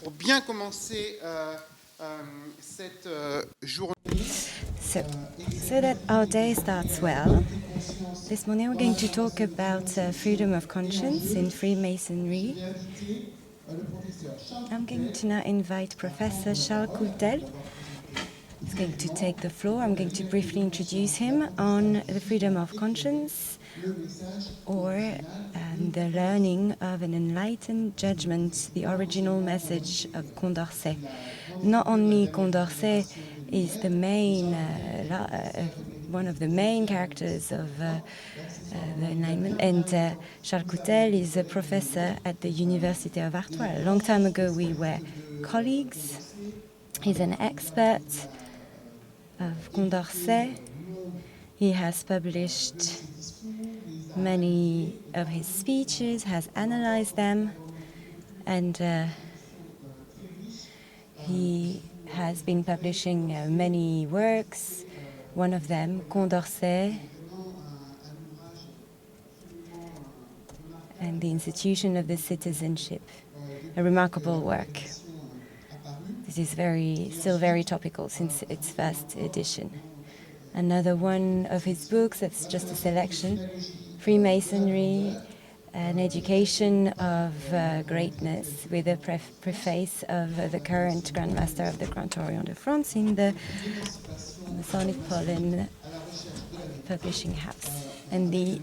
pour bien commencer cette journée. So that our day starts well, this morning we're going to talk about freedom of conscience in Freemasonry. I'm going to now invite Professor Charles Coutel. He's going to take the floor. I'm going to briefly introduce him on the freedom of conscience, or the learning of an enlightened judgment, the original message of Condorcet. Not only Condorcet is the main, one of the main characters of the Enlightenment, and Charles Coutel is a professor at the University of Artois. A long time ago we were colleagues. He's an expert of Condorcet. He has published many of his speeches, has analyzed them, and he has been publishing many works. One of them, Condorcet, and the Institution of the Citizenship, a remarkable work. This is still very topical since its first edition. Another one of his books, that's just a selection, Freemasonry, an education of greatness, with a preface of the current Grand Master of the Grand Orient de France in the Masonic Pollen Publishing House. And the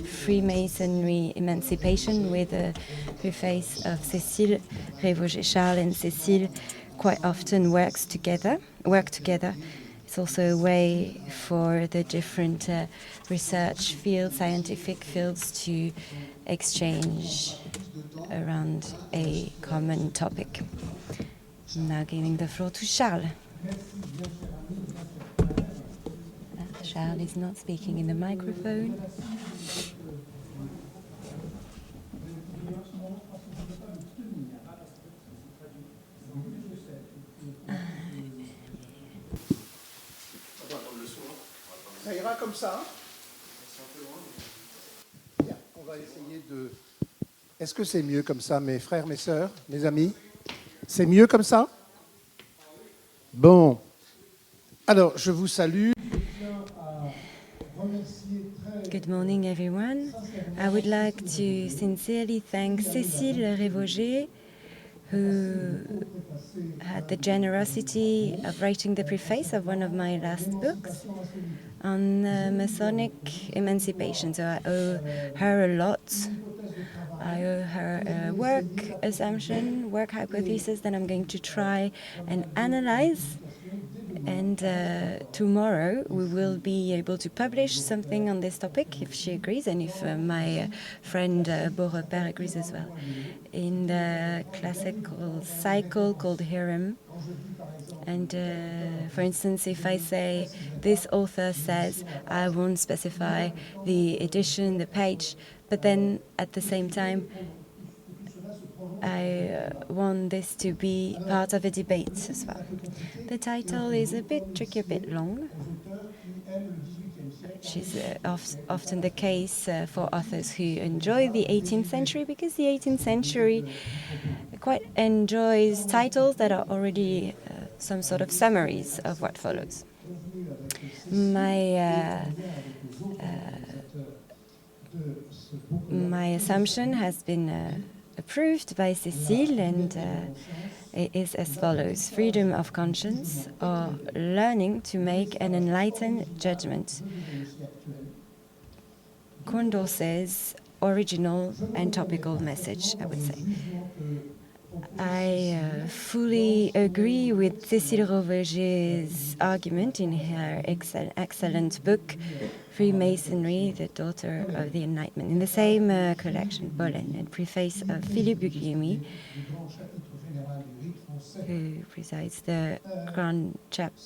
Freemasonry Emancipation, with a preface of Cécile Révauger. Charles and Cécile quite often work together. It's also a way for the different research fields, scientific fields, to exchange around a common topic. I'm now giving the floor to Charles. Charles is not speaking in the microphone. Ça ira comme ça. Bien, on va essayer de... Est-ce que c'est mieux comme ça, mes frères, mes sœurs, mes amis? C'est mieux comme ça? Bon. Alors, je vous salue. Good morning, everyone. I would like to sincerely thank Cécile Révauger, who had the generosity of writing the preface of one of my last books on Masonic emancipation. So I owe her a lot. I owe her a work assumption, work hypothesis that I'm going to try and analyze. And tomorrow we will be able to publish something on this topic, if she agrees, and if my friend Beaurepaire agrees as well, in the classical cycle called Hiram. And for instance, if I say, this author says, I won't specify the edition, the page, but then at the same time, I want this to be part of a debate as well. The title is a bit tricky, a bit long, which is often the case for authors who enjoy the 18th century, because the 18th century quite enjoys titles that are already some sort of summaries of what follows. My assumption has been approved by Cécile, and it is as follows: freedom of conscience, or learning to make an enlightened judgment. Condorcet's original and topical message, I would say. I fully agree with Cécile Révauger's argument in her excellent book, Freemasonry, the Daughter of the Enlightenment, in the same collection, Pollen, and preface of Philippe Guglielmi, who presides the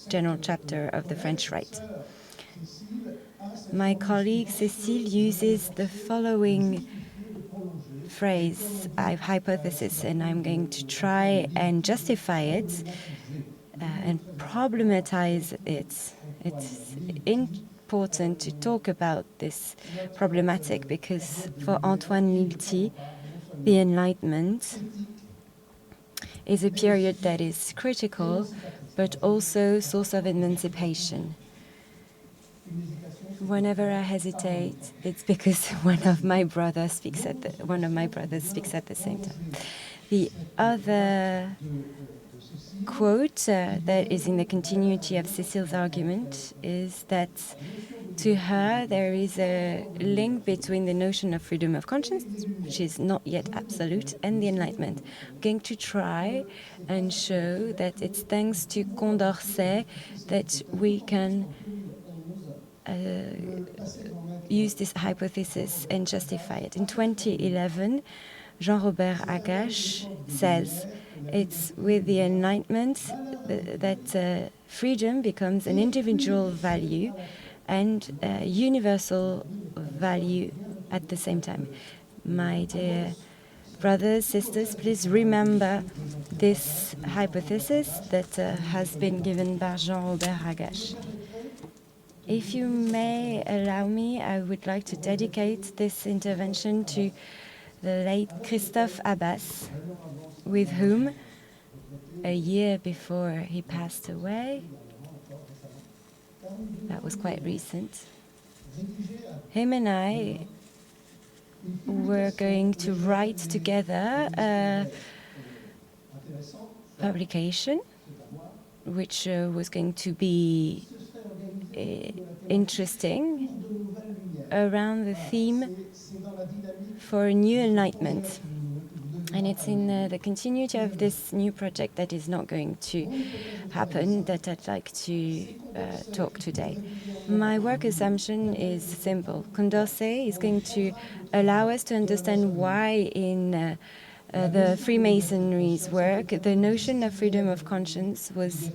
General Chapter of the French Rite. My colleague Cécile uses the following phrase, hypothesis, and I'm going to try and justify it and problematize it. It's important to talk about this problematic because for Antoine Lilti, the Enlightenment is a period that is critical, but also source of emancipation. Whenever I hesitate, it's because one of my brothers speaks at the same time. The other quote that is in the continuity of Cécile's argument is that to her there is a link between the notion of freedom of conscience, which is not yet absolute, and the Enlightenment. I'm going to try and show that it's thanks to Condorcet that we can use this hypothesis and justify it. In 2011, Jean-Robert Agache says it's with the Enlightenment that freedom becomes an individual value and a universal value at the same time. My dear brothers, sisters, please remember this hypothesis that has been given by Jean-Robert Agache. If you may allow me, I would like to dedicate this intervention to the late Christophe Abbas, with whom, a year before he passed away, that was quite recent, him and I were going to write together a publication which was going to be interesting around the theme for a new enlightenment. And it's in the continuity of this new project that is not going to happen that I'd like to talk today. My work assumption is simple. Condorcet is going to allow us to understand why in the Freemasonry's work, the notion of freedom of conscience was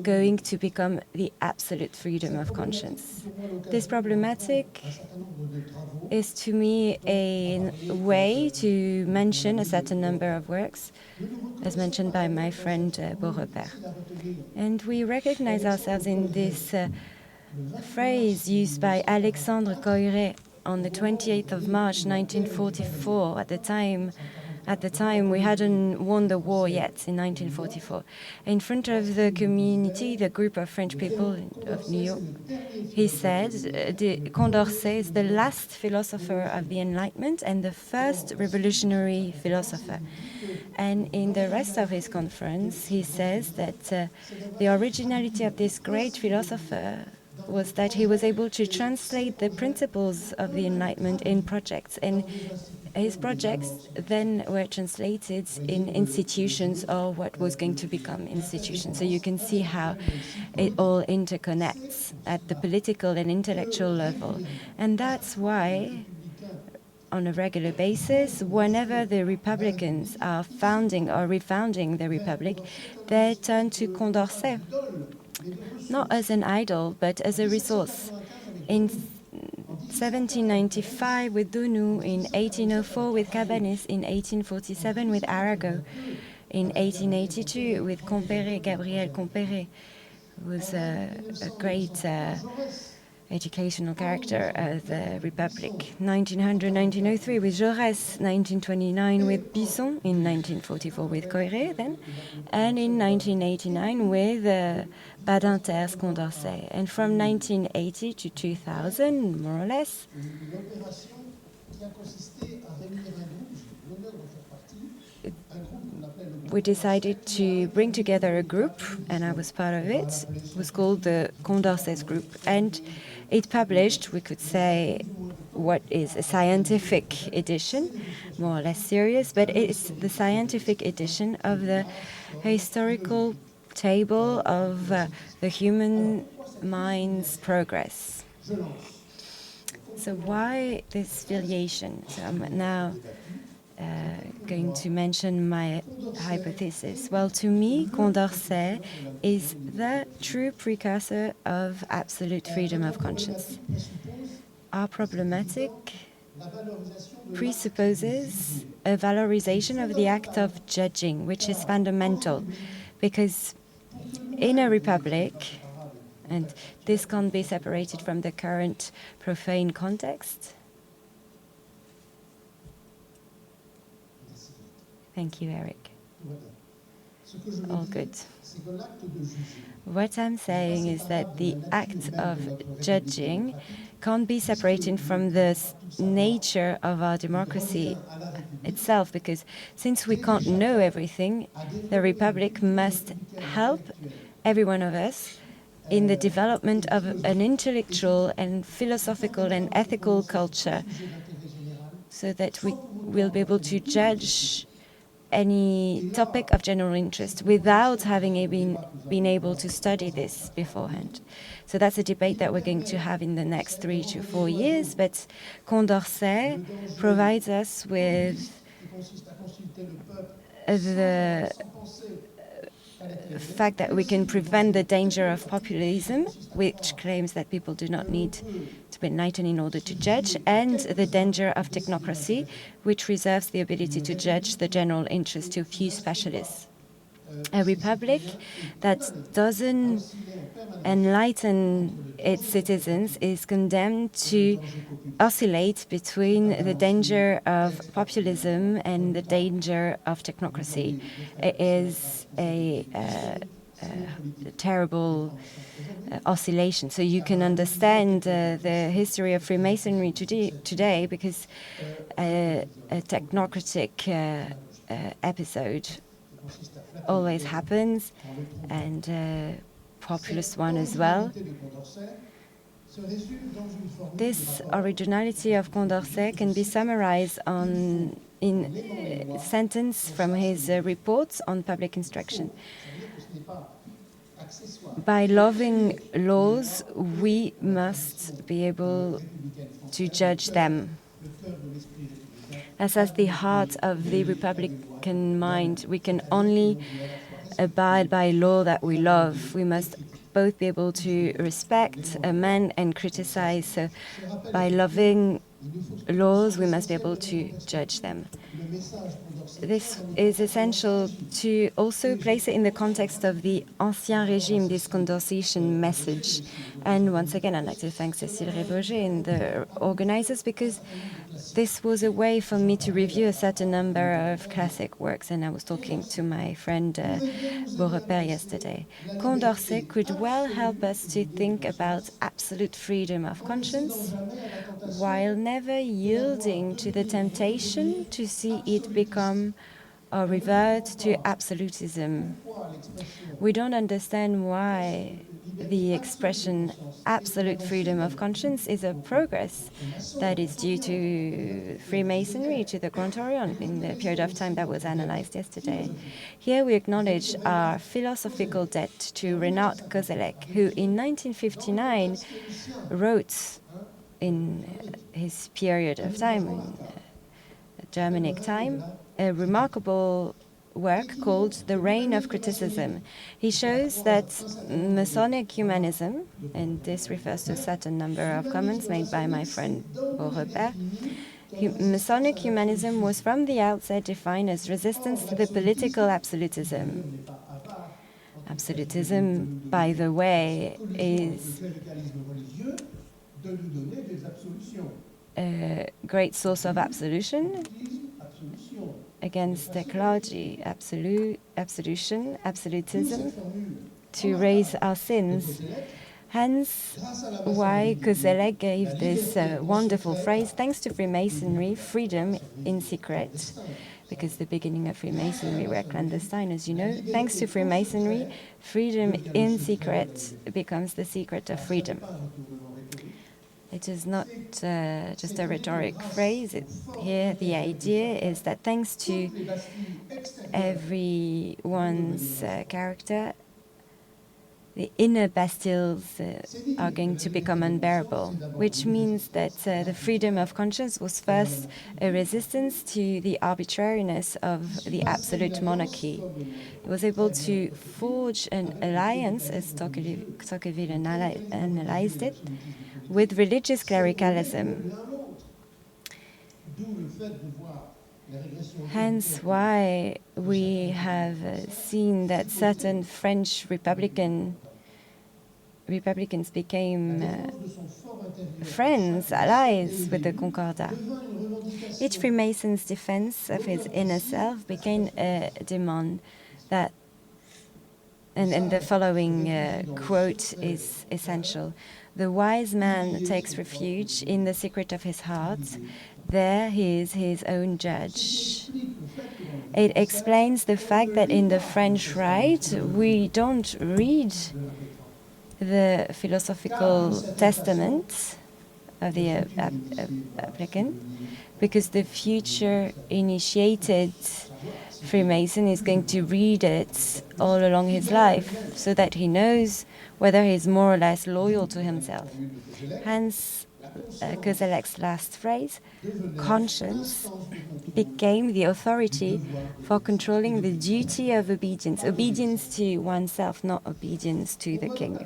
going to become the absolute freedom of conscience. This problematic is to me a way to mention a certain number of works, as mentioned by my friend Beaurepaire. And we recognize ourselves in this phrase used by Alexandre Coiré on the 28th of March 1944. At the time, we hadn't won the war yet in 1944. In front of the community, the group of French people of New York, he said, Condorcet is the last philosopher of the Enlightenment and the first revolutionary philosopher. And in the rest of his conference, he says that the originality of this great philosopher was that he was able to translate the principles of the Enlightenment in projects. And his projects then were translated in institutions, or what was going to become institutions. So you can see how it all interconnects at the political and intellectual level. And that's why, on a regular basis, whenever the Republicans are founding or refounding the Republic, they turn to Condorcet, not as an idol, but as a resource. In 1795 with Donou, in 1804 with Cabanis, in 1847 with Arago, in 1882 with Compéré, Gabriel Compéré, who was a great educational character of the Republic. 1900, 1903 with Jaurès, 1929 with Bisson, in 1944 with Coiré then, and in 1989 with Badinter's Condorcet. And from 1980 to 2000, more or less, we decided to bring together a group, and I was part of it. It was called the Condorcet Group, and it published, we could say, what is a scientific edition, more or less serious, but it's the scientific edition of the historical table of the human mind's progress. So why this filiation? So I'm now going to mention my hypothesis. Well, to me, Condorcet is the true precursor of absolute freedom of conscience. Our problematic presupposes a valorization of the act of judging, which is fundamental, because in a republic, and this can't be separated from the current profane context. Thank you, Eric. all good. What I'm saying is that the act of judging can't be separated from the nature of our democracy itself, because since we can't know everything, the Republic must help every one of us in the development of an intellectual and philosophical and ethical culture, so that we will be able to judge any topic of general interest without having been able to study this beforehand. So that's a debate that we're going to have in the next 3 to 4 years, but Condorcet provides us with the fact that we can prevent the danger of populism, which claims that people do not need to be enlightened in order to judge, and the danger of technocracy, which reserves the ability to judge the general interest to a few specialists. A republic that doesn't enlighten its citizens is condemned to oscillate between the danger of populism and the danger of technocracy. It is a terrible oscillation. So you can understand the history of Freemasonry today because a technocratic episode always happens, and a populist one as well. This originality of Condorcet can be summarized in a sentence from his reports on public instruction. By loving laws, we must be able to judge them. That's at the heart of the Republican mind. We can only abide by law that we love. We must both be able to respect, amend, and criticize. So by loving laws, we must be able to judge them. This is essential to also place it in the context of the Ancien Régime, this Condorcetian message. And once again, I'd like to thank Cécile Révoger and the organizers, because this was a way for me to review a certain number of classic works, and I was talking to my friend Beaurepaire yesterday. Condorcet could well help us to think about absolute freedom of conscience, while never yielding to the temptation to see it become or revert to absolutism. We don't understand why the expression absolute freedom of conscience is a progress that is due to Freemasonry, to the Grand Orient, in the period of time that was analyzed yesterday. Here we acknowledge our philosophical debt to Renaud Koselleck, who in 1959 wrote in his period of time, in Germanic time, a remarkable work called The Reign of Criticism. He shows that Masonic humanism, and this refers to a certain number of comments made by my friend Beaurepaire, Masonic humanism was from the outset defined as resistance to the political absolutism. Absolutism, by the way, is a great source of absolution against the clergy, absolutism, to raise our sins. Hence why Koselleck gave this wonderful phrase, thanks to Freemasonry, freedom in secret. Because the beginning of Freemasonry were clandestine, as you know. Thanks to Freemasonry, freedom in secret becomes the secret of freedom. It is not just a rhetoric phrase. Here the idea is that thanks to everyone's character, the inner bastilles are going to become unbearable, which means that the freedom of conscience was first a resistance to the arbitrariness of the absolute monarchy. It was able to forge an alliance, as Tocqueville analyzed it, with religious clericalism. Hence why we have seen that certain French Republicans became friends, allies with the Concordat. Each Freemason's defense of his inner self became a demand that and the following quote is essential. The wise man takes refuge in the secret of his heart. There he is his own judge. It explains the fact that in the French Rite, we don't read the philosophical testament of the applicant, because the future initiated Freemason is going to read it all along his life, so that he knows whether he's more or less loyal to himself. Hence, Kozelek's last phrase, conscience became the authority for controlling the duty of obedience. Obedience to oneself, not obedience to the king.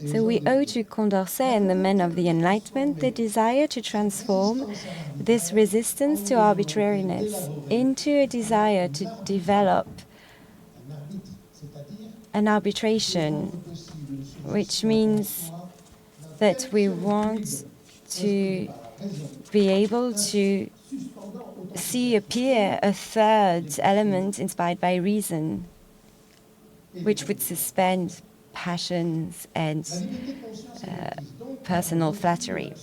So we owe to Condorcet and the men of the Enlightenment the desire to transform this resistance to arbitrariness into a desire to develop an arbitration, which means that we want to be able to see appear a third element inspired by reason, which would suspend passions and personal flattery.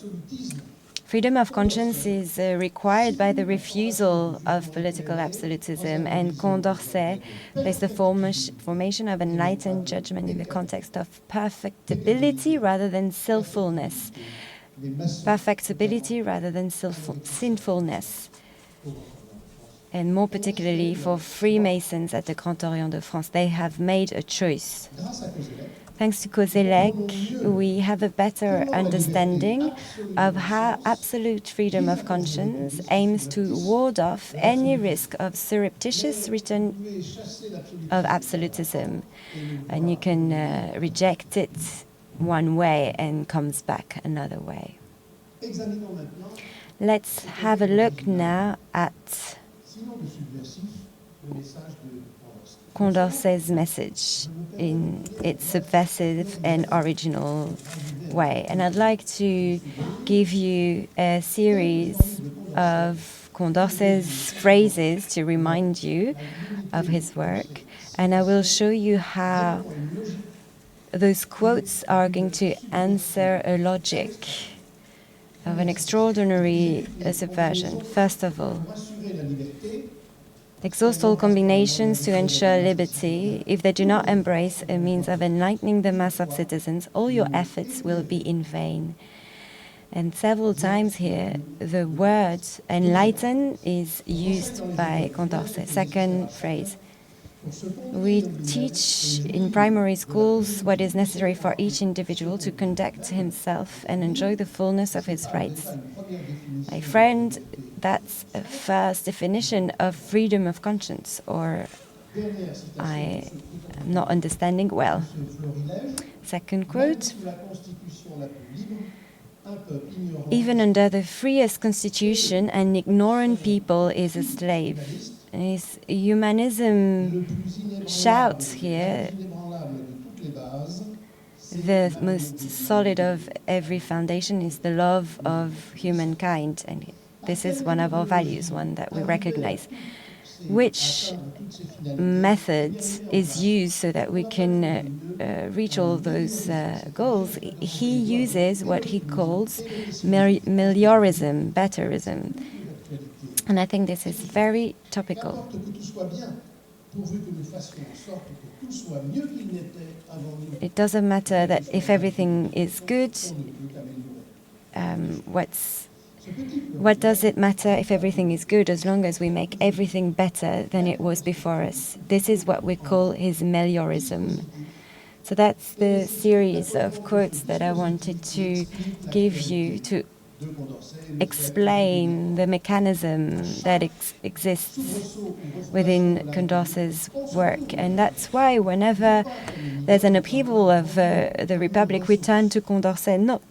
Freedom of conscience is required by the refusal of political absolutism, and Condorcet placed the formation of enlightened judgment in the context of perfectibility rather than sinfulness. Perfectibility rather than sinfulness. And more particularly for Freemasons at the Grand Orient de France, they have made a choice. Thanks to Kozelek, we have a better understanding of how absolute freedom of conscience aims to ward off any risk of surreptitious return of absolutism. And you can reject it one way and comes back another way. Let's have a look now at Condorcet's message in its subversive and original way. And I'd like to give you a series of Condorcet's phrases to remind you of his work. And I will show you how those quotes are going to answer a logic of an extraordinary subversion. First of all, exhaust all combinations to ensure liberty. If they do not embrace a means of enlightening the mass of citizens, all your efforts will be in vain. And several times here, the word enlighten is used by Condorcet. Second phrase. We teach in primary schools what is necessary for each individual to conduct himself and enjoy the fullness of his rights. My friend, that's a first definition of freedom of conscience, or I am not understanding well. Second quote. Even under the freest constitution, an ignorant people is a slave. His humanism shouts here, the most solid of every foundation is the love of humankind, and this is one of our values, one that we recognize. Which method is used so that we can reach all those goals? He uses what he calls meliorism, betterism. And I think this is very topical. It doesn't matter that if everything is good, what does it matter if everything is good as long as we make everything better than it was before us? This is what we call his meliorism. So that's the series of quotes that I wanted to give you to explain the mechanism that exists within Condorcet's work. And that's why whenever there's an upheaval of the Republic, we turn to Condorcet not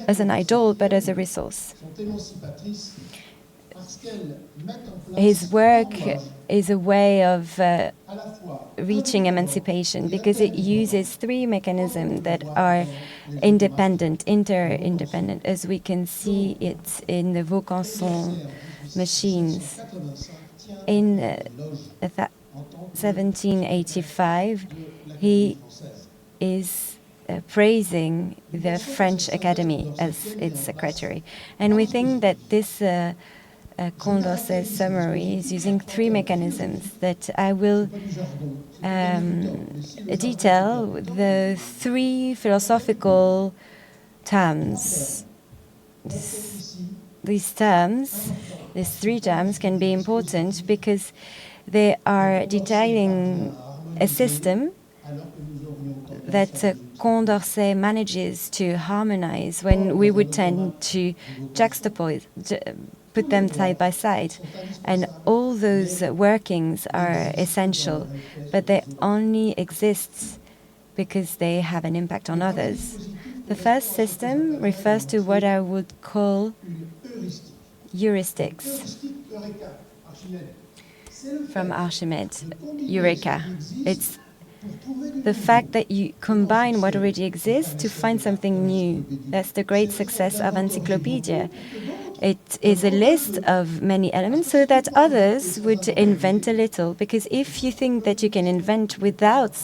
as an idol, but as a resource. His work is a way of reaching emancipation because it uses three mechanisms that are independent, interdependent, as we can see it in the Vaucanson machines. In 1785, he is praising the French Academy as its secretary. And we think that this Condorcet's summary is using three mechanisms that I will detail. The three philosophical terms. These three terms can be important because they are detailing a system that Condorcet manages to harmonize when we would tend to juxtapose, put them side by side. And all those workings are essential, but they only exist because they have an impact on others. The first system refers to what I would call heuristics. From Archimedes, Eureka. It's the fact that you combine what already exists to find something new. That's the great success of encyclopedia. It is a list of many elements so that others would invent a little, because if you think that you can invent without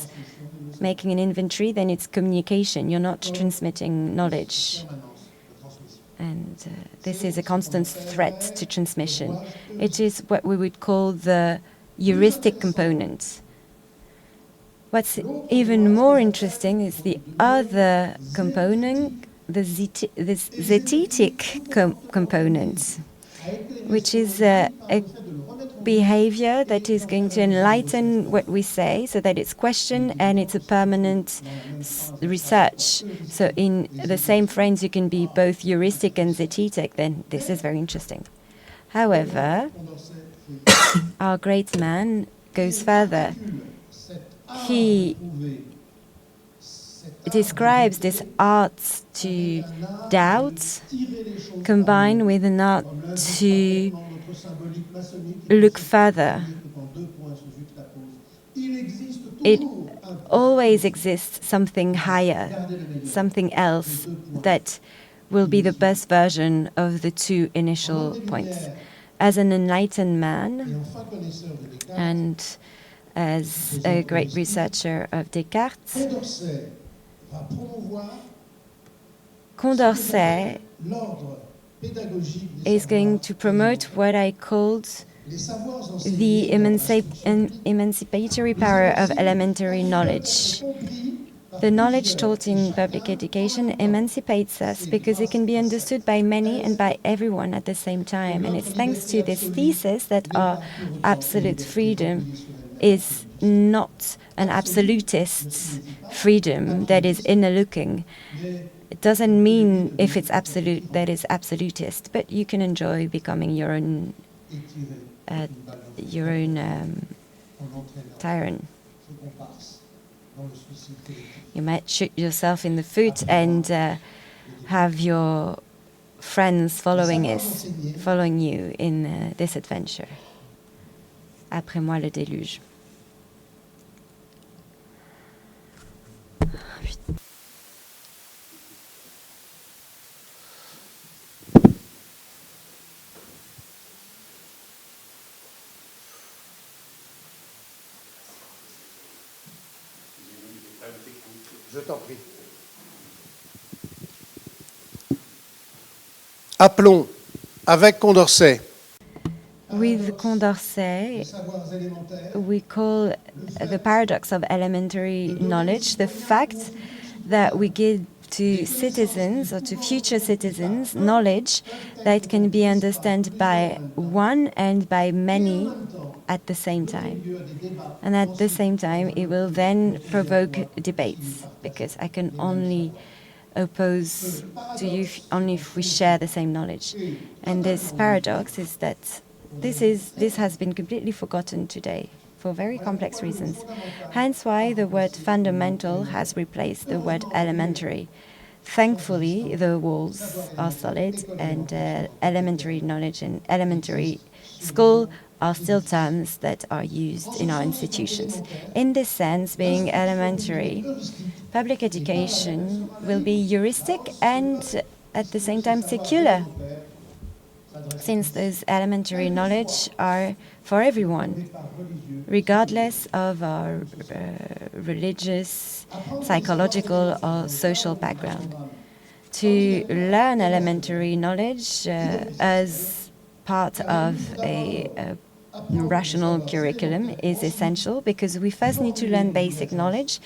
making an inventory, then it's communication. You're not transmitting knowledge. And this is a constant threat to transmission. It is what we would call the heuristic component. What's even more interesting is the other component, the zetetic component, which is a behavior that is going to enlighten what we say so that it's questioned and it's a permanent research. So in the same frames you can be both heuristic and zetetic, then this is very interesting. However, our great man goes further. He describes this art to doubt combined with an art to look further. It always exists something higher, something else that will be the best version of the two initial points. As an enlightened man and as a great researcher of Descartes, Condorcet is going to promote what I called the emancipatory power of elementary knowledge. The knowledge taught in public education emancipates us because it can be understood by many and by everyone at the same time. And it's thanks to this thesis that our absolute freedom is not an absolutist freedom that is inner-looking. It doesn't mean if it's absolute that it's absolutist, but you can enjoy becoming your own tyrant. You might shoot yourself in the foot and have your friends following you in this adventure. Après moi le déluge. Je t'en prie. Appelons avec Condorcet. With Condorcet, we call the paradox of elementary knowledge the fact that we give to citizens or to future citizens knowledge that can be understood by one and by many at the same time. And at the same time, it will then provoke debates, because I can only oppose to you only if we share the same knowledge. And this paradox is that this has been completely forgotten today for very complex reasons. Hence why the word fundamental has replaced the word elementary. Thankfully, the walls are solid, and elementary knowledge and elementary school are still terms that are used in our institutions. In this sense, being elementary, public education will be heuristic and at the same time secular. since those elementary knowledge are for everyone, regardless of our religious, psychological, or social background. To learn elementary knowledge as part of a rational curriculum is essential, because we first need to learn basic knowledge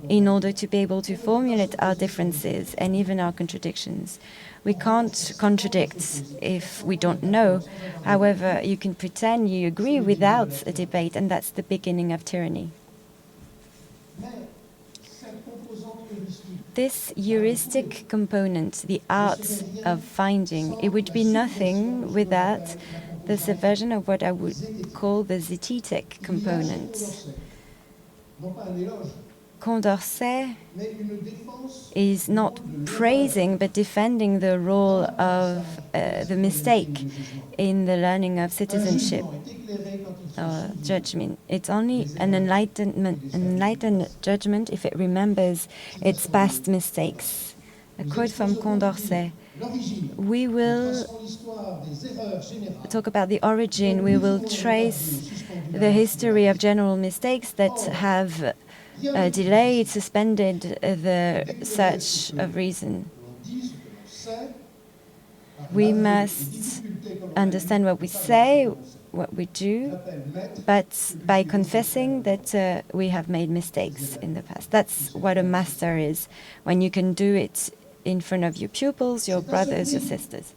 in order to be able to formulate our differences and even our contradictions. We can't contradict if we don't know. However, you can pretend you agree without a debate, and that's the beginning of tyranny. This heuristic component, the art of finding, it would be nothing without the subversion of what I would call the zetetic component. Condorcet is not praising but defending the role of the mistake in the learning of citizenship or judgment. It's only an enlightened judgment if it remembers its past mistakes. A quote from Condorcet: we will talk about the origin, we will trace the history of general mistakes that have delayed, suspended the search of reason. We must understand what we say, what we do, but by confessing that we have made mistakes in the past. That's what a master is, when you can do it in front of your pupils, your brothers, your sisters.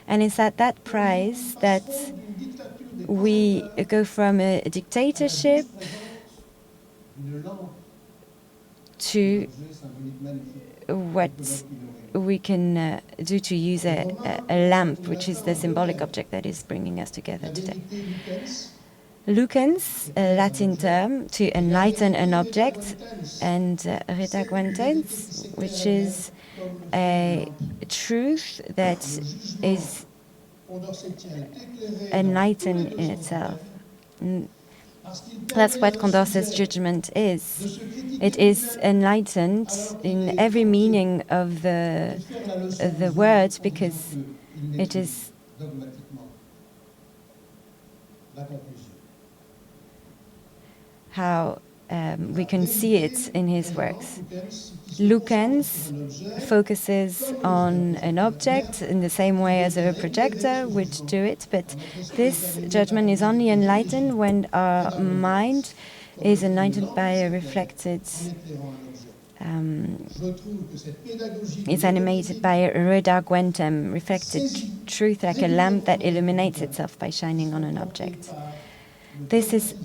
And it's at that price that we go from a dictatorship to what we can do to use a lamp, which is the symbolic object that is bringing us together today. Lucens, a Latin term to enlighten an object, and redaguentens, which is a truth that is enlightened in itself. That's what Condorcet's judgment is. It is enlightened in every meaning of the word, because it is how we can see it in his works. Lucens focuses on an object in the same way as a projector would do it, but this judgment is only enlightened when our mind is enlightened by a reflected, it's animated by a redaguentem, reflected truth, like a lamp that illuminates itself by shining on an object. This is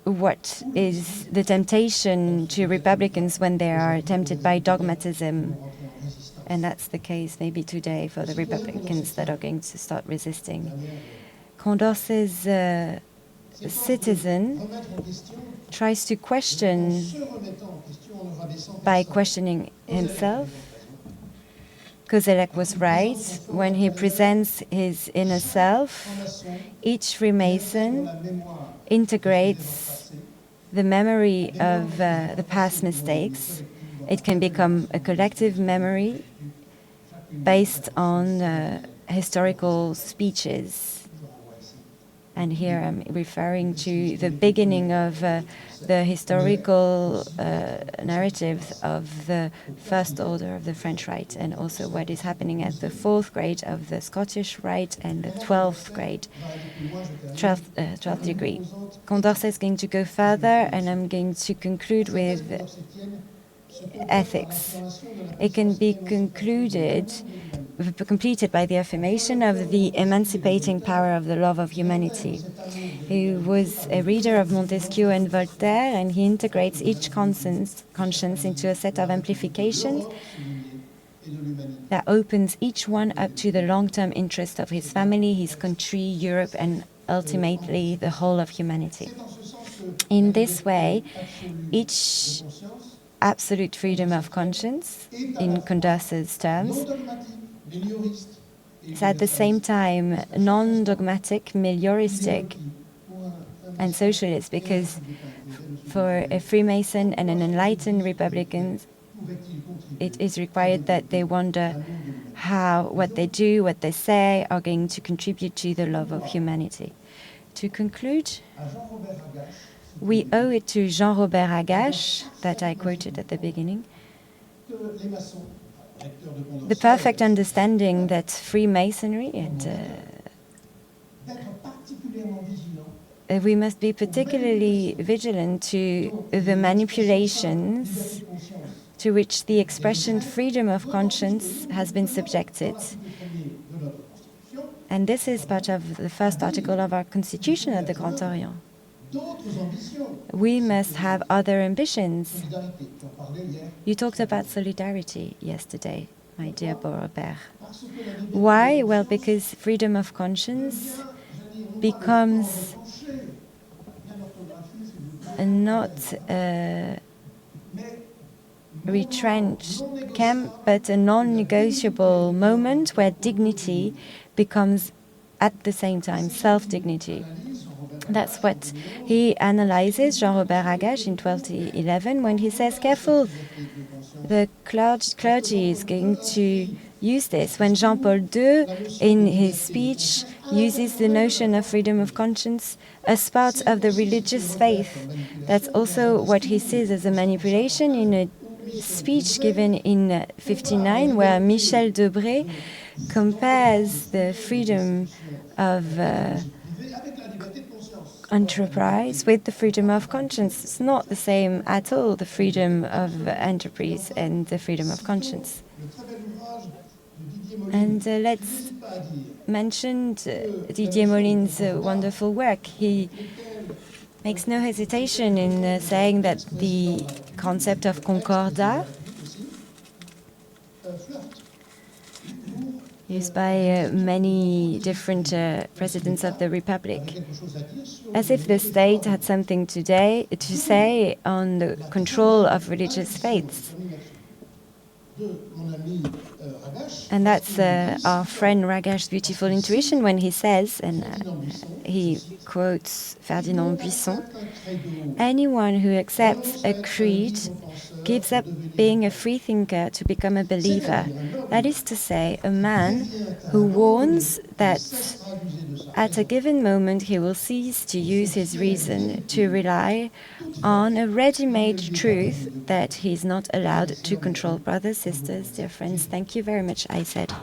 what is the temptation to Republicans when they are tempted by dogmatism. And that's the case maybe today for the Republicans that are going to start resisting. Condorcet's citizen tries to question by questioning himself. Kozelek was right when he presents his inner self. Each Freemason integrates the memory of the past mistakes. It can become a collective memory based on historical speeches. And here I'm referring to the beginning of the historical narrative of the First Order of the French Rite, and also what is happening at the 4th grade of the Scottish Rite and the 12th grade, 12th degree. Condorcet is going to go further, and I'm going to conclude with ethics. It can be completed by the affirmation of the emancipating power of the love of humanity. He was a reader of Montesquieu and Voltaire, and he integrates each conscience into a set of amplifications that opens each one up to the long-term interest of his family, his country, Europe, and ultimately the whole of humanity. In this way, each absolute freedom of conscience, in Condorcet's terms, is at the same time non-dogmatic, melioristic, and socialist, because for a Freemason and an enlightened Republican, it is required that they wonder how what they do, what they say are going to contribute to the love of humanity. To conclude, we owe it to Jean-Robert Agache, that I quoted at the beginning, the perfect understanding that Freemasonry and we must be particularly vigilant to the manipulations to which the expression freedom of conscience has been subjected. And this is part of the first article of our constitution at the Grand Orient. We must have other ambitions. You talked about solidarity yesterday, my dear Robert. Why? Well, because freedom of conscience becomes not a retrenched camp, but a non-negotiable moment where dignity becomes at the same time self-dignity. That's what he analyzes, Jean-Robert Agache, in 1211, when he says, careful, the clergy is going to use this. When Jean-Paul II, in his speech, uses the notion of freedom of conscience as part of the religious faith, that's also what he sees as a manipulation in a speech given in 59, where Michel Debré compares the freedom of enterprise with the freedom of conscience. It's not the same at all, the freedom of enterprise and the freedom of conscience. And let's mention Didier Molin's wonderful work. He makes no hesitation in saying that the concept of concordat, used by many different presidents of the Republic, as if the state had something to say on the control of religious faiths. And that's our friend Ragache's beautiful intuition when he says, and he quotes Ferdinand Buisson, anyone who accepts a creed gives up being a free thinker to become a believer. That is to say, a man who warns that at a given moment he will cease to use his reason to rely on a ready-made truth that he is not allowed to control. Brothers, sisters, dear friends, thank you very much, I said.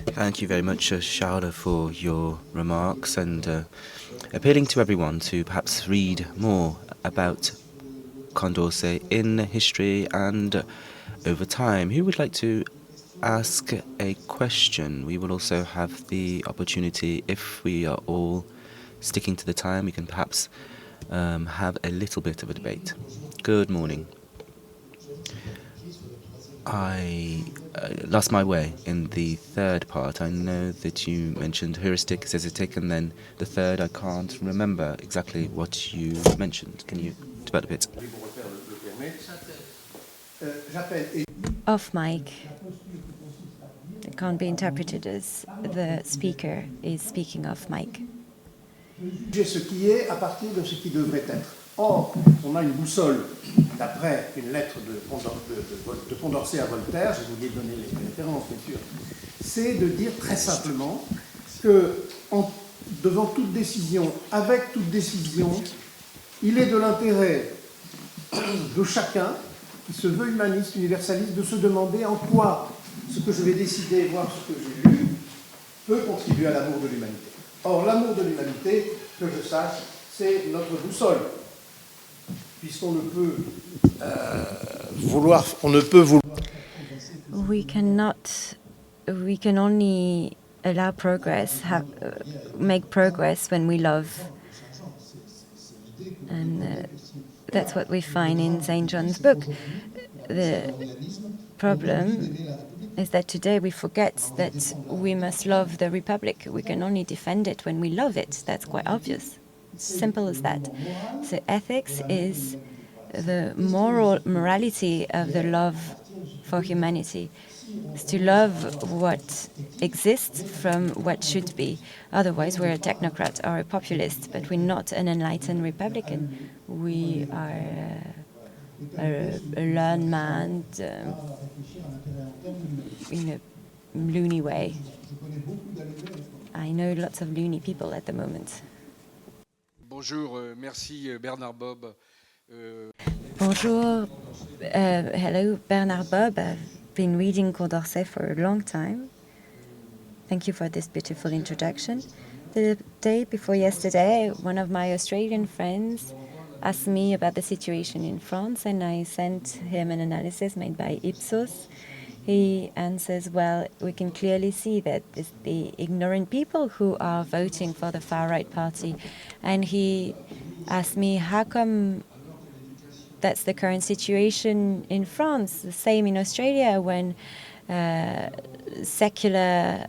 Thank you very much, Charles, for your remarks and appealing to everyone to perhaps read more about Condorcet in history and over time. Who would like to ask a question? We will also have the opportunity, if we are all sticking to the time, we can perhaps have a little bit of a debate. Good morning. I lost my way in the third part. I know that you mentioned heuristic, sesetic, and then the third, I can't remember exactly what you mentioned. Can you develop it? Off mic. It can't be interpreted as the speaker is speaking off mic. Ce qui est à partir de ce qui devrait être. Or, on a une boussole, d'après une lettre de Condorcet à Voltaire, je vous ai donné les références bien sûr, c'est de dire très simplement que devant toute décision, avec toute décision, il est de l'intérêt de chacun qui se veut humaniste, universaliste, de se demander en quoi ce que je vais décider, voire ce que j'ai lu, peut contribuer à l'amour de l'humanité. Or, l'amour de l'humanité, que je sache, c'est notre boussole. Puisqu'on ne peut vouloir. We can only allow progress, make progress when we love. And that's what we find in St. John's book. The problem is that today we forget that we must love the Republic. We can only defend it when we love it. That's quite obvious. Simple as that. So ethics is the morality of the love for humanity. is to love what exists from what should be. Otherwise, we're a technocrat or a populist, but we're not an enlightened Republican. We are a learned man in a loony way. I know lots of loony people at the moment. Bonjour, merci Bernard Bob. Bonjour, hello, Bernard Bob. I've been reading Condorcet for a long time. Thank you for this beautiful introduction. The day before yesterday, one of my Australian friends asked me about the situation in France, and I sent him an analysis made by Ipsos. He answers, well, we can clearly see that it's the ignorant people who are voting for the far-right party. And he asked me, how come that's the current situation in France? The same in Australia, when secular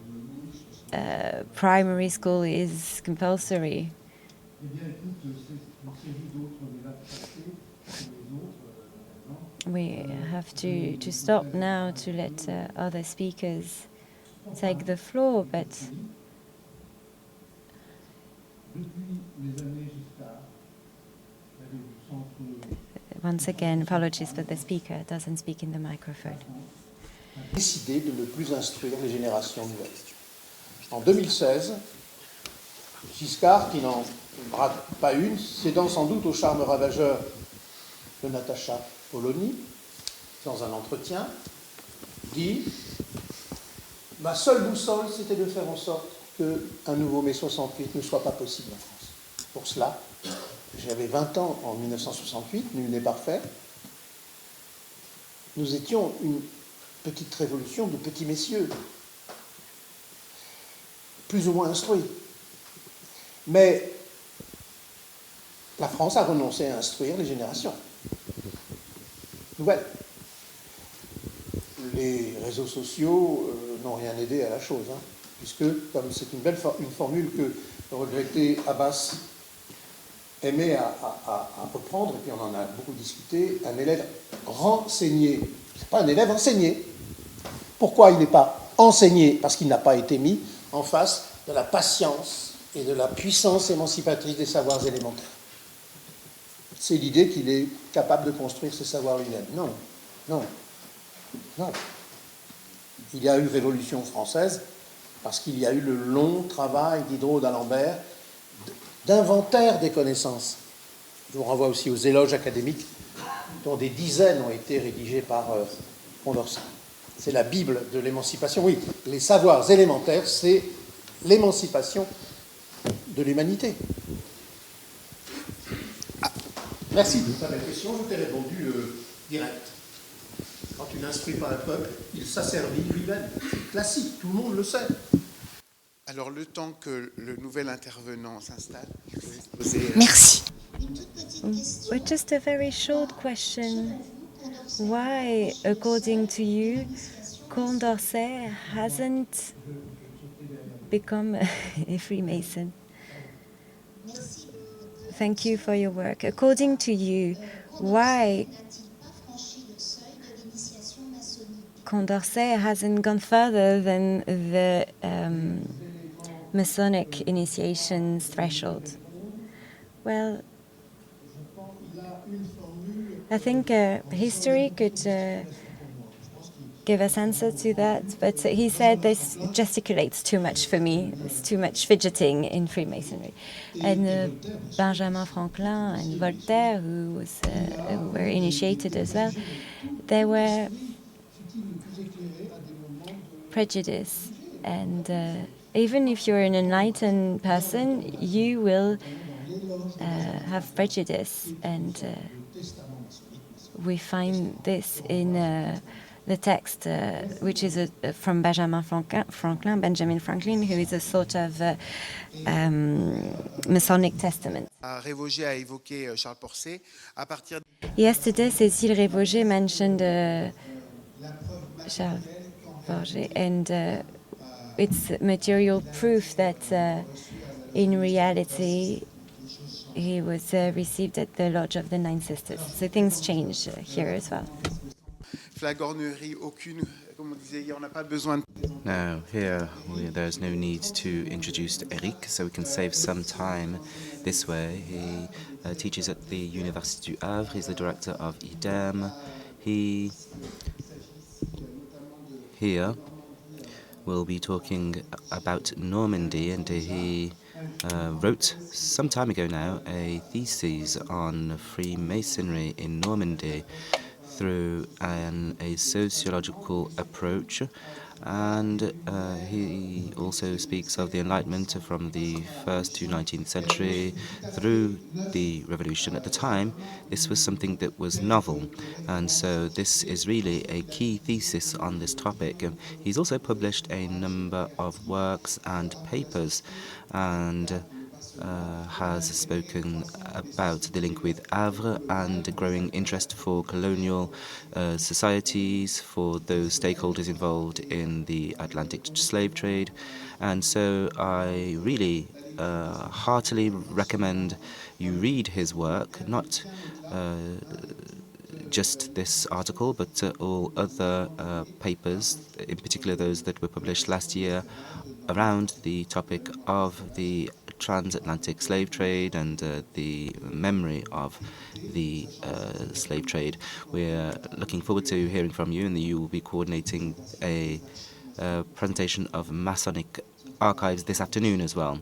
primary school is compulsory. We have to stop now to let other speakers take the floor, but once again, apologies, but the speaker doesn't speak in the microphone. Décidé de ne plus instruire les générations nouvelles. En 2016, Giscard, qui n'en rate pas une, cédant sans doute au charme ravageur de Natacha Polony, dans un entretien, dit « Ma seule boussole, c'était de faire en sorte qu'un nouveau mai 68 ne soit pas possible en France. » Pour cela, j'avais 20 ans en 1968, nul n'est parfait. Nous étions une petite révolution de petits messieurs, plus ou moins instruits. Mais la France a renoncé à instruire les générations nouvelles. Les réseaux sociaux n'ont rien aidé à la chose, hein, puisque, comme c'est une formule que le regretté Abbas aimait à reprendre, et puis on en a beaucoup discuté, un élève renseigné. Ce n'est pas un élève enseigné. Pourquoi il n'est pas enseigné? Parce qu'il n'a pas été mis en face de la patience et de la puissance émancipatrice des savoirs élémentaires. C'est l'idée qu'il est capable de construire ses savoirs lui-même. Non, non, non. Il y a eu une révolution française parce qu'il y a eu le long travail d'Hydro d'Alembert d'inventaire des connaissances. Je vous renvoie aussi aux éloges académiques dont des dizaines ont été rédigés par Condorcet. C'est la Bible de l'émancipation. Oui, les savoirs élémentaires, c'est l'émancipation de l'humanité. Ah, merci de ta belle question. Je t'ai répondu direct. Quand tu n'instruis pas un peuple, il s'asservit lui-même. C'est classique, tout le monde le sait. Alors, le temps que le nouvel intervenant s'installe, je vais poser... Merci. Just a very short question. Why, according to you, Condorcet hasn't become a Freemason? Thank you for your work. According to you, why Condorcet hasn't gone further than the Masonic initiation's threshold? Well, I think history could give us answer to that, but he said this gesticulates too much for me. It's too much fidgeting in Freemasonry. And Benjamin Franklin and Voltaire, who were initiated as well, they were prejudice. And even if you're an enlightened person, you will have prejudice. And we find this in the text, which is from Benjamin Franklin, who is a sort of Masonic testament. Révogé a évoqué Charles Porset. À partir Yesterday, Cécile Révogé mentioned Charles Porset, and it's material proof that in reality he was received at the Lodge of the Nine Sisters. So things change here as well. flagornerie, aucune comme on disait hier, on n'a pas besoin de... Now, here, there's no need to introduce Eric, so we can save some time this way. He teaches at the Université du Havre. He's the director of IDEM. He, here, will be talking about Normandy, and he wrote some time ago now a thesis on Freemasonry in Normandy through a sociological approach, and he also speaks of the Enlightenment from the 1st to 19th century through the Revolution. At the time, this was something that was novel, and so this is really a key thesis on this topic. He's also published a number of works and papers, and has spoken about the link with Havre and growing interest for colonial societies, for those stakeholders involved in the Atlantic slave trade. And so I really heartily recommend you read his work, not just this article, but all other papers, in particular those that were published last year around the topic of the transatlantic slave trade and the memory of the slave trade. We're looking forward to hearing from you, and you will be coordinating a presentation of Masonic archives this afternoon as well.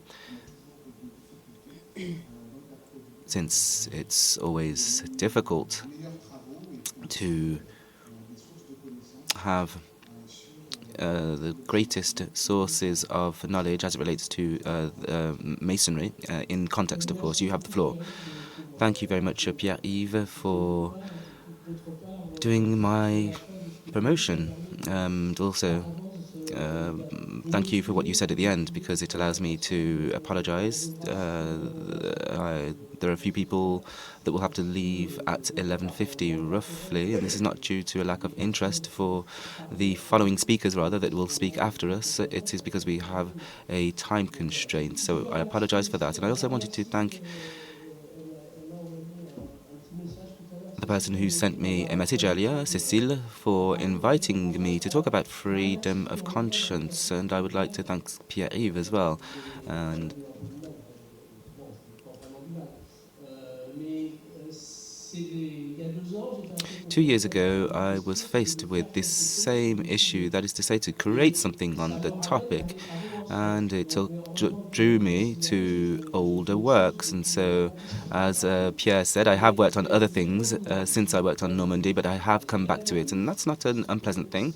Since it's always difficult to have the greatest sources of knowledge as it relates to Masonry, in context, of course. You have the floor. Thank you very much, Pierre-Yves, for doing my promotion. And also, thank you for what you said at the end, because it allows me to apologize. There are a few people that will have to leave at 11:50 roughly, and this is not due to a lack of interest for the following speakers, rather, that will speak after us. It is because we have a time constraint, so I apologize for that. And I also wanted to thank the person who sent me a message earlier, Cécile, for inviting me to talk about freedom of conscience, and I would like to thank Pierre-Yves as well. And 2 years ago, I was faced with this same issue, that is to say, to create something on the topic, and it drew me to older works. And so, as Pierre said, I have worked on other things since I worked on Normandy, but I have come back to it, and that's not an unpleasant thing.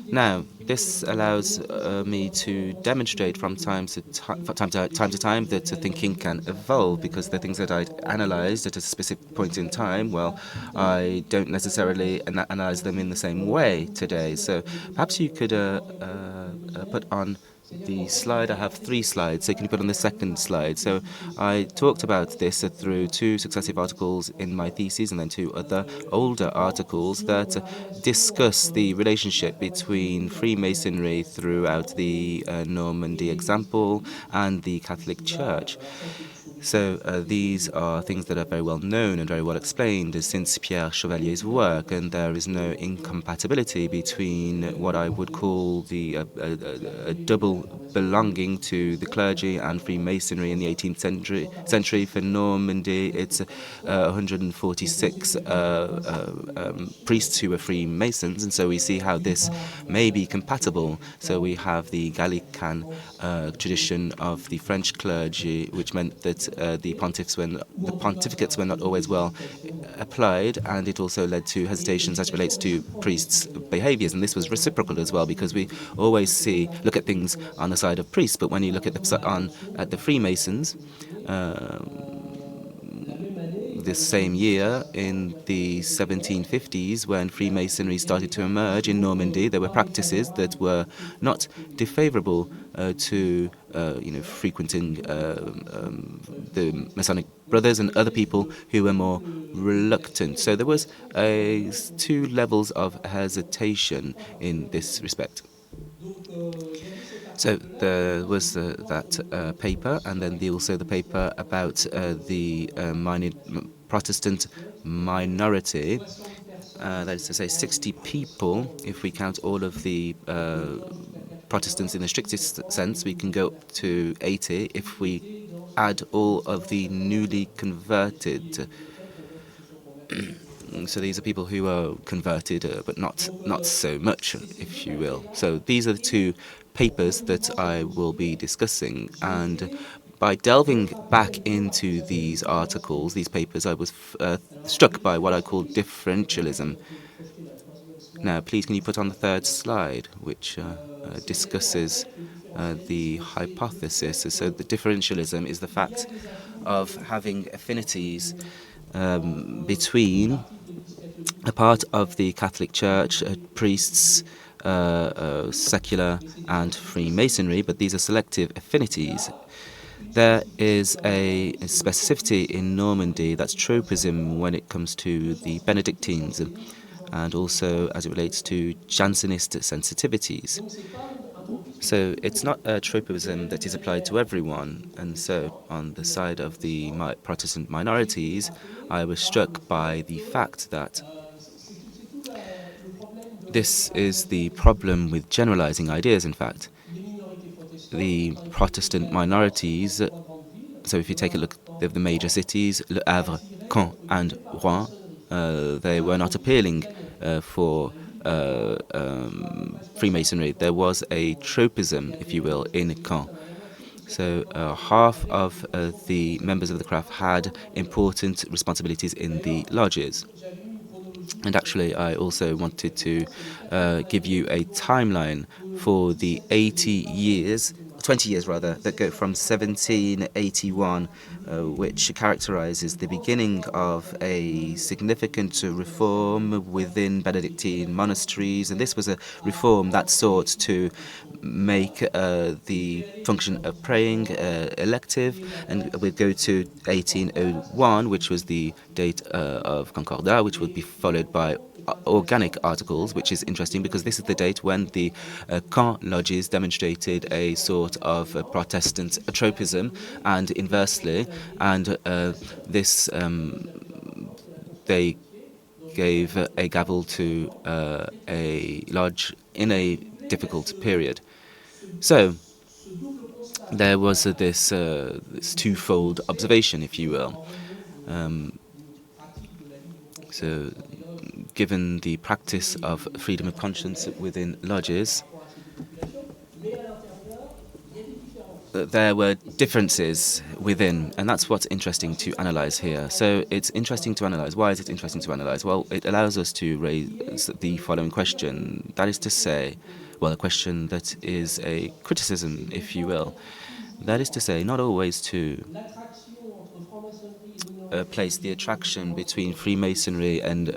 Now, this allows me to demonstrate from time to time that thinking can evolve, because the things that I analyzed at a specific point in time, well, I don't necessarily analyze them in the same way today. So perhaps you could put on the slide. I have 3 slides, so can you put on the second slide? So I talked about this through 2 successive articles in my thesis, and then 2 other older articles that discuss the relationship between Freemasonry throughout the Normandy example and the Catholic Church. So these are things that are very well known and very well explained since Pierre Chevalier's work, and there is no incompatibility between what I would call the a double belonging to the clergy and Freemasonry in the 18th century. For Normandy, it's 146 priests who were Freemasons, and so we see how this may be compatible. So we have the Gallican tradition of the French clergy, which meant that the pontificates were not always well applied, and it also led to hesitations as relates to priests' behaviors. And this was reciprocal as well, because we always look at things on the side of priests, but when you look at the Freemasons, this same year, in the 1750s, when Freemasonry started to emerge in Normandy, there were practices that were not disfavorable to frequenting the Masonic brothers and other people who were more reluctant. So there was 2 levels of hesitation in this respect. So there was that paper, and then also the paper about the Protestant minority. that is to say 60 people. If we count all of the Protestants in the strictest sense, we can go up to 80. If we add all of the newly converted, so these are people who are converted, but not so much, if you will. So these are the two papers that I will be discussing, and by delving back into these articles, these papers, I was struck by what I call differentialism. Now, please, can you put on the third slide, which discusses the hypothesis? So the differentialism is the fact of having affinities between a part of the Catholic Church, priests, secular and Freemasonry, but these are selective affinities. There is a specificity in Normandy, that's tropism when it comes to the Benedictines, and also as it relates to Jansenist sensitivities. So it's not a tropism that is applied to everyone, and so on the side of the Protestant minorities, I was struck by the fact that this is the problem with generalizing ideas, in fact. The Protestant minorities, so if you take a look at the major cities, Le Havre, Caen and Rouen, they were not appealing for Freemasonry. There was a tropism, if you will, in Caen. So half of the members of the craft had important responsibilities in the lodges. And actually, I also wanted to give you a timeline for the 20 years rather, that go from 1781, which characterizes the beginning of a significant reform within Benedictine monasteries. And this was a reform that sought to make the function of praying elective. And we'd go to 1801, which was the date of Concordat, which would be followed by organic articles, which is interesting because this is the date when the Caen lodges demonstrated a sort of Protestant tropism, and inversely, and this they gave a gavel to a lodge in a difficult period. So there was this twofold observation, if you will. So given the practice of freedom of conscience within lodges, there were differences within, and that's what's interesting to analyze here. So it's interesting to analyze. Why is it interesting to analyze? Well, it allows us to raise the following question. That is to say, well, a question that is a criticism, if you will. That is to say, not always to place the attraction between Freemasonry and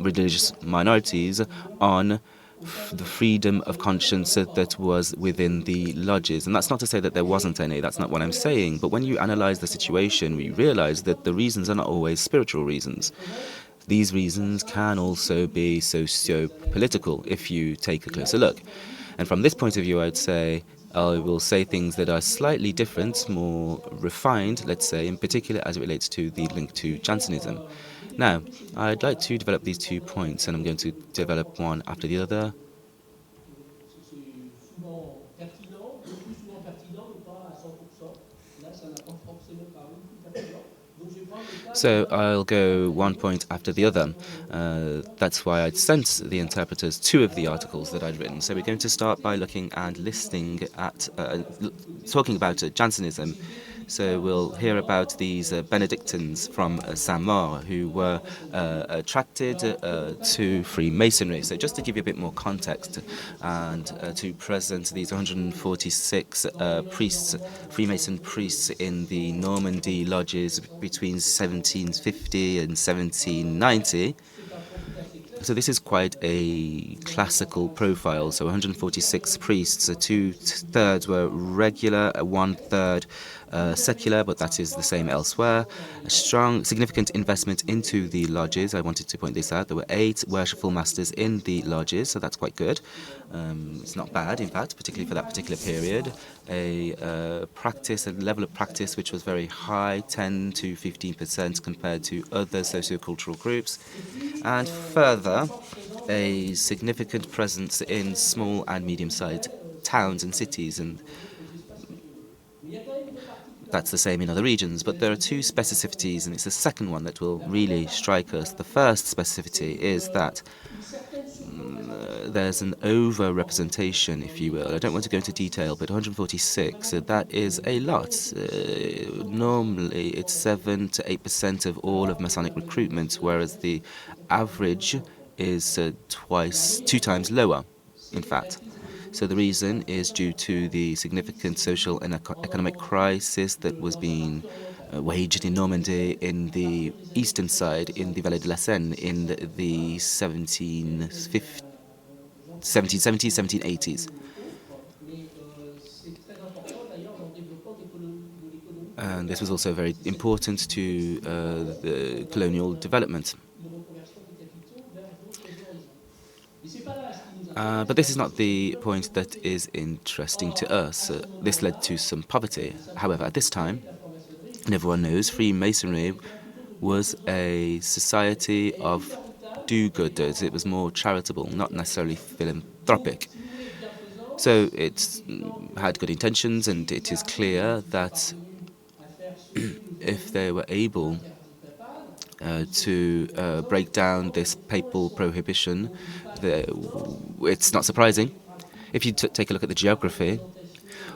religious minorities on the freedom of conscience that was within the lodges. And that's not to say that there wasn't any, that's not what I'm saying. But when you analyze the situation, we realize that the reasons are not always spiritual reasons. These reasons can also be socio-political if you take a closer look. And from this point of view, I'd say I will say things that are slightly different, more refined, let's say, in particular as it relates to the link to Jansenism. Now, I'd like to develop these 2 points, and I'm going to develop one after the other. So I'll go one point after the other. That's why I'd sent the interpreters 2 of the articles that I'd written. So we're going to start by looking and listening at, talking about Jansenism. So we'll hear about these Benedictines from Saint-Maur who were attracted to Freemasonry. So just to give you a bit more context and to present these 146 priests, Freemason priests in the Normandy lodges between 1750 and 1790. So this is quite a classical profile. So 146 priests, 2/3 were regular, 1/3 secular, but that is the same elsewhere. A strong, significant investment into the lodges. I wanted to point this out. There were 8 worshipful masters in the lodges, so that's quite good. It's not bad, in fact, particularly for that particular period. A level of practice which was very high, 10 to 15% compared to other sociocultural groups. And further, a significant presence in small and medium-sized towns and cities, and that's the same in other regions. But there are 2 specificities, and it's the second one that will really strike us. The first specificity is that there's an over-representation, if you will. I don't want to go into detail, but 146, that is a lot. Normally, it's 7 to 8% of all of Masonic recruitment, whereas the average is 2 times lower, in fact. So the reason is due to the significant social and economic crisis that was being waged in Normandy, in the eastern side, in the Vallée de la Seine, in the 1770s, 1780s. And this was also very important to the colonial development. But this is not the point that is interesting to us. This led to some poverty. However, at this time, and everyone knows, Freemasonry was a society of do-gooders. It was more charitable, not necessarily philanthropic. So it had good intentions, and it is clear that if they were able to break down this papal prohibition, it's not surprising. If you take a look at the geography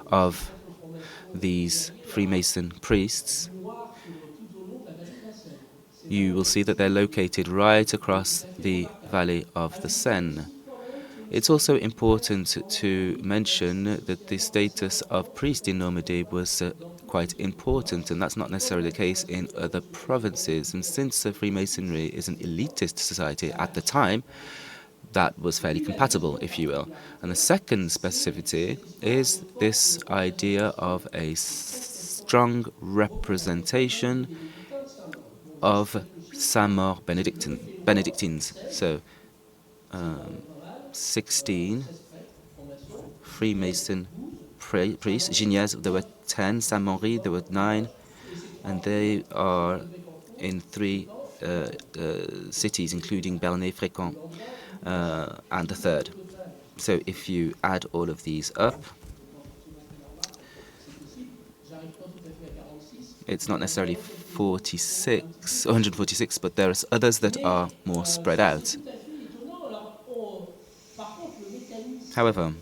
of these Freemason priests, you will see that they're located right across the valley of the Seine. It's also important to mention that the status of priest in Normandy was quite important, and that's not necessarily the case in other provinces. And since Freemasonry is an elitist society at the time, that was fairly compatible, if you will. And the second specificity is this idea of a strong representation of Saint-Maur Benedictines. So 16 Freemason priests. Gignac, there were 10. Saint-Maury, there were 9. And they are in 3 cities, including Bernay, Fréquent, and the third. So if you add all of these up, it's not necessarily 146, but there are others that are more spread out. However,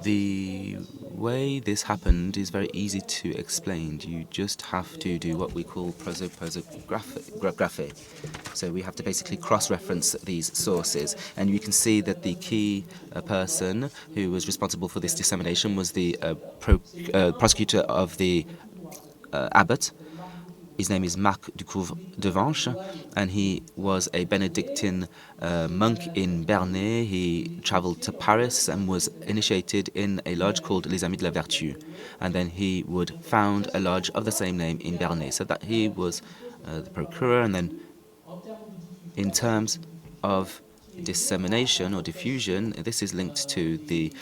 the way this happened is very easy to explain. You just have to do what we call prosopography. So we have to basically cross-reference these sources. And you can see that the key person who was responsible for this dissemination was the prosecutor of the abbot. His name is Marc Ducouvre de Vanche, and he was a Benedictine monk in Bernay. He traveled to Paris and was initiated in a lodge called Les Amis de la Vertu. And then he would found a lodge of the same name in Bernay. So that he was the procureur. And then in terms of dissemination or diffusion, this is linked to the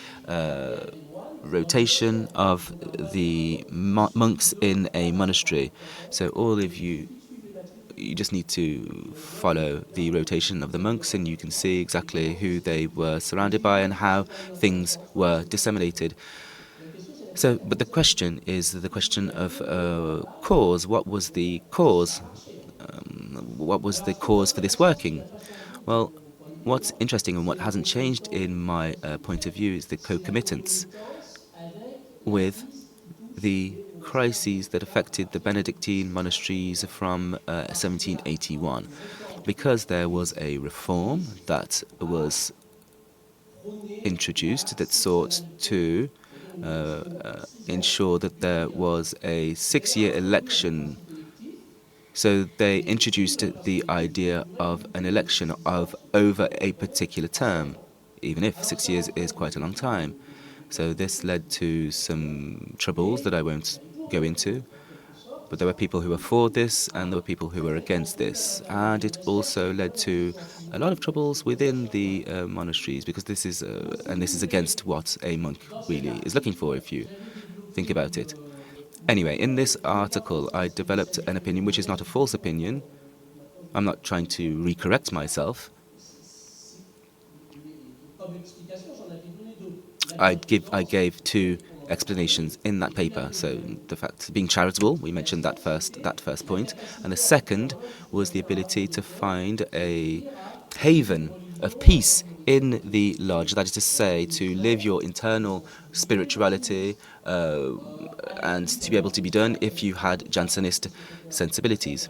rotation of the monks in a monastery. So all of you just need to follow the rotation of the monks, and you can see exactly who they were surrounded by and how things were disseminated. So, but the question is the question of cause. What was the cause? What was the cause for this working? Well, what's interesting and what hasn't changed in my point of view is the concomitance with the crises that affected the Benedictine monasteries from 1781, because there was a reform that was introduced that sought to ensure that there was a 6-year election. So they introduced the idea of an election of over a particular term, even if 6 years is quite a long time. So this led to some troubles that I won't go into. But there were people who were for this and there were people who were against this. And it also led to a lot of troubles within the monasteries because this is against what a monk really is looking for if you think about it. Anyway, in this article, I developed an opinion which is not a false opinion. I'm not trying to recorrect myself. I gave two explanations in that paper. So the fact being charitable, we mentioned that first point, and the second was the ability to find a haven of peace in the lodge. That is to say, to live your internal spirituality and to be able to be done if you had Jansenist sensibilities.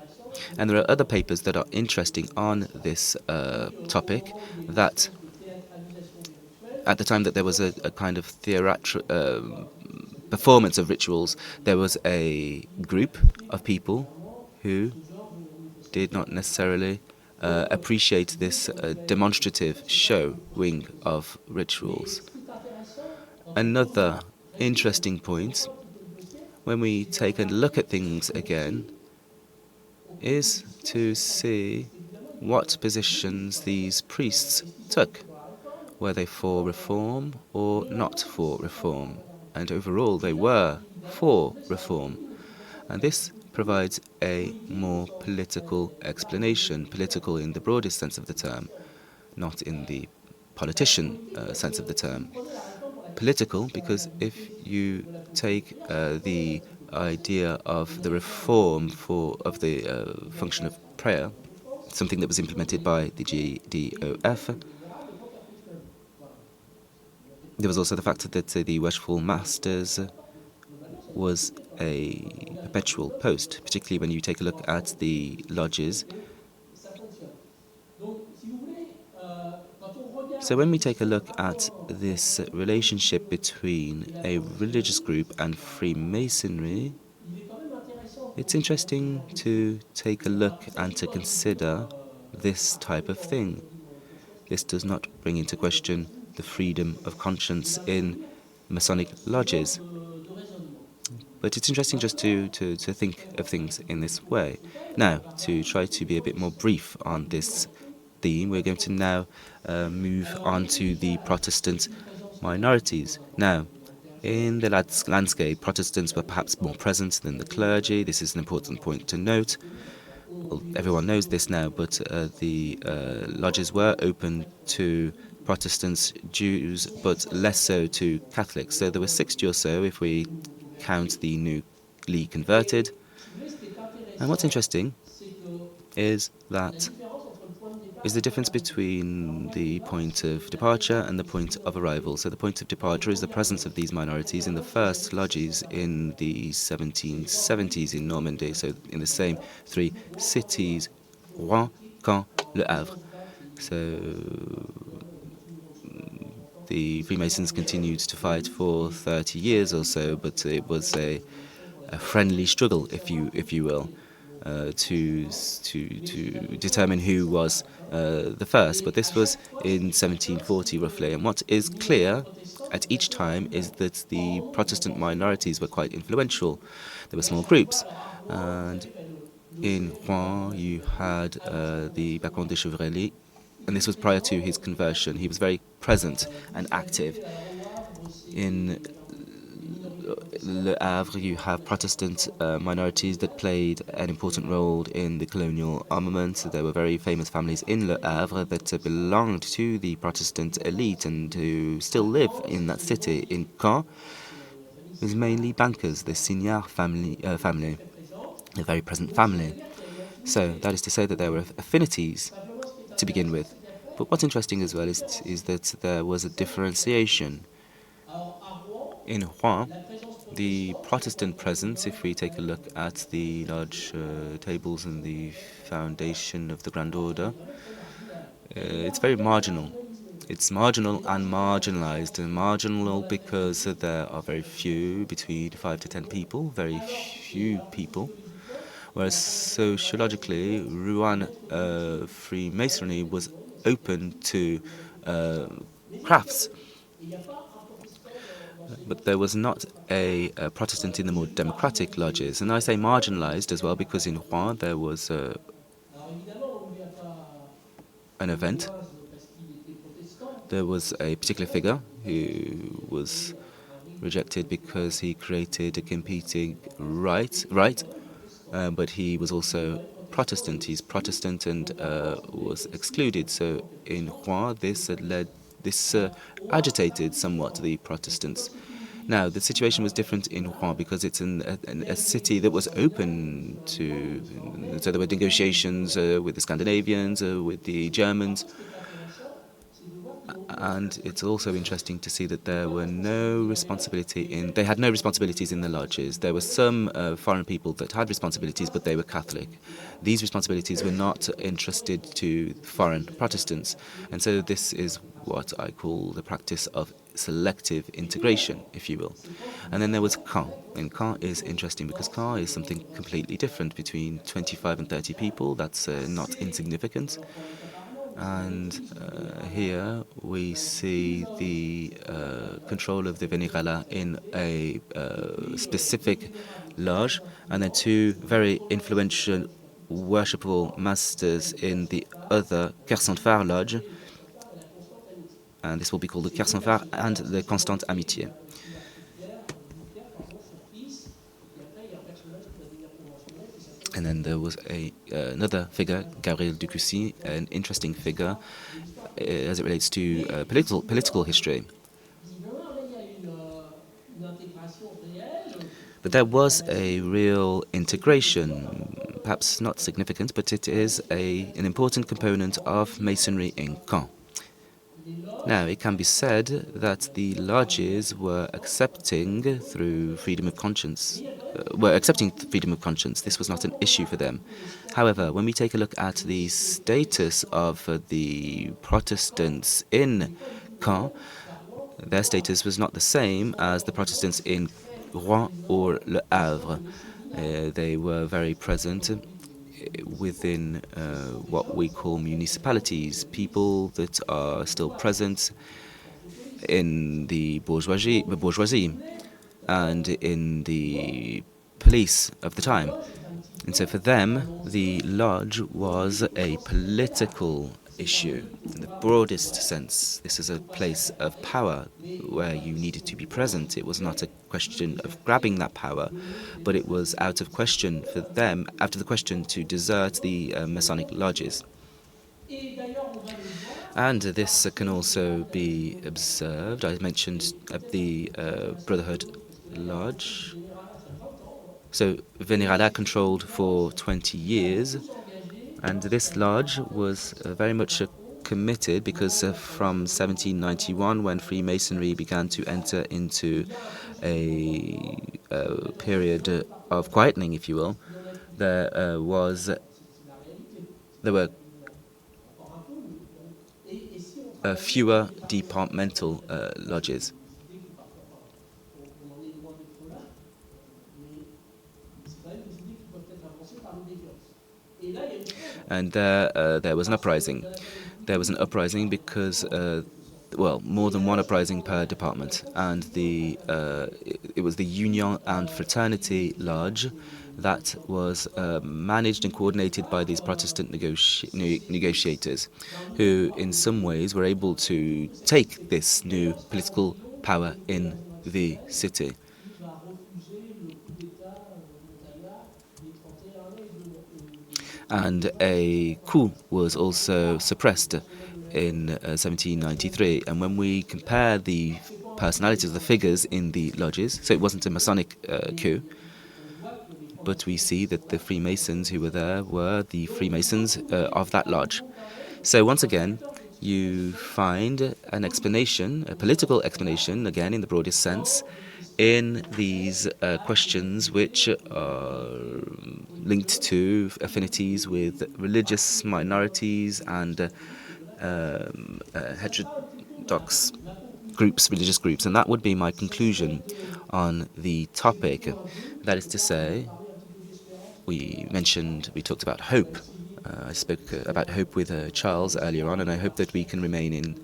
And there are other papers that are interesting on this topic that at the time that there was a kind of performance of rituals, there was a group of people who did not necessarily appreciate this demonstrative showing of rituals. Another interesting point, when we take a look at things again, is to see what positions these priests took. Were they for reform or not for reform? And overall, they were for reform. And this provides a more political explanation, political in the broadest sense of the term, not in the politician sense of the term. Political because if you take the idea of the reform of the function of prayer, something that was implemented by the GDOF, there was also the fact that the Worshipful Masters was a perpetual post, particularly when you take a look at the lodges. So when we take a look at this relationship between a religious group and Freemasonry, it's interesting to take a look and to consider this type of thing. This does not bring into question the freedom of conscience in Masonic lodges. But it's interesting just to think of things in this way. Now, to try to be a bit more brief on this theme, we're going to now move on to the Protestant minorities. Now, in the landscape, Protestants were perhaps more present than the clergy. This is an important point to note. Well, everyone knows this now, but the lodges were open to Protestants, Jews, but less so to Catholics. So there were 60 or so if we count the newly converted. And what's interesting is the difference between the point of departure and the point of arrival. So the point of departure is the presence of these minorities in the first lodges in the 1770s in Normandy, so in the same three cities, Rouen, Caen, Le Havre. So the Freemasons continued to fight for 30 years or so, but it was a friendly struggle, if you will, to determine who was the first. But this was in 1740 roughly. And what is clear at each time is that the Protestant minorities were quite influential. There were small groups. And in Rouen you had the Baron de Chevrelli, and this was prior to his conversion. He was very present and active. In Le Havre, you have Protestant minorities that played an important role in the colonial armament. There were very famous families in Le Havre that belonged to the Protestant elite and who still live in that city. In Caen, it was mainly bankers, the Signard family, a very present family. So that is to say that there were affinities to begin with. But what's interesting as well is that there was a differentiation. In Rouen, the Protestant presence, if we take a look at the large tables and the foundation of the Grand Order, it's very marginal. It's marginal and marginalized. And marginal because there are very few, between 5 to 10 people, very few people. Whereas sociologically, Rouen Freemasonry was open to crafts. but there was not a Protestant in the more democratic lodges. And I say marginalized as well because in Rouen there was an event. There was a particular figure who was rejected because he created a competing right, but he was also Protestant. He's Protestant and was excluded. So in Rouen, this agitated somewhat the Protestants. Now, the situation was different in Rouen because it's a city that was open to. So there were negotiations with the Scandinavians, with the Germans. And it's also interesting to see that there were they had no responsibilities in the lodges. There were some foreign people that had responsibilities, but they were Catholic. These responsibilities were not entrusted to foreign Protestants. And so this is what I call the practice of selective integration, if you will. And then there was Caen. And Caen is interesting because Caen is something completely different, between 25 and 30 people. That's not insignificant. And here we see the control of the Vénérala in a specific lodge, and then two very influential worshipful masters in the other Kersenphare lodge, and this will be called the Kersenphare and the Constante Amitié. And then there was another figure, Gabriel Ducussy, an interesting figure as it relates to political history. But there was a real integration, perhaps not significant, but it is an important component of Masonry in Caen. Now, it can be said that the lodges were accepting freedom of conscience. This was not an issue for them. However, when we take a look at the status of the Protestants in Caen, their status was not the same as the Protestants in Rouen or Le Havre. They were very present within what we call municipalities, people that are still present in the bourgeoisie and in the police of the time. And so for them, the lodge was a political issue in the broadest sense. This is a place of power where you needed to be present. It was not a question of grabbing that power, but it was out of question for them, out of the question to desert the Masonic lodges. And this can also be observed. I mentioned the Brotherhood Lodge. So Vénérala controlled for 20 years, and this lodge was very much committed because from 1791, when Freemasonry began to enter into a period of quietening, if you will, there were fewer departmental lodges. And there was an uprising. There was an uprising because, more than one uprising per department. And it was the Union and Fraternity Lodge that was managed and coordinated by these Protestant negotiators, who in some ways were able to take this new political power in the city. And a coup was also suppressed in 1793. And when we compare the personalities of the figures in the lodges, so it wasn't a Masonic coup, but we see that the Freemasons who were there were the Freemasons of that lodge. So once again, you find an explanation, a political explanation, again in the broadest sense, in these questions which are linked to affinities with religious minorities and heterodox groups, religious groups. And that would be my conclusion on the topic. That is to say, we talked about hope. I spoke about hope with Charles earlier on, and I hope that we can remain in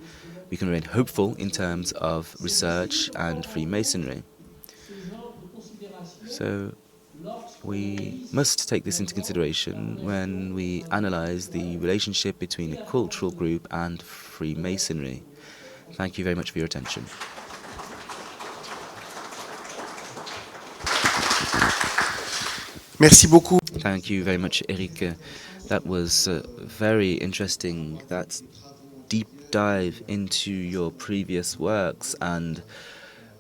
we can remain hopeful in terms of research and Freemasonry. So we must take this into consideration when we analyze the relationship between a cultural group and Freemasonry. Thank you very much for your attention. Merci beaucoup. Thank you very much, Eric. That was very interesting. That deep dive into your previous works and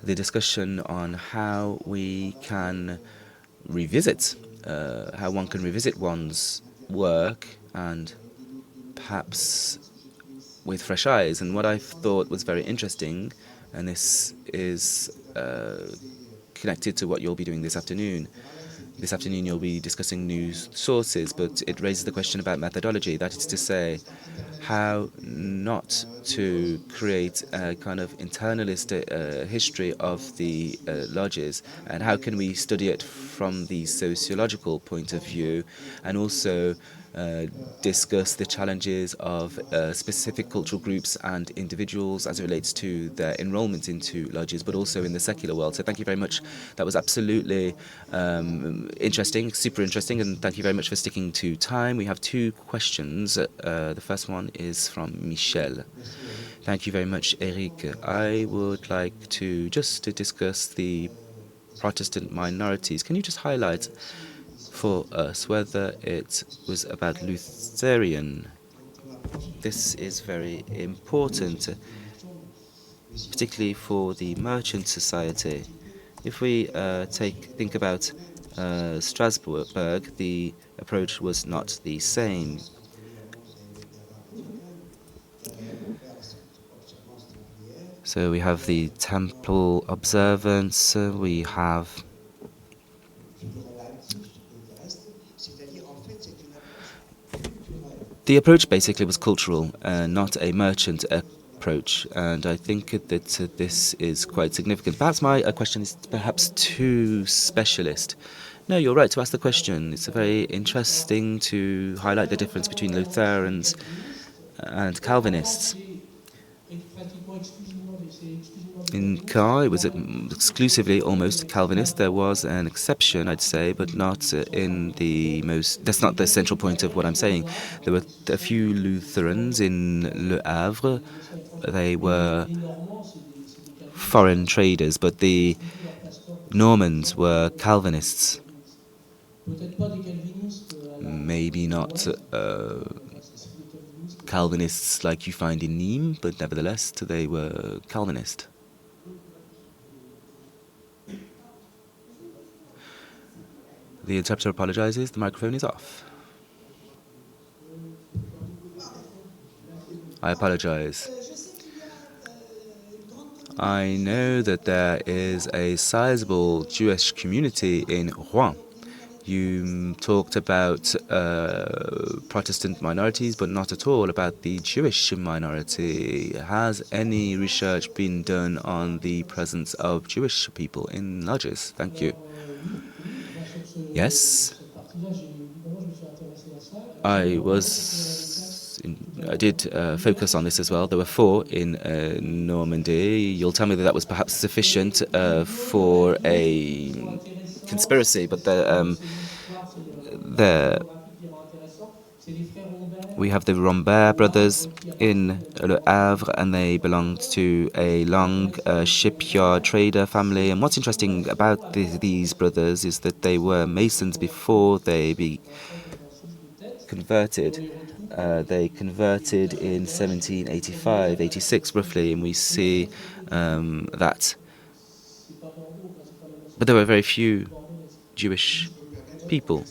the discussion on how we can revisit, how one can revisit one's work and perhaps with fresh eyes. And what I thought was very interesting, and this is connected to what you'll be doing this afternoon. This afternoon you'll be discussing news sources, but it raises the question about methodology. That is to say, how not to create a kind of internalist history of the lodges, and how can we study it from the sociological point of view, and also discuss the challenges of specific cultural groups and individuals as it relates to their enrollment into lodges, but also in the secular world. So thank you very much. That was absolutely interesting, super interesting, and thank you very much for sticking to time. We have two questions. The first one is from Michel. Thank you very much, Eric. I would like to just discuss the Protestant minorities. Can you just highlight for us whether it was about Lutheran? This is very important, particularly for the merchant society. If we think about Strasbourg, the approach was not the same. So we have the temple observance, we have the approach basically was cultural, not a merchant approach, and I think that this is quite significant. Perhaps my question is perhaps too specialist. No, you're right to ask the question. It's very interesting to highlight the difference between Lutherans and Calvinists. In Caen, it was exclusively almost Calvinist. There was an exception, I'd say, but not in the most. That's not the central point of what I'm saying. There were a few Lutherans in Le Havre. They were foreign traders, but the Normans were Calvinists. Maybe not Calvinists like you find in Nîmes, but nevertheless, they were Calvinist. The interpreter apologizes. The microphone is off. I apologize. I know that there is a sizable Jewish community in Rouen. You talked about Protestant minorities, but not at all about the Jewish minority. Has any research been done on the presence of Jewish people in lodges? Thank you. Yes. I did focus on this as well. There were 4 in Normandy. You'll tell me that was perhaps sufficient for a conspiracy, but we have the Rombert brothers in Le Havre, and they belonged to a long shipyard trader family. And what's interesting about these brothers is that they were Masons before they converted. They converted in 1785, 86 roughly, and we see that. But there were very few Jewish people.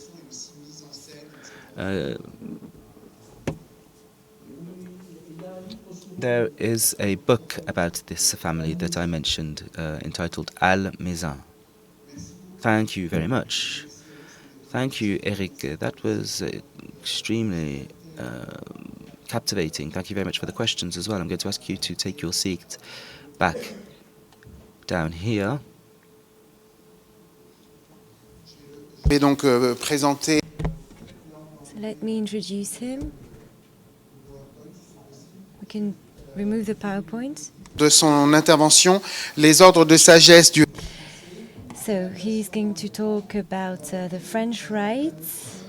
There is a book about this family that I mentioned entitled Al Maison. Thank you very much. Thank you, Eric. That was extremely captivating. Thank you very much for the questions as well. I'm going to ask you to take your seat back down here. Donc, présenter. So let me introduce him. We can remove the PowerPoint. De son intervention, les ordres de sagesse du... So he's going to talk about the French rights,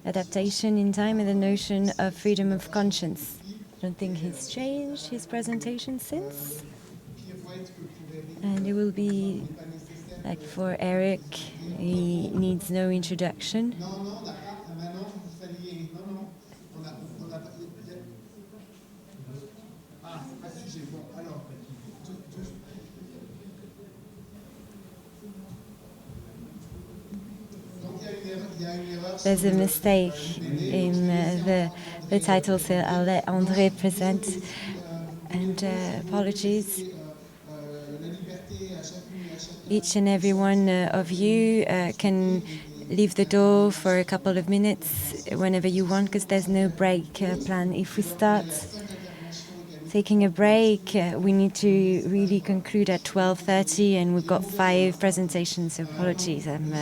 adaptation in time, and the notion of freedom of conscience. I don't think he's changed his presentation since. And it will be like for Eric, he needs no introduction. There's a mistake in the title, so I'll let André present. And apologies. Each and every one of you can leave the door for a couple of minutes whenever you want, because there's no break plan. If we start taking a break, we need to really conclude at 12:30, and we've got 5 presentations, so apologies. I'm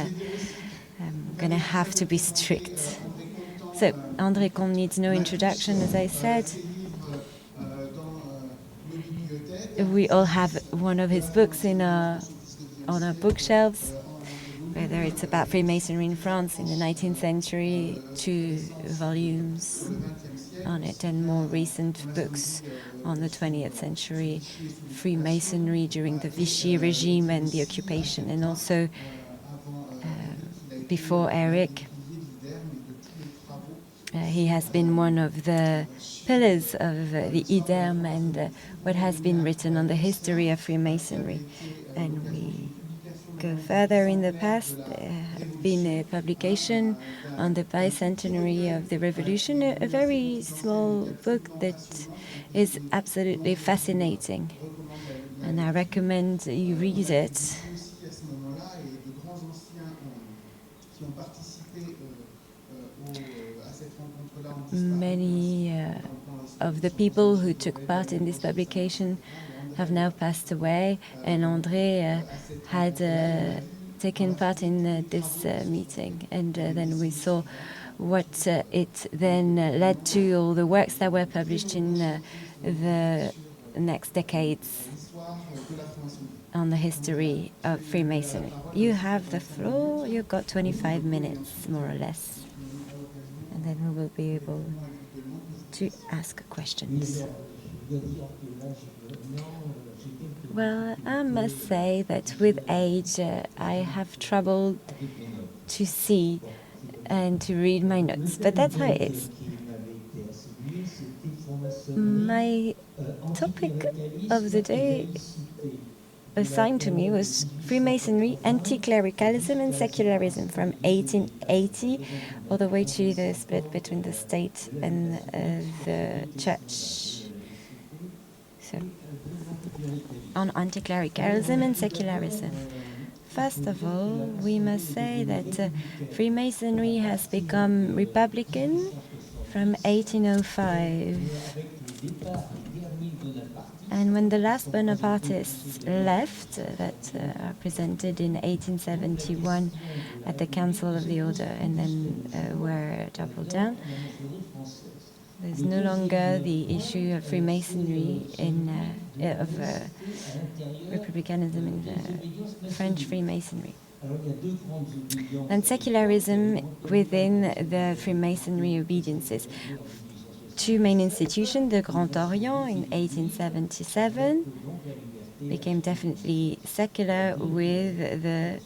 going to have to be strict. So, André Comte needs no introduction, as I said. We all have one of his books on our bookshelves, whether it's about Freemasonry in France in the 19th century, 2 volumes on it, and more recent books on the 20th century, Freemasonry during the Vichy regime and the occupation, and also before Eric. He has been one of the pillars of the IDERM and what has been written on the history of Freemasonry. And we go further in the past. There has been a publication on the bicentenary of the revolution, a very small book that is absolutely fascinating. And I recommend you read it. Many of the people who took part in this publication have now passed away, and André had taken part in this meeting. And then we saw what it then led to, all the works that were published in the next decades on the history of Freemasonry. You have the floor. You've got 25 minutes, more or less. And then we will be able to ask questions. Well, I must say that with age, I have trouble to see and to read my notes, but that's how it is. My topic of the day assigned to me was Freemasonry, anti-clericalism and secularism from 1880 all the way to the split between the state and the church. So, on anti-clericalism and secularism. First of all, we must say that Freemasonry has become republican from 1805. And when the last Bonapartists left, that are presented in 1871 at the Council of the Order and then were toppled down, there's no longer the issue of Freemasonry of republicanism in French Freemasonry. And secularism within the Freemasonry obediences. 2 main institutions, the Grand Orient in 1877, became definitely secular with the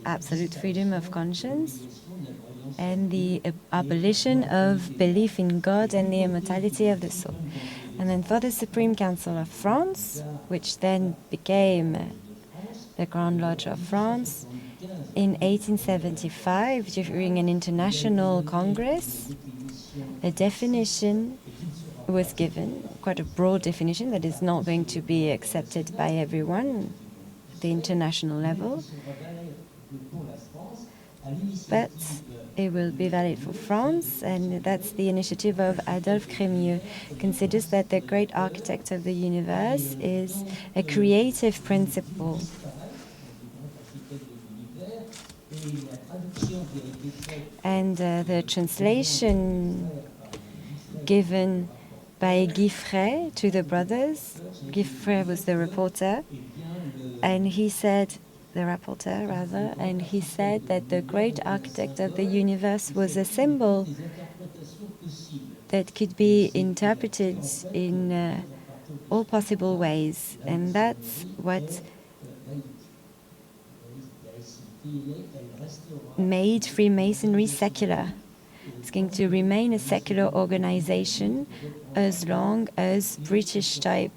absolute freedom of conscience and the abolition of belief in God and the immortality of the soul. And then for the Supreme Council of France, which then became the Grand Lodge of France, in 1875, during an international congress, a definition was given, quite a broad definition that is not going to be accepted by everyone at the international level, but it will be valid for France, and that's the initiative of Adolphe Crémieux. Considers that the great architect of the universe is a creative principle. And the translation given by Guy to the brothers. Guy was the reporter, and he said, the rapporteur rather, and he said that the great architect of the universe was a symbol that could be interpreted in all possible ways, and that's what made Freemasonry secular. It's going to remain a secular organization as long as British-type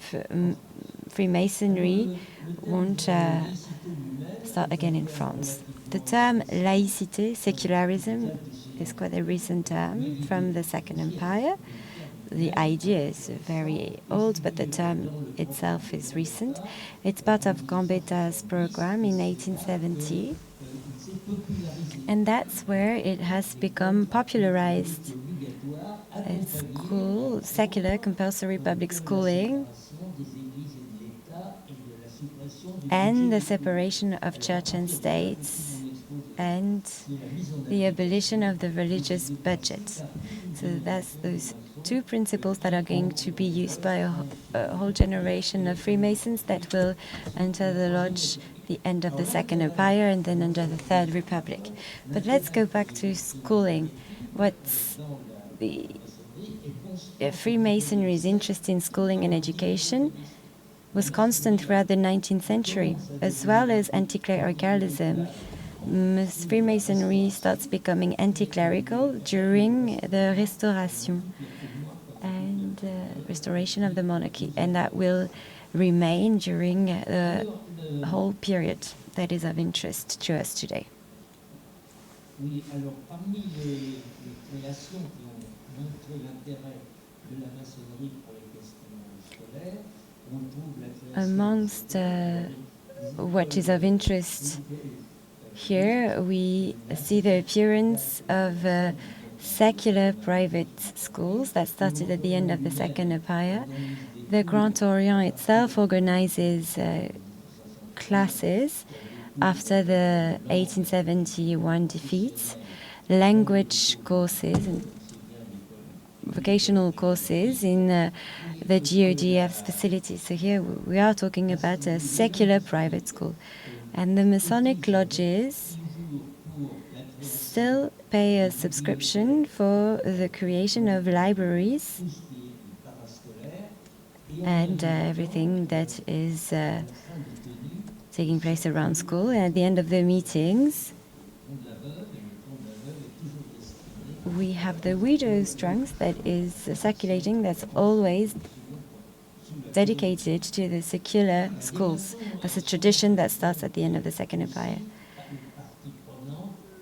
Freemasonry won't start again in France. The term laïcité, secularism, is quite a recent term from the Second Empire. The idea is very old, but the term itself is recent. It's part of Gambetta's program in 1870. And that's where it has become popularized. School, secular, compulsory public schooling, and the separation of church and state, and the abolition of the religious budget. So that's those two principles that are going to be used by a whole generation of Freemasons that will enter the lodge the end of the Second Empire and then under the Third Republic. But let's go back to schooling. What's the Freemasonry's interest in schooling and education was constant throughout the 19th century, as well as anti-clericalism. Freemasonry starts becoming anti-clerical during the Restauration and restoration of the monarchy, and that will remain during the whole period that is of interest to us today. Oui, alors parmi les créations qui ont montré l'intérêt de la maçonnerie pour les questions scolaires, on trouve la création. Amongst what is of interest here, we see the appearance of secular private schools that started at the end of the Second Empire. The Grand Orient itself organizes classes after the 1871 defeats, language courses and vocational courses in the GODF's facilities. So here we are talking about a secular private school. And the Masonic lodges still pay a subscription for the creation of libraries and everything that is taking place around school. And at the end of the meetings, we have the widow's trunks that is circulating, that's always dedicated to the secular schools. That's a tradition that starts at the end of the Second Empire.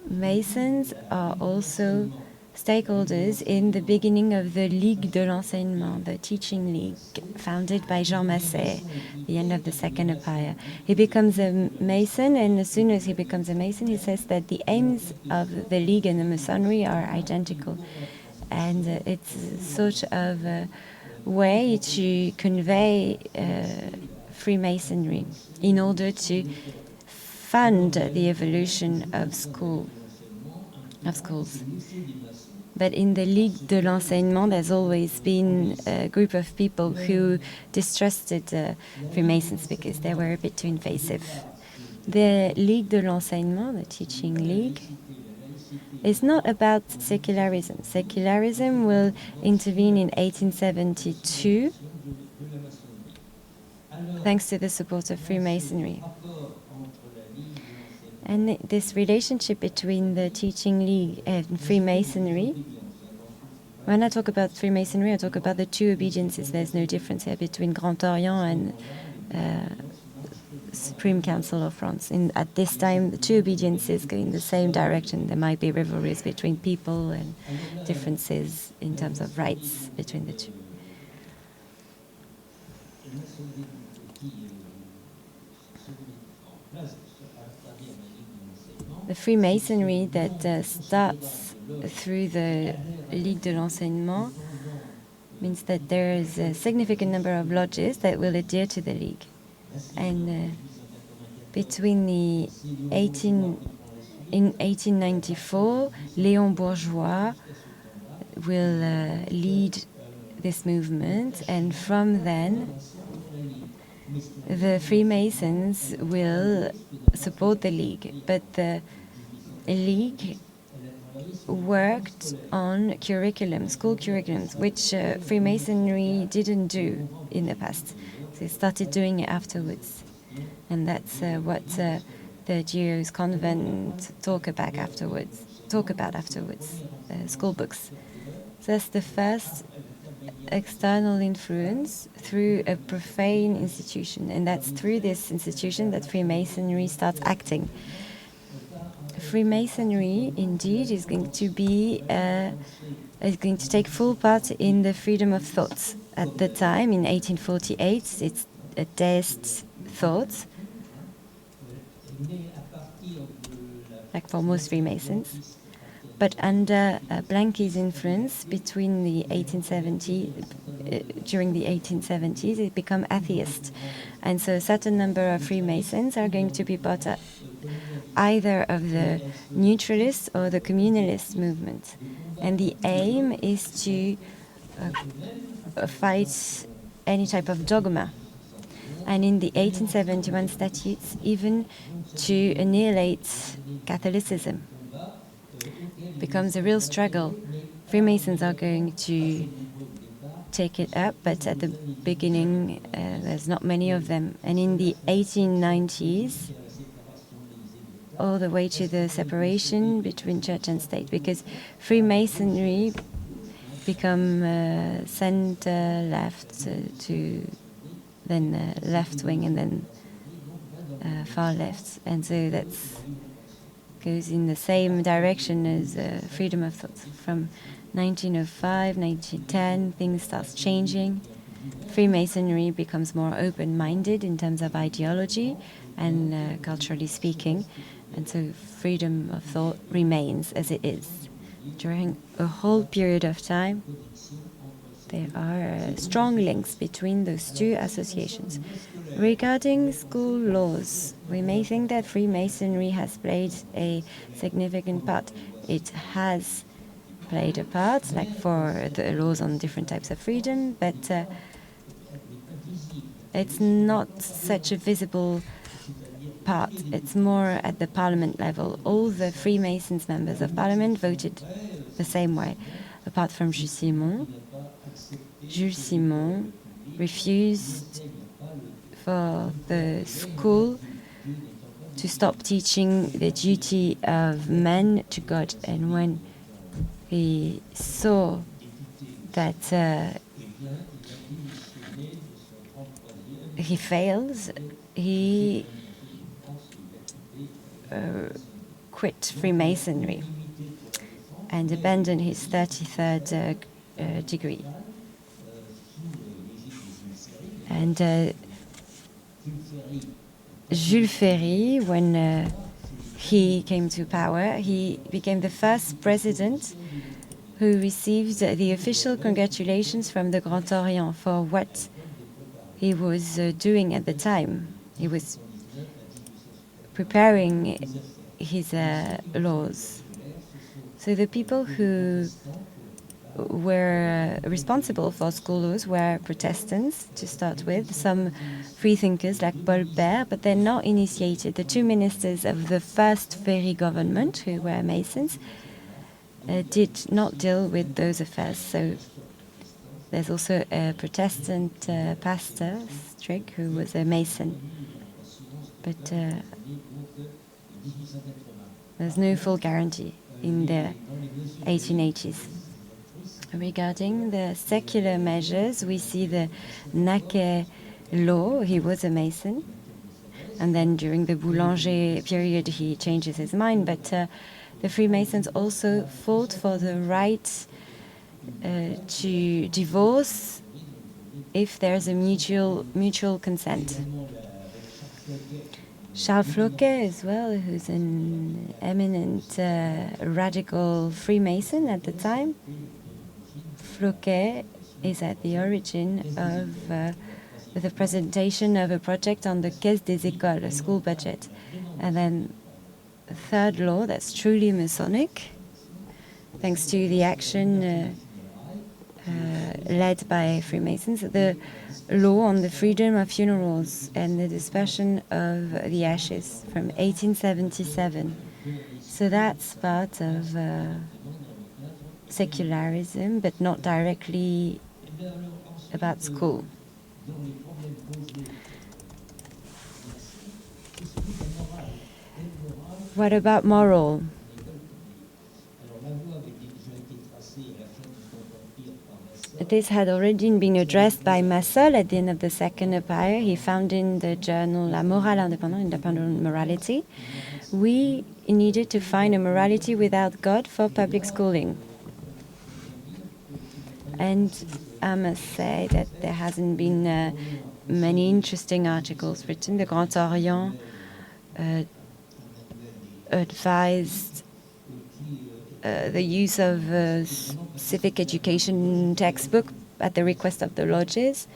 Masons are also stakeholders in the beginning of the Ligue de l'Enseignement, the teaching league, founded by Jean Massé, the end of the Second Empire. He becomes a Mason, and as soon as he becomes a Mason, he says that the aims of the League and the Masonry are identical. And it's sort of a way to convey Freemasonry in order to fund the evolution of schools. But in the Ligue de l'Enseignement, there's always been a group of people who distrusted Freemasons because they were a bit too invasive. The Ligue de l'Enseignement, the teaching league, is not about secularism. Secularism will intervene in 1872 thanks to the support of Freemasonry. And this relationship between the teaching league and Freemasonry, when I talk about Freemasonry, I talk about the two obediences. There's no difference here between Grand Orient and Supreme Council of France. At this time, the two obediences go in the same direction. There might be rivalries between people and differences in terms of rights between the two. The Freemasonry that starts through the Ligue de l'Enseignement means that there is a significant number of lodges that will adhere to the League. And between the in 1894, Léon Bourgeois will lead this movement, and from then the Freemasons will support the League. But the League worked on curriculum, school curriculums, which Freemasonry didn't do in the past. So they started doing it afterwards. And that's what the Geos convent talk about afterwards, school books. So that's the first external influence through a profane institution, and that's through this institution that Freemasonry starts acting. Freemasonry, indeed, is going to take full part in the freedom of thought. At the time, in 1848, it's a deist thought, like for most Freemasons. But under Blanquy's influence, during the 1870s, it become atheist. And so a certain number of Freemasons are going to be part of either of the neutralist or the communalist movement. And the aim is to fight any type of dogma. And in the 1871 statutes, even to annihilate Catholicism. Becomes a real struggle. Freemasons are going to take it up, but at the beginning there's not many of them. And in the 1890s, all the way to the separation between church and state, because Freemasonry become center left to then left wing and then far left, and so that's goes in the same direction as freedom of thought. From 1905, 1910, things start changing. Freemasonry becomes more open-minded in terms of ideology and culturally speaking, and so freedom of thought remains as it is. During a whole period of time, there are strong links between those two associations. Regarding school laws, we may think that Freemasonry has played a significant part. It has played a part, like for the laws on different types of freedom, but it's not such a visible part. It's more at the parliament level. All the Freemasons members of parliament voted the same way, apart from Jules Simon. Jules Simon refused for the school to stop teaching the duty of men to God. And when he saw that he fails, he quit Freemasonry and abandoned his 33rd degree. And Jules Ferry, when he came to power, he became the first president who received the official congratulations from the Grand Orient for what he was doing at the time. He was preparing his laws. So the people who were responsible for school laws were Protestants, to start with, some freethinkers like Paul Bert, but they're not initiated. The two ministers of the first Ferry government, who were Masons, did not deal with those affairs. So there's also a Protestant pastor, Strick, who was a Mason. But there's no full guarantee in the 1880s. Regarding the secular measures, we see the Naquet law. He was a Mason. And then during the Boulanger period, he changes his mind. But the Freemasons also fought for the right to divorce if there's a mutual consent. Charles Floquet as well, who's an eminent radical Freemason at the time. Floquet is at the origin of the presentation of a project on the Caisse des Écoles, a school budget. And then the third law, that's truly Masonic, thanks to the action led by Freemasons, the law on the freedom of funerals and the dispersion of the ashes from 1877. So that's part of secularism, but not directly about school. What about moral? This had already been addressed by Massol at the end of the Second Empire. He found in the journal La Morale Indépendante, Independent Morality. We needed to find a morality without God for public schooling. And I must say that there hasn't been many interesting articles written. The Grand Orient advised the use of civic education textbook at the request of the lodges.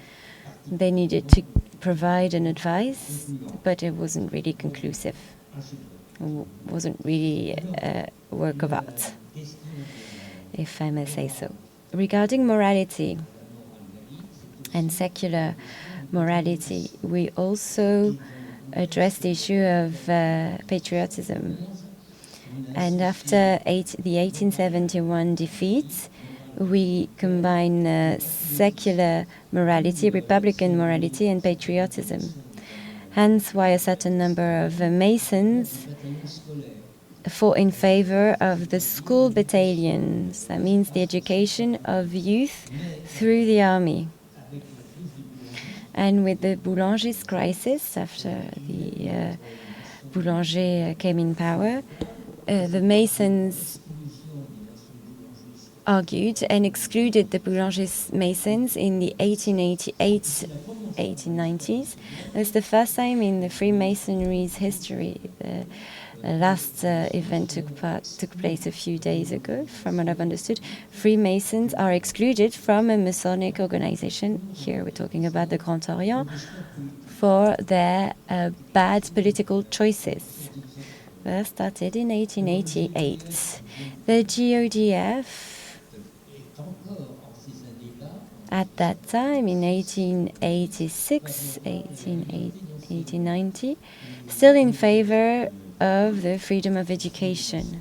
They needed to provide an advice, but it wasn't really conclusive. It wasn't really a work of art, if I may say so. Regarding morality and secular morality, we also addressed the issue of patriotism. And after the 1871 defeat, we combine secular morality, republican morality, and patriotism. Hence why a certain number of Masons fought in favor of the school battalions. That means the education of youth through the army. And with the Boulanger's crisis, after the Boulanger came in power, the Masons argued and excluded the Boulanger's Masons in the 1888 1890s. It's the first time in the Freemasonry's history. The last event took place a few days ago. From what I've understood, Freemasons are excluded from a Masonic organization. Here we're talking about the Grand Orient, for their bad political choices. That started in 1888. The GODF, at that time, in 1886, 1890, still in favor of the freedom of education.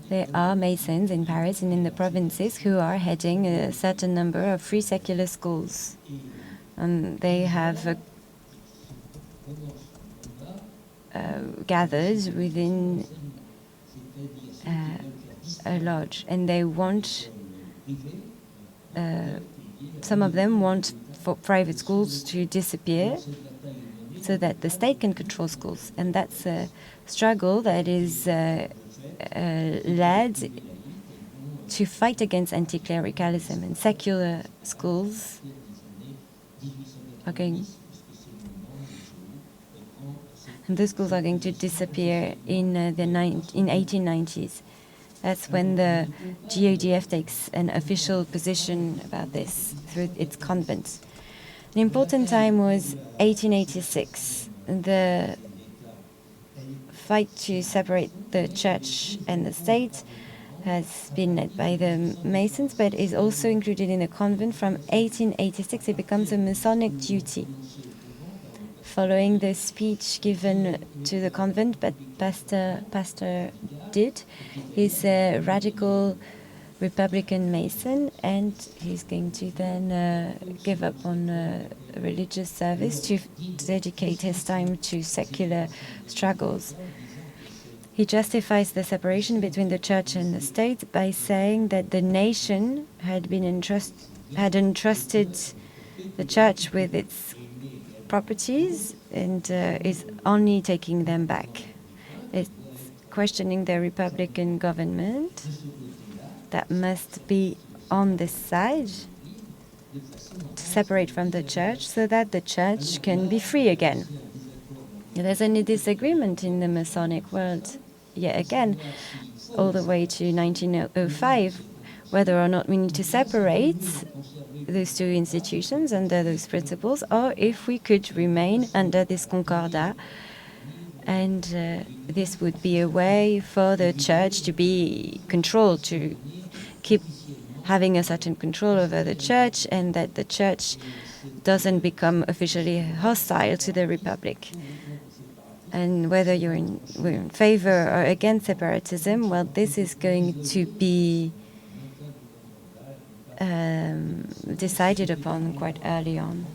There are Masons in Paris and in the provinces who are heading a certain number of free secular schools. And they have gathered within a lodge, and they want, some of them want for private schools to disappear so that the state can control schools. And that's a struggle that is led to fight against anti-clericalism, and secular schools are going, and those schools are going to disappear in in 1890s. That's when the GODF takes an official position about this through its convents. An important time was 1886. The fight to separate the church and the state has been led by the Masons, but is also included in the convent. From 1886, it becomes a Masonic duty. Following the speech given to the convent, but Pastor did, he's a radical Republican Mason, and he's going to then give up on religious service to dedicate his time to secular struggles. He justifies the separation between the church and the state by saying that the nation had entrusted the church with its properties and is only taking them back. It's questioning the Republican government that must be on this side to separate from the church so that the church can be free again. There's any disagreement in the Masonic world, yet again, all the way to 1905, whether or not we need to separate those two institutions under those principles, or if we could remain under this concordat And this would be a way for the church to be controlled, to keep having a certain control over the church, and that the church doesn't become officially hostile to the republic. And whether we're in favor or against separatism, well, this is going to be decided upon quite early on.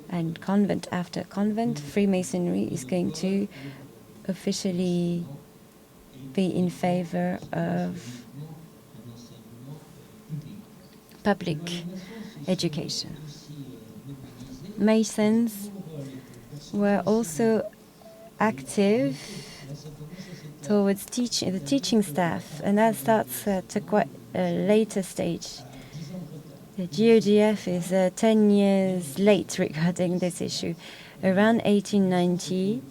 And convent after convent, Freemasonry is going to officially be in favor of public education. Masons were also active towards the teaching staff, and that starts at a quite later stage. The GODF is 10 years late regarding this issue. Around 1890,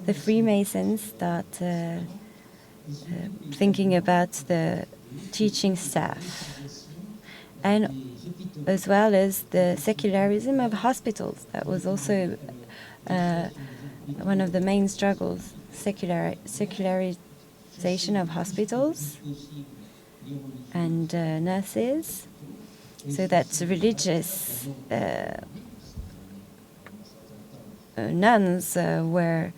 the Freemasons start thinking about the teaching staff, and as well as the secularism of hospitals. That was also one of the main struggles, secularization of hospitals and nurses, so that religious nuns were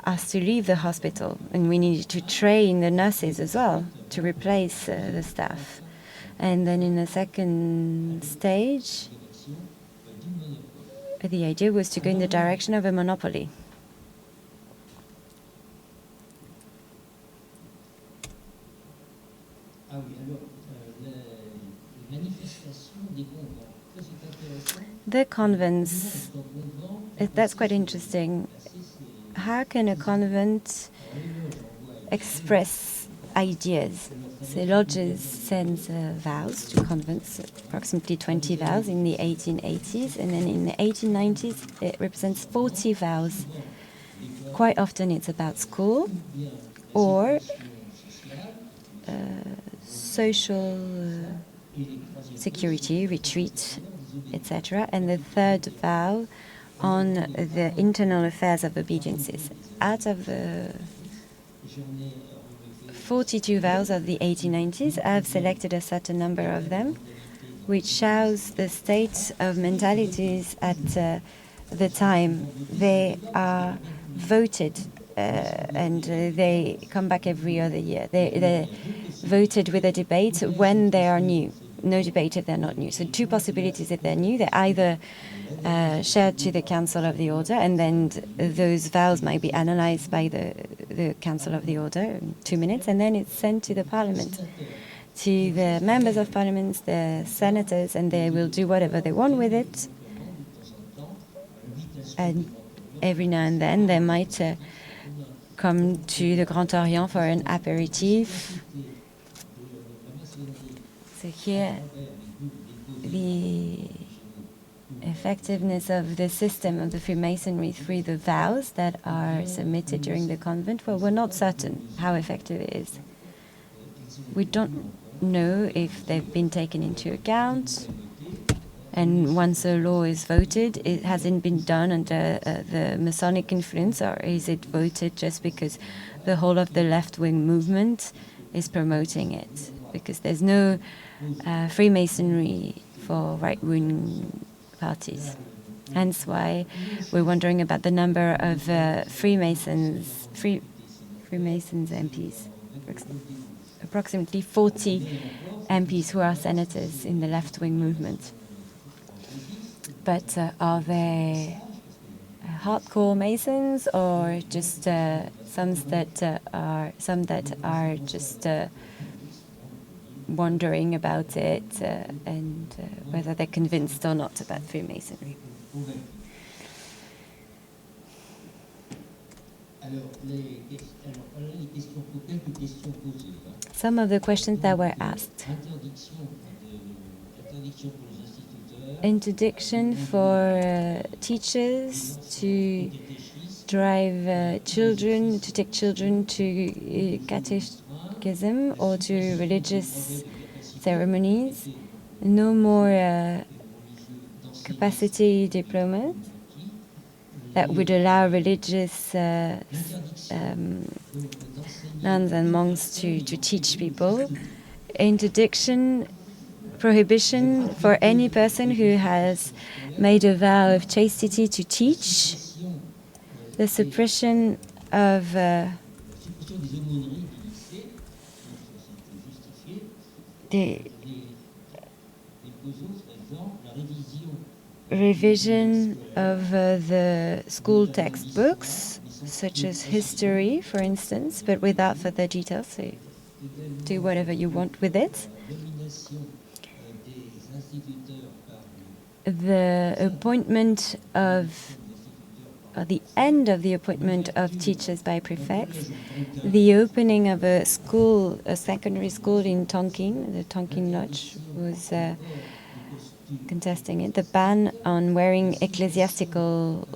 asked to leave the hospital, and we needed to train the nurses as well to replace the staff. And then in the second stage, the idea was to go in the direction of a monopoly. The convents, that's quite interesting. How can a convent express ideas? So lodges sends vows to convents, approximately 20 vows in the 1880s, and then in the 1890s it represents 40 vows. Quite often it's about school or social security, retreat, etc. And the third vow on the internal affairs of obediences. Out of the 42 vows of the 1890s, I have selected a certain number of them, which shows the state of mentalities at the time. They are voted and they come back every other year. They're voted with a debate when they are new. No debate if they're not new. So two possibilities if they're new. They're either shared to the Council of the Order, and then those vows might be analyzed by the Council of the Order in 2 minutes, and then it's sent to the Parliament, to the members of Parliament, the senators, and they will do whatever they want with it. And every now and then they might come to the Grand Orient for an aperitif. So here, the effectiveness of the system of the Freemasonry through the vows that are submitted during the convent, well, we're not certain how effective it is. We don't know if they've been taken into account, and once a law is voted, it hasn't been done under the Masonic influence, or is it voted just because the whole of the left-wing movement is promoting it? Because there's no Freemasonry for right-wing parties. Hence why we're wondering about the number of Freemasons MPs. Approximately 40 MPs who are senators in the left-wing movement. But are they hardcore Masons, or just some that are just wondering about it and whether they're convinced or not about Freemasonry? Some of the questions that were asked. Interdiction for teachers to drive children, to take children to catechism or to religious ceremonies. No more capacity diplomas. that would allow religious nuns and monks to teach people. Interdiction, prohibition for any person who has made a vow of chastity to teach. The suppression of the revision of the school textbooks, such as history, for instance, but without further details, so do whatever you want with it. The appointment of the end of the appointment of teachers by prefects, the opening of a school, a secondary school in Tonkin, the Tonkin Lodge was contesting it, the ban on wearing ecclesiastical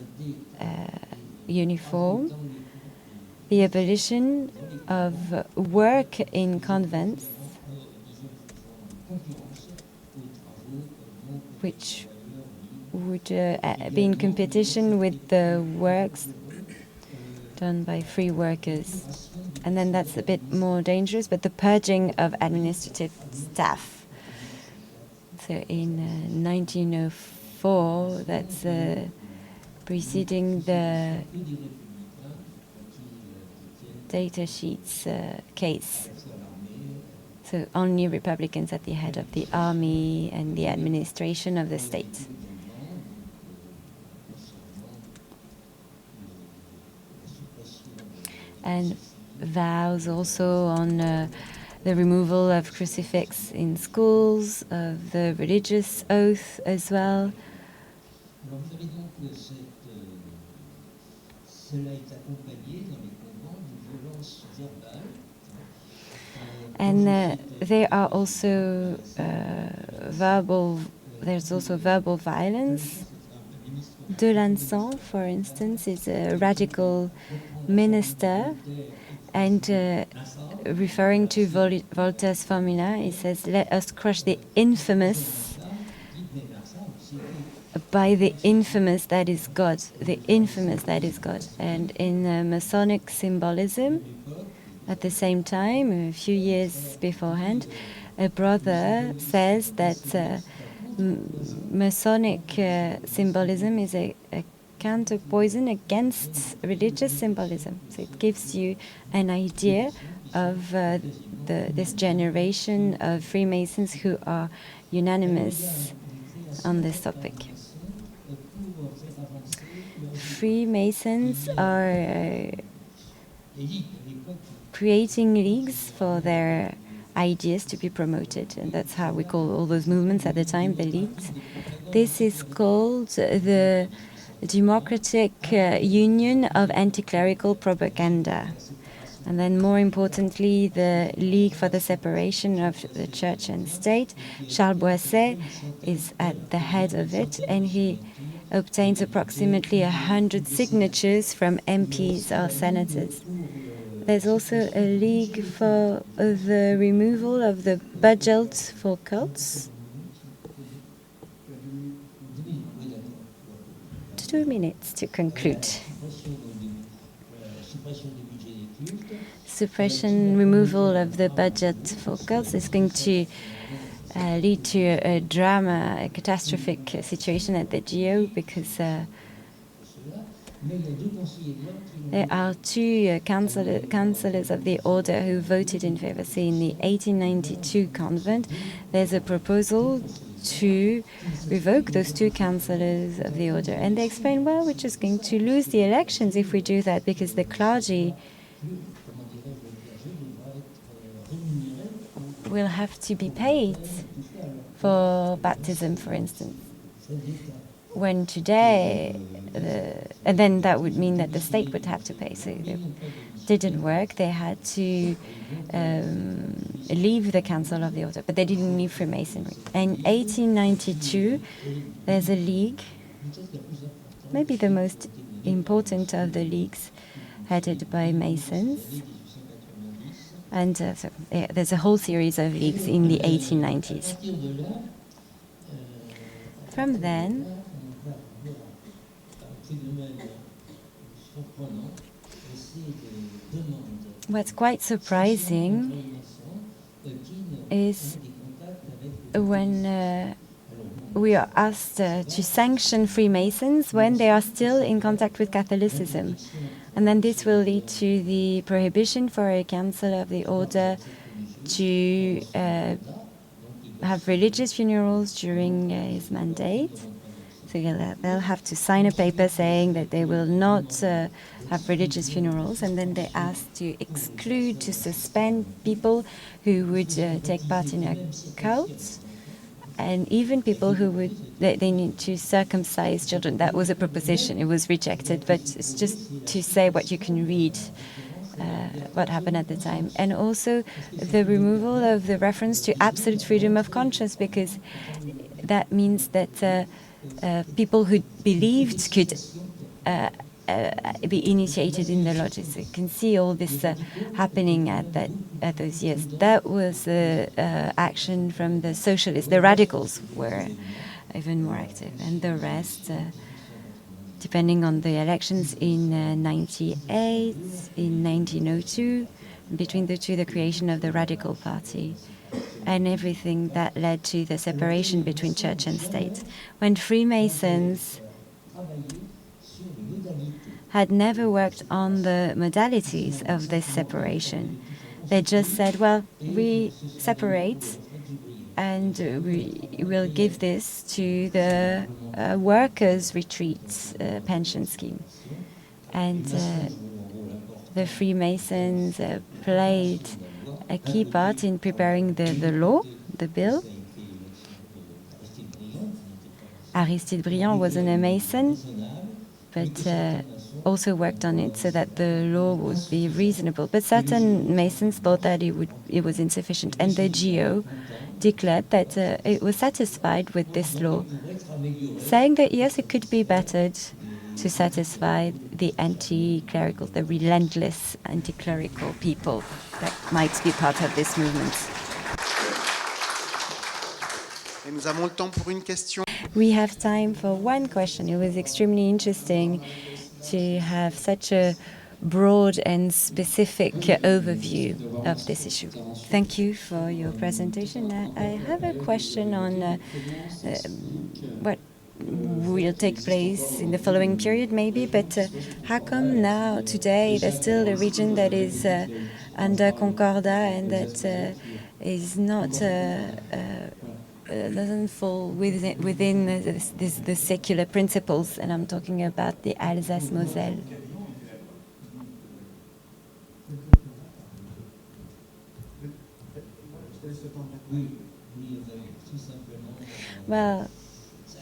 uniform, the abolition of work in convents, which would be in competition with the works done by free workers. And then that's a bit more dangerous, but the purging of administrative staff. So in 1904, that's preceding the data sheets case. So only Republicans at the head of the army and the administration of the state. And vows also on the removal of crucifix in schools, of the religious oath as well. And there are also there's also verbal violence. Delanson, for instance, is a radical minister, and referring to Voltaire's formula, he says, "Let us crush the infamous by the infamous that is God." The infamous that is God. And in Masonic symbolism, at the same time, a few years beforehand, a brother says that Masonic symbolism is a counter-poison against religious symbolism. So it gives you an idea of this generation of Freemasons who are unanimous on this topic. Freemasons are creating leagues for their ideas to be promoted, and that's how we call all those movements at the time, the leagues. This is called the Democratic Union of Anti-Clerical Propaganda. And then more importantly, the League for the Separation of the Church and State. Charles Boisset is at the head of it, and he obtains approximately 100 signatures from MPs or senators. There's also a league for the removal of the budget for cults. 2 minutes to conclude. Suppression, removal of the budget for cults is going to lead to a drama, a catastrophic situation at the GO, because there are two councillors of the order who voted in favor. So in the 1892 convent, there's a proposal to revoke those two councillors of the order. And they explain, well, we're just going to lose the elections if we do that, because the clergy will have to be paid for baptism, for instance. When today, and then that would mean that the state would have to pay. So it didn't work. They had to leave the Council of the Order, but they didn't leave Freemasonry. In 1892, there's a league, maybe the most important of the leagues, headed by Masons. And so there's a whole series of leagues in the 1890s. From then, What's quite surprising is when we are asked to sanction Freemasons when they are still in contact with Catholicism. And then this will lead to the prohibition for a council of the order to have religious funerals during his mandate. So they'll have to sign a paper saying that they will not have religious funerals, and then they're asked to exclude, to suspend people who would take part in a cult, and even people who would, they need to circumcise children. That was a proposition. It was rejected, but it's just to say what you can read, what happened at the time. And also the removal of the reference to absolute freedom of conscience, because that means that people who believed could be initiated in the lodges. You can see all this happening at those years. That was action from the socialists. The radicals were even more active, and the rest, depending on the elections in 98, in 1902, between the two, the creation of the Radical Party, and everything that led to the separation between church and state. When Freemasons had never worked on the modalities of this separation, they just said, well, we separate and we will give this to the workers' retreat pension scheme. And the Freemasons played a key part in preparing the law, the bill. Aristide Briand wasn't a Mason, but also worked on it so that the law would be reasonable. But certain Masons thought that it was insufficient, and the GO declared that it was satisfied with this law, saying that yes, it could be bettered to satisfy the anti-clerical, the relentless anti-clerical people that might be part of this movement. Et nous avons le temps pour une question. We have time for one question. It was extremely interesting to have such a broad and specific overview of this issue. Thank you for your presentation. I have a question on what will take place in the following period, maybe, but how come now, today, there's still a region that is under Concordat and that is not doesn't fall within the secular principles, and I'm talking about the Alsace-Moselle. Well,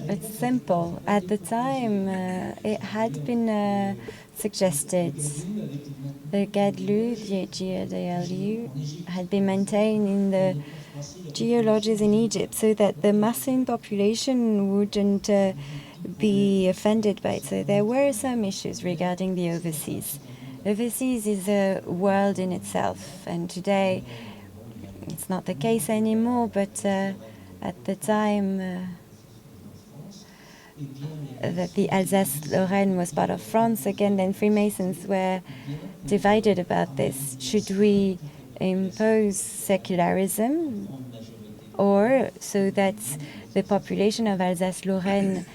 it's simple. At the time, it had been suggested. The GADLU, the GADLU, had been maintained in the geolodges in Egypt so that the Muslim population wouldn't be offended by it. So there were some issues regarding the overseas. Overseas is a world in itself, and today it's not the case anymore, but at the time that the Alsace-Lorraine was part of France again, then Freemasons were divided about this. Should we impose secularism, or so that the population of Alsace-Lorraine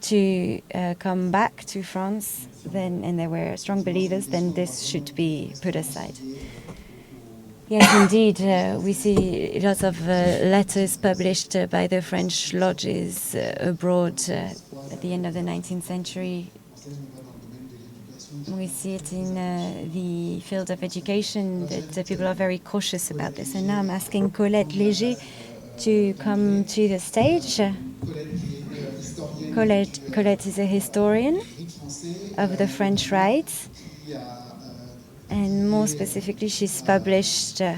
to come back to France, then, and there were strong believers, then this should be put aside. Yes, indeed, we see lots of letters published by the French lodges abroad at the end of the 19th century. We see it in the field of education that people are very cautious about this. And now I'm asking Colette Léger to come to the stage. Colette is a historian of the French Rite. And more specifically, she's published a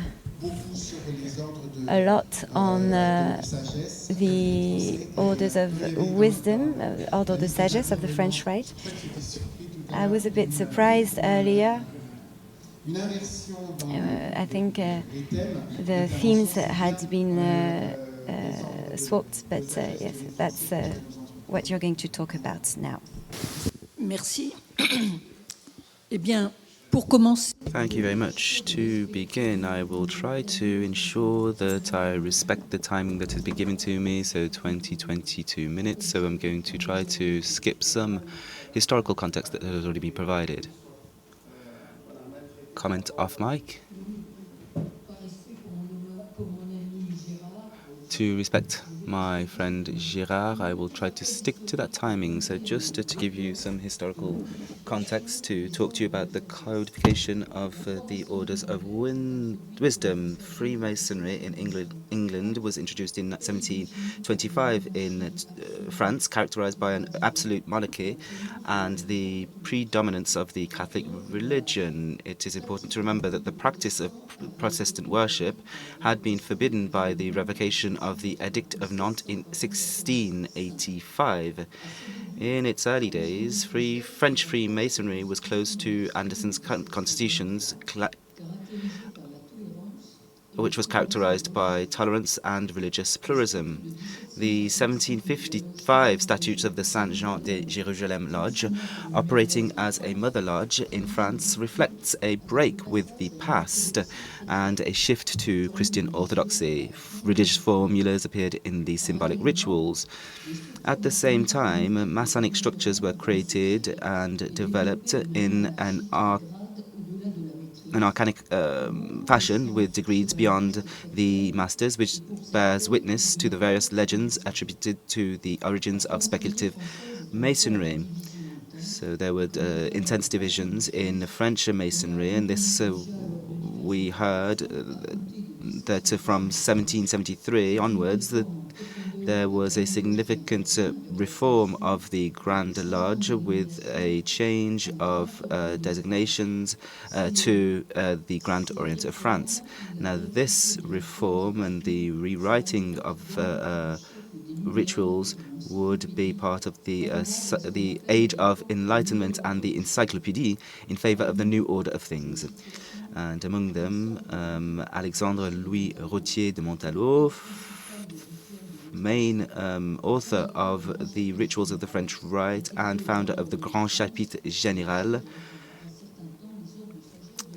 lot on the orders of wisdom, Ordre de Sagesse of the French Rite. I was a bit surprised earlier. I think the themes had been swapped, but yes, that's what you're going to talk about now. Merci. Eh bien, pour commencer, Thank you very much. To begin, I will try to ensure that I respect the timing that has been given to me, so 22 minutes. So I'm going to try to skip some historical context that has already been provided. Comment off mic. To respect my friend Girard, I will try to stick to that timing. So just to give you some historical context, to talk to you about the codification of the Orders of Wisdom. Freemasonry in England was introduced in 1725 in France, characterized by an absolute monarchy and the predominance of the Catholic religion. It is important to remember that the practice of Protestant worship had been forbidden by the revocation of the Edict of Nantes in 1685. In its early days, French Freemasonry was close to Anderson's constitutions, which was characterized by tolerance and religious pluralism. The 1755 statutes of the Saint-Jean de Jérusalem Lodge, operating as a mother lodge in France, reflects a break with the past and a shift to Christian orthodoxy. Religious formulas appeared in the symbolic rituals. At the same time, Masonic structures were created and developed in an arcanic fashion with degrees beyond the masters, which bears witness to the various legends attributed to the origins of speculative masonry. So there were intense divisions in French masonry, and this we heard that from 1773 onwards, there was a significant reform of the Grand Lodge with a change of designations to the Grand Orient of France. Now, this reform and the rewriting of rituals would be part of the Age of Enlightenment and the Encyclopédie in favor of the new order of things. And among them, Alexandre Louis Rotier de Montalot, main author of the Rituals of the French Rite and founder of the Grand Chapitre Général,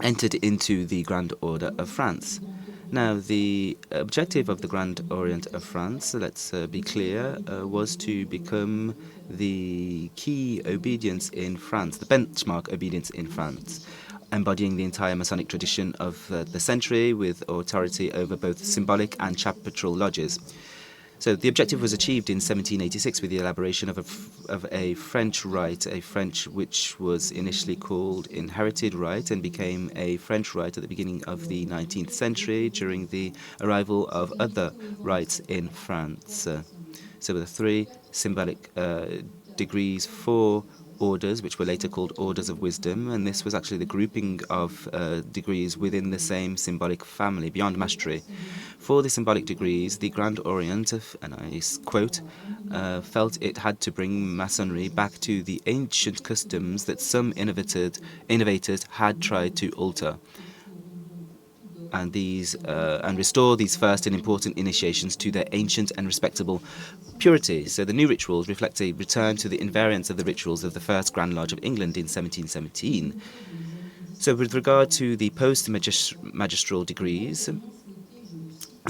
entered into the Grand Order of France. Now, the objective of the Grand Orient of France, let's be clear, was to become the key obedience in France, the benchmark obedience in France, embodying the entire Masonic tradition of the century with authority over both symbolic and chapitral lodges. So the objective was achieved in 1786 with the elaboration of a French rite, a French which was initially called inherited rite and became a French rite at the beginning of the 19th century during the arrival of other rites in France. So the three symbolic degrees, 4 orders, which were later called Orders of Wisdom, and this was actually the grouping of degrees within the same symbolic family, beyond mastery. For the symbolic degrees, the Grand Orient, and I quote, felt it had to bring Masonry back to the ancient customs that some innovators had tried to alter, and restore these first and important initiations to their ancient and respectable purity. So the new rituals reflect a return to the invariance of the rituals of the First Grand Lodge of England in 1717. So with regard to the post-magistral degrees,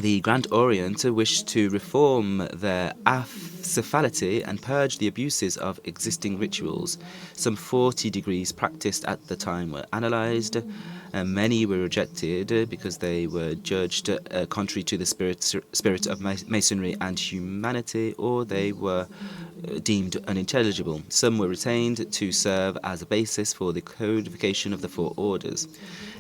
the Grand Orient wished to reform their acephality and purge the abuses of existing rituals. Some 40 degrees practiced at the time were analyzed, and many were rejected because they were judged contrary to the spirit of Masonry and humanity, or they were deemed unintelligible. Some were retained to serve as a basis for the codification of the 4 orders.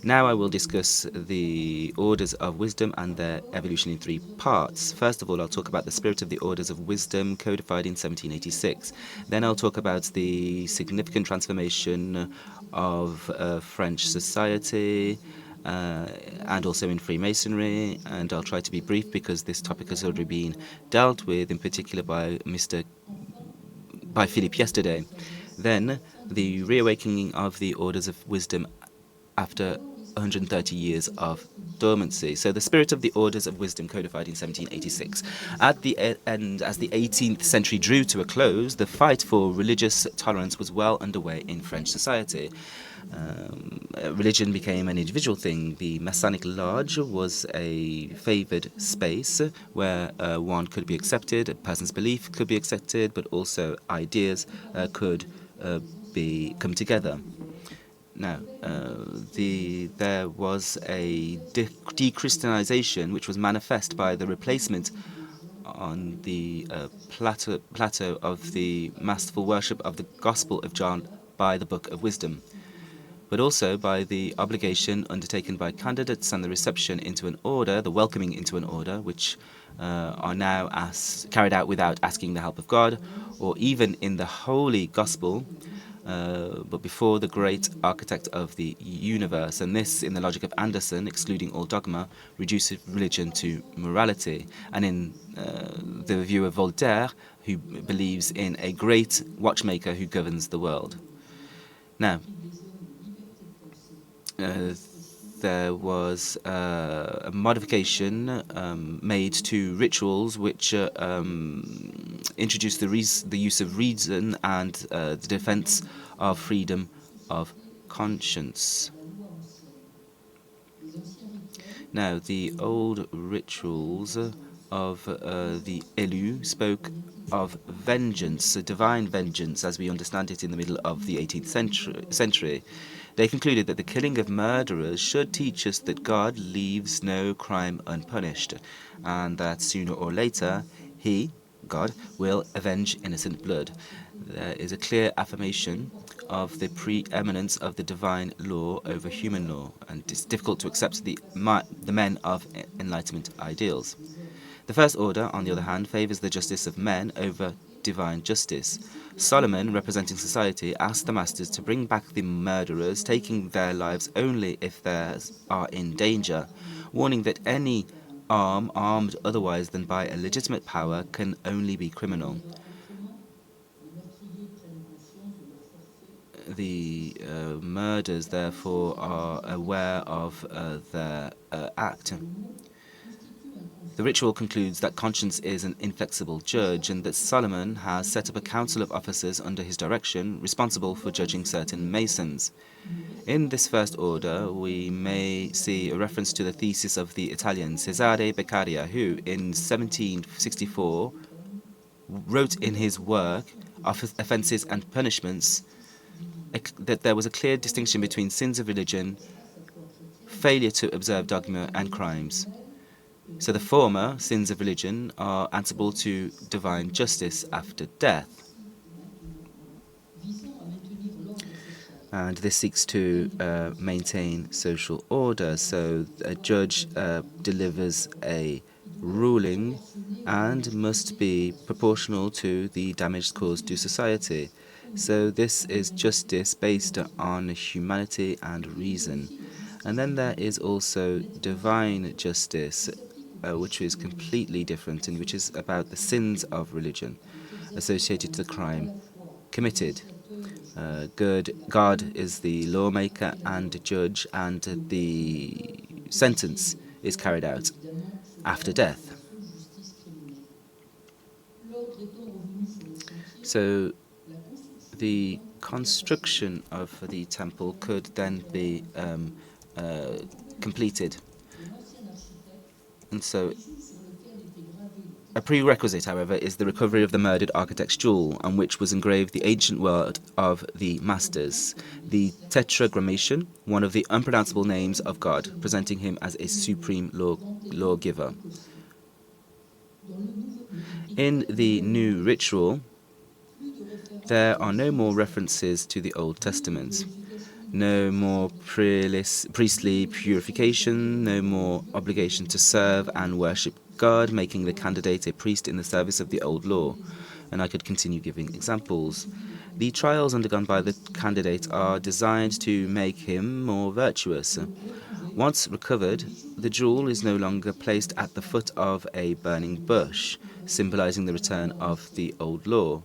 Now I will discuss the Orders of Wisdom and their evolution in 3 parts. First of all, I'll talk about the spirit of the Orders of Wisdom codified in 1786. Then I'll talk about the significant transformation of French society and also in Freemasonry, and I'll try to be brief because this topic has already been dealt with, in particular by Philippe yesterday. Then the reawakening of the Orders of Wisdom after 130 years of dormancy. So the spirit of the Orders of Wisdom codified in 1786. At the end, as the 18th century drew to a close, the fight for religious tolerance was well underway in French society. Religion became an individual thing. The Masonic Lodge was a favored space where one could be accepted, a person's belief could be accepted, but also ideas could come together. Now, there was a de-Christianization which was manifest by the replacement on the plateau of the masterful worship of the Gospel of John by the Book of Wisdom, but also by the obligation undertaken by candidates and the reception into an order, the welcoming into an order, which are now carried out without asking the help of God, or even in the Holy Gospel, but before the great architect of the universe. And this, in the logic of Anderson, excluding all dogma, reduces religion to morality. And in the view of Voltaire, who believes in a great watchmaker who governs the world. Now, there was a modification made to rituals which introduced the use of reason and the defense of freedom of conscience. Now, the old rituals of the Élu spoke of vengeance, a divine vengeance, as we understand it in the middle of the 18th century. They concluded that the killing of murderers should teach us that God leaves no crime unpunished, and that sooner or later He, God, will avenge innocent blood. There is a clear affirmation of the preeminence of the divine law over human law, and it's difficult to accept the men of Enlightenment ideals. The First Order, on the other hand, favors the justice of men over divine justice. Solomon, representing society, asked the masters to bring back the murderers, taking their lives only if theirs are in danger, warning that any armed otherwise than by a legitimate power can only be criminal. The murderers, therefore, are aware of their act. The ritual concludes that conscience is an inflexible judge and that Solomon has set up a council of officers under his direction responsible for judging certain masons. In this first order, we may see a reference to the thesis of the Italian Cesare Beccaria, who in 1764 wrote in his work Offences and Punishments that there was a clear distinction between sins of religion, failure to observe dogma, and crimes. So the former, sins of religion, are answerable to divine justice after death. And this seeks to maintain social order. So a judge delivers a ruling and must be proportional to the damage caused to society. So this is justice based on humanity and reason. And then there is also divine justice, which is completely different and which is about the sins of religion associated to the crime committed. God is the lawmaker and judge, and the sentence is carried out after death. So the construction of the temple could then be completed. And so a prerequisite, however, is the recovery of the murdered architect's jewel, on which was engraved the ancient word of the masters, the Tetragrammaton, one of the unpronounceable names of God, presenting him as a supreme lawgiver. In the new ritual, there are no more references to the Old Testament. No more priestly purification, no more obligation to serve and worship God, making the candidate a priest in the service of the old law. And I could continue giving examples. The trials undergone by the candidate are designed to make him more virtuous. Once recovered, the jewel is no longer placed at the foot of a burning bush, symbolizing the return of the old law.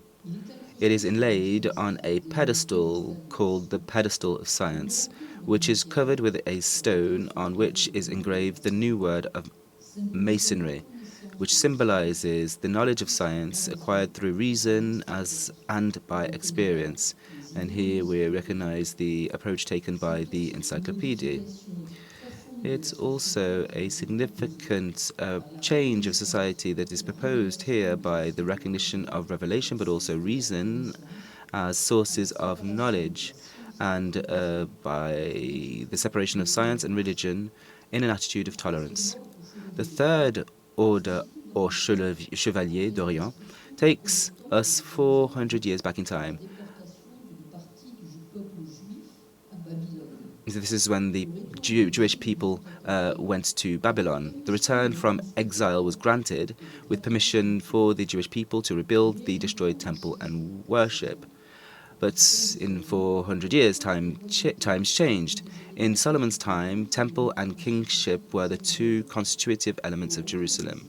It is inlaid on a pedestal called the pedestal of science, which is covered with a stone on which is engraved the new word of masonry, which symbolizes the knowledge of science acquired through reason and by experience. And here we recognize the approach taken by the encyclopedia. It's also a significant change of society that is proposed here by the recognition of revelation, but also reason as sources of knowledge, and by the separation of science and religion in an attitude of tolerance. The third order, or Chevalier d'Orient, takes us 400 years back in time. This is when the Jewish people went to Babylon. The return from exile was granted with permission for the Jewish people to rebuild the destroyed temple and worship. But in 400 years, times changed. In Solomon's time, temple and kingship were the two constitutive elements of Jerusalem.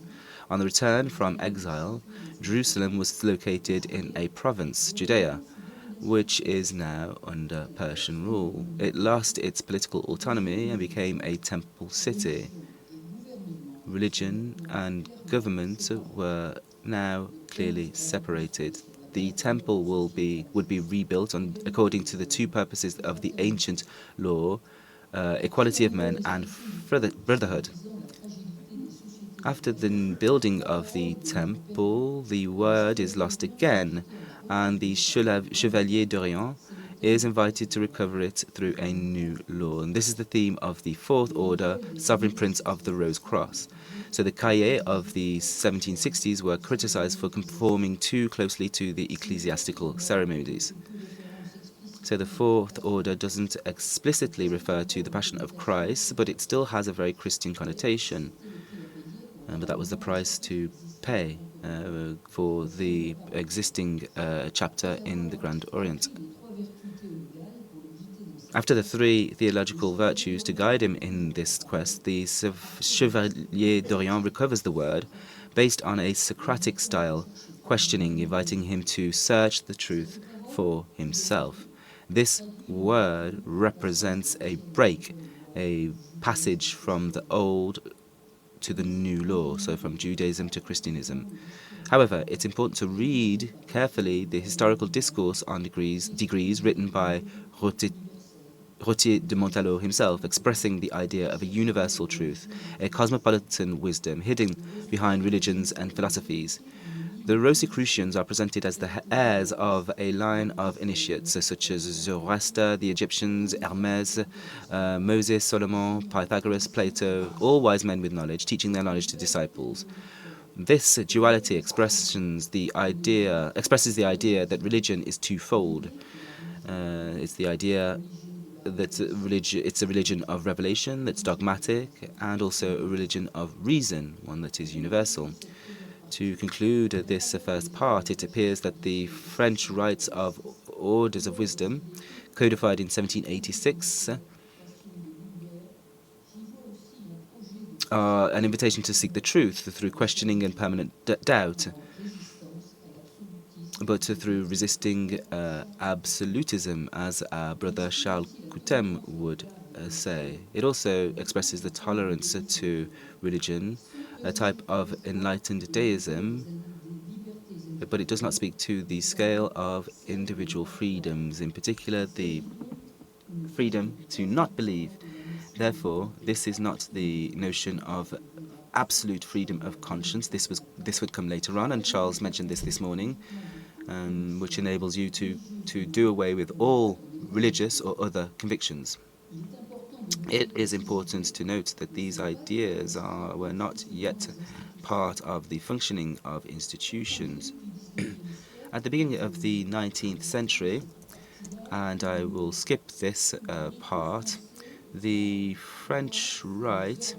On the return from exile, Jerusalem was located in a province, Judea, which is now under Persian rule. It lost its political autonomy and became a temple city. Religion and government were now clearly separated. The temple would be rebuilt according to the two purposes of the ancient law, equality of men and brotherhood. After the building of the temple, the word is lost again, and the Chevalier d'Orient is invited to recover it through a new law. And this is the theme of the Fourth Order, Sovereign Prince of the Rose Cross. So the cahiers of the 1760s were criticized for conforming too closely to the ecclesiastical ceremonies. So the Fourth Order doesn't explicitly refer to the Passion of Christ, but it still has a very Christian connotation. But that was the price to pay for the existing chapter in the Grand Orient. After the three theological virtues to guide him in this quest, the Chevalier d'Orient recovers the word based on a Socratic style, questioning, inviting him to search the truth for himself. This word represents a break, a passage from the old to the new law, so from Judaism to Christianism. However, it's important to read carefully the historical discourse on degrees written by Rotier de Montalot himself, expressing the idea of a universal truth, a cosmopolitan wisdom hidden behind religions and philosophies. The Rosicrucians are presented as the heirs of a line of initiates, such as Zoroaster, the Egyptians, Hermes, Moses, Solomon, Pythagoras, Plato, all wise men with knowledge, teaching their knowledge to disciples. This duality expresses the idea that religion is twofold. It's the idea that it's a religion of revelation that's dogmatic, and also a religion of reason, one that is universal. To conclude this first part, it appears that the French rites of orders of wisdom, codified in 1786, are an invitation to seek the truth through questioning and permanent doubt, but through resisting absolutism, as our brother Charles Coutem would say. It also expresses the tolerance to religion, a type of enlightened deism, but it does not speak to the scale of individual freedoms, in particular the freedom to not believe. Therefore, this is not the notion of absolute freedom of conscience. This would come later on, and Charles mentioned this morning, which enables you to do away with all religious or other convictions. It is important to note that these ideas were not yet part of the functioning of institutions. At the beginning of the 19th century, and I will skip this part, the French right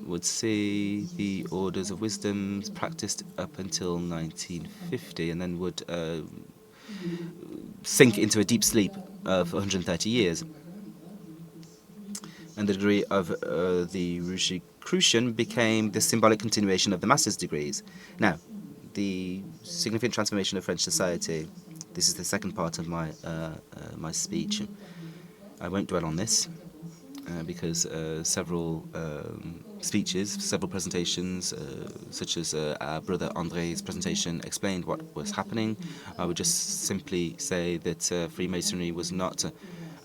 would see the orders of wisdom practiced up until 1950, and then would sink into a deep sleep of 130 years. And the degree of the Rosicrucian became the symbolic continuation of the master's degrees. Now, the significant transformation of French society. This is the second part of my my speech. I won't dwell on this because several speeches, several presentations, such as our brother André's presentation, explained what was happening. I would just simply say that Freemasonry was not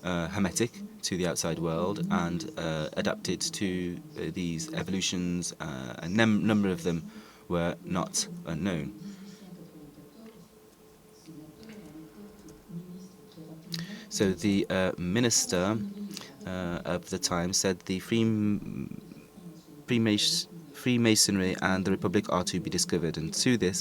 hermetic to the outside world and adapted to these evolutions. A number of them were not unknown. So the minister of the time said the Freemasonry and the Republic are to be discovered, and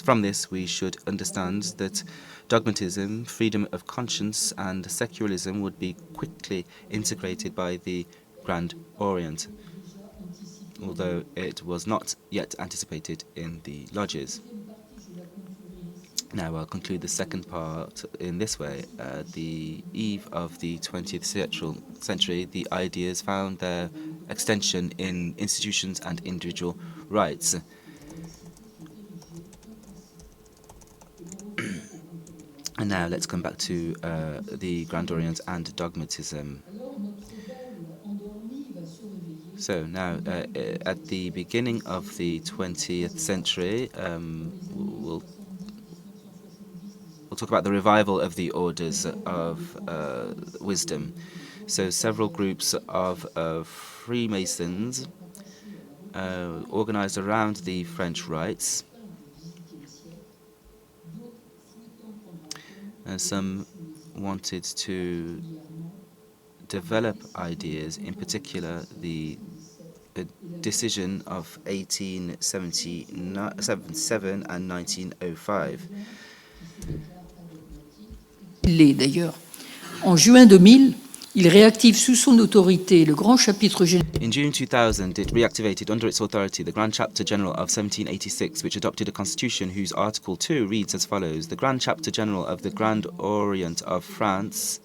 from this we should understand that dogmatism, freedom of conscience, and secularism would be quickly integrated by the Grand Orient, although it was not yet anticipated in the lodges. Now I'll conclude the second part in this way. At the eve of the 20th century, the ideas found their extension in institutions and individual rights. And now let's come back to the Grand Orient and dogmatism. So now, at the beginning of the 20th century, we'll talk about the revival of the orders of wisdom. So several groups of Freemasons organized around the French rites. And some wanted to develop ideas, in particular the decision of 1877 and 1905. D'ailleurs. En juin 2000, il réactive sous son autorité le grand chapitre général. In June 2000, it reactivated under its authority the Grand Chapter General of 1786, which adopted a constitution whose Article 2 reads as follows: The Grand Chapter General of the Grand Orient of France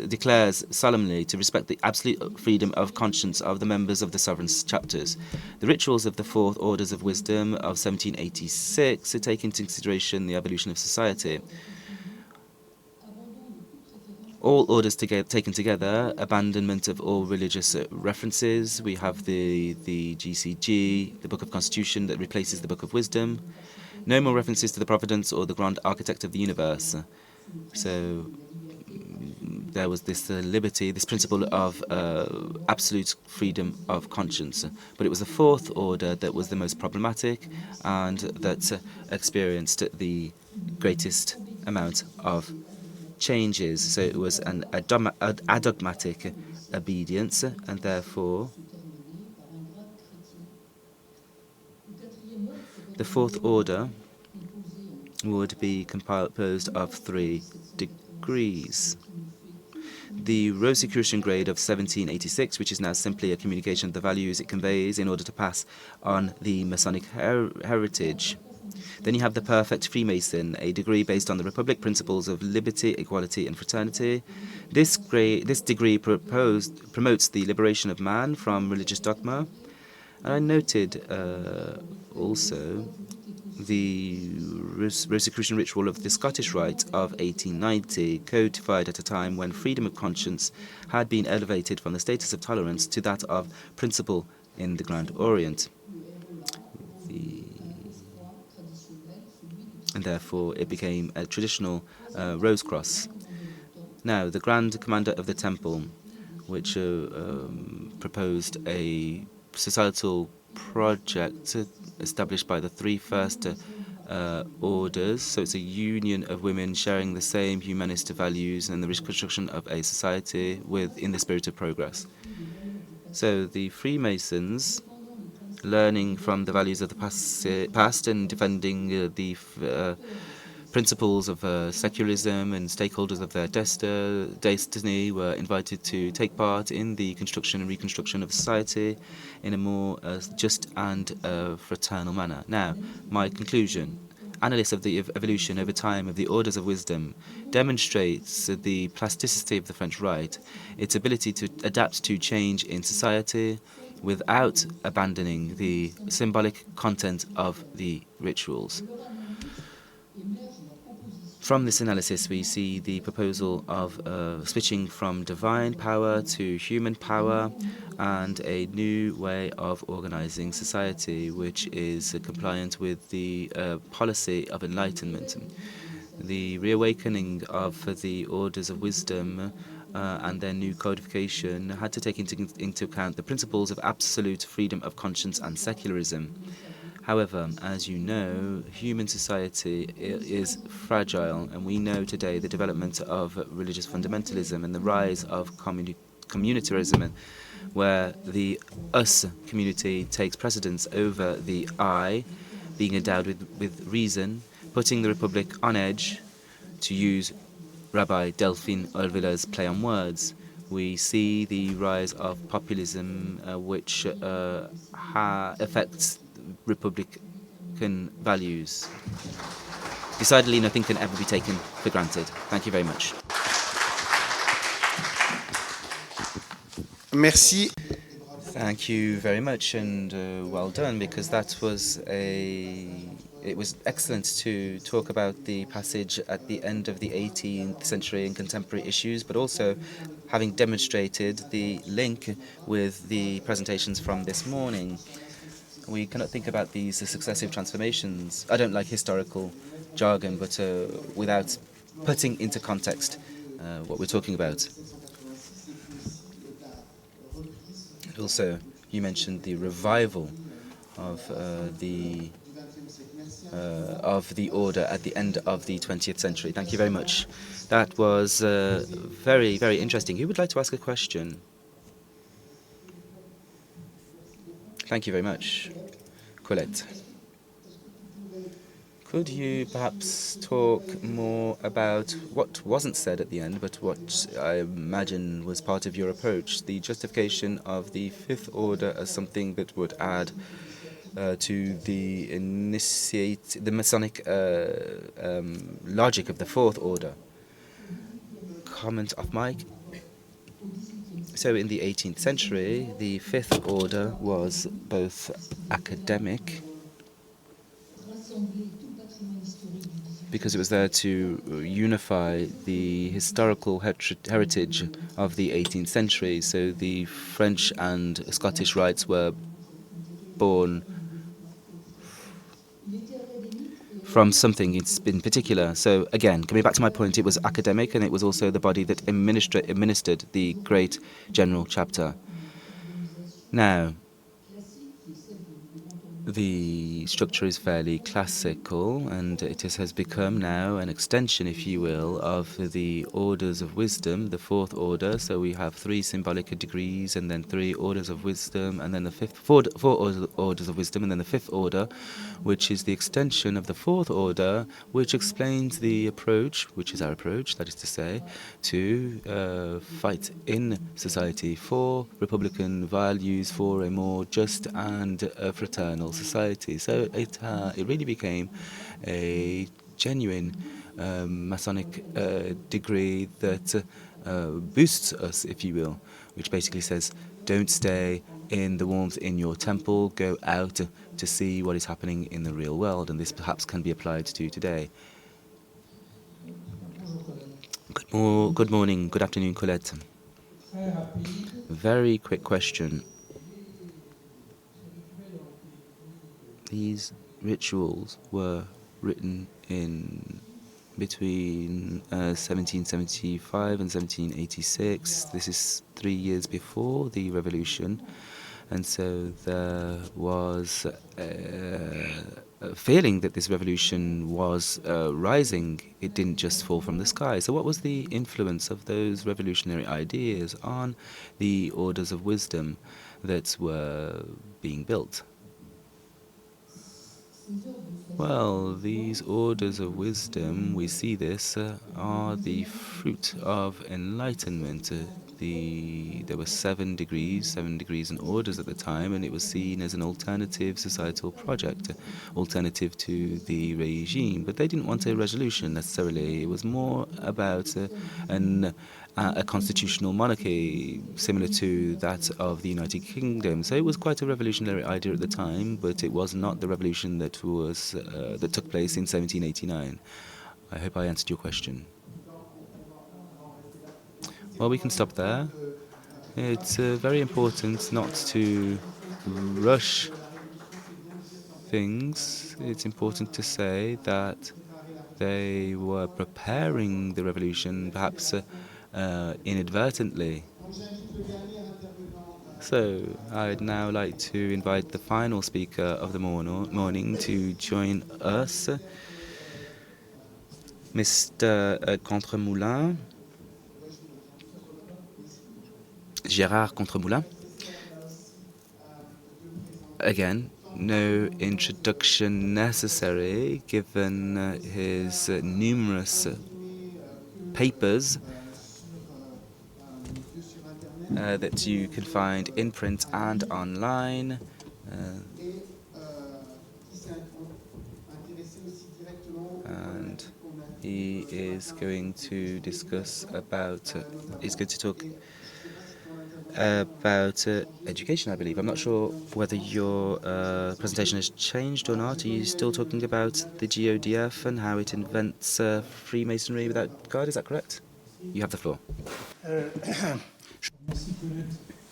declares solemnly to respect the absolute freedom of conscience of the members of the sovereign chapters. The rituals of the Fourth Orders of Wisdom of 1786 take into consideration the evolution of society. All orders taken together, abandonment of all religious references. We have the GCG, the Book of Constitution, that replaces the Book of Wisdom. No more references to the Providence or the Grand Architect of the Universe. So there was this liberty, this principle of absolute freedom of conscience. But it was the Fourth Order that was the most problematic and that experienced the greatest amount of changes. So it was an adogmatic obedience, and therefore the Fourth Order would be composed of 3 degrees. The Rosicrucian grade of 1786, which is now simply a communication of the values it conveys in order to pass on the Masonic heritage. Then you have the Perfect Freemason, a degree based on the Republic principles of liberty, equality, and fraternity. This degree promotes the liberation of man from religious dogma. And I noted also the Rosicrucian ritual of the Scottish Rite of 1890, codified at a time when freedom of conscience had been elevated from the status of tolerance to that of principle in the Grand Orient. And therefore it became a traditional rose cross. Now, the Grand Commander of the Temple, which proposed a societal project established by the 3 first orders. So it's a union of women sharing the same humanist values and the reconstruction of a society in the spirit of progress. So the Freemasons, learning from the values of the past and defending the principles of secularism and stakeholders of their destiny, were invited to take part in the construction and reconstruction of society in a more just and fraternal manner. Now, my conclusion. Analysis of the evolution over time of the orders of wisdom demonstrates the plasticity of the French Rite, its ability to adapt to change in society, without abandoning the symbolic content of the rituals. From this analysis, we see the proposal of switching from divine power to human power and a new way of organizing society, which is compliant with the policy of enlightenment. The reawakening of the orders of wisdom and their new codification had to take into account the principles of absolute freedom of conscience and secularism. However, as you know, human society is fragile, and we know today the development of religious fundamentalism and the rise of communitarism, where the us community takes precedence over the I, being endowed with reason, putting the Republic on edge, to use Rabbi Delphine Olvilla's play on words. We see the rise of populism, which affects Republican values. Decidedly, nothing can ever be taken for granted. Thank you very much. Merci. Thank you very much, and well done, because it was excellent to talk about the passage at the end of the 18th century and contemporary issues, but also having demonstrated the link with the presentations from this morning. We cannot think about these successive transformations. I don't like historical jargon, but without putting into context what we're talking about. And also, you mentioned the revival of the order at the end of the 20th century. Thank you very much. That was very, very interesting. Who would like to ask a question? Thank you very much. Colette. Could you perhaps talk more about what wasn't said at the end, but what I imagine was part of your approach, the justification of the Fifth Order as something that would add to the Masonic logic of the Fourth Order? Comment off mic. So in the 18th century, the Fifth Order was both academic, because it was there to unify the historical heritage of the 18th century. So the French and Scottish rites were born from something in particular. So again, coming back to my point, it was academic, and it was also the body that administered the great general chapter. Now, the structure is fairly classical, and it has become now an extension, if you will, of the orders of wisdom, the Fourth Order. So we have 3 symbolic degrees, and then 3 orders of wisdom, and then the four orders of wisdom, and then the Fifth Order, which is the extension of the Fourth Order, which explains the approach, which is our approach, that is to say, to fight in society for republican values, for a more just and fraternal society. So it really became a genuine Masonic degree that boosts us, if you will, which basically says, don't stay in the warmth in your temple, go out to see what is happening in the real world, and this perhaps can be applied to today. Good morning, good afternoon, Colette. Very quick question. These rituals were written in between 1775 and 1786. This is 3 years before the revolution, and so there was a feeling that this revolution was rising. It didn't just fall from the sky. So what was the influence of those revolutionary ideas on the orders of wisdom that were being built? Well, these orders of wisdom, we see this, are the fruit of enlightenment. there were 7 degrees and orders at the time, and it was seen as an alternative societal project, alternative to the regime. But they didn't want a resolution necessarily. It was more about a constitutional monarchy similar to that of the United Kingdom. So it was quite a revolutionary idea at the time, but it was not the revolution that took place in 1789. I hope I answered your question. Well, we can stop there. It's very important not to rush things. It's important to say that they were preparing the revolution, perhaps inadvertently. So I'd now like to invite the final speaker of the morning to join us, Mr. Contremoulin, Gérard Contremoulin. Again, no introduction necessary given his numerous papers that you can find in print and online. And he is going to discuss about, he's going to talk about education, I believe. I'm not sure whether your presentation has changed or not. Are you still talking about the GODF and how it invents Freemasonry without God? Is that correct? You have the floor.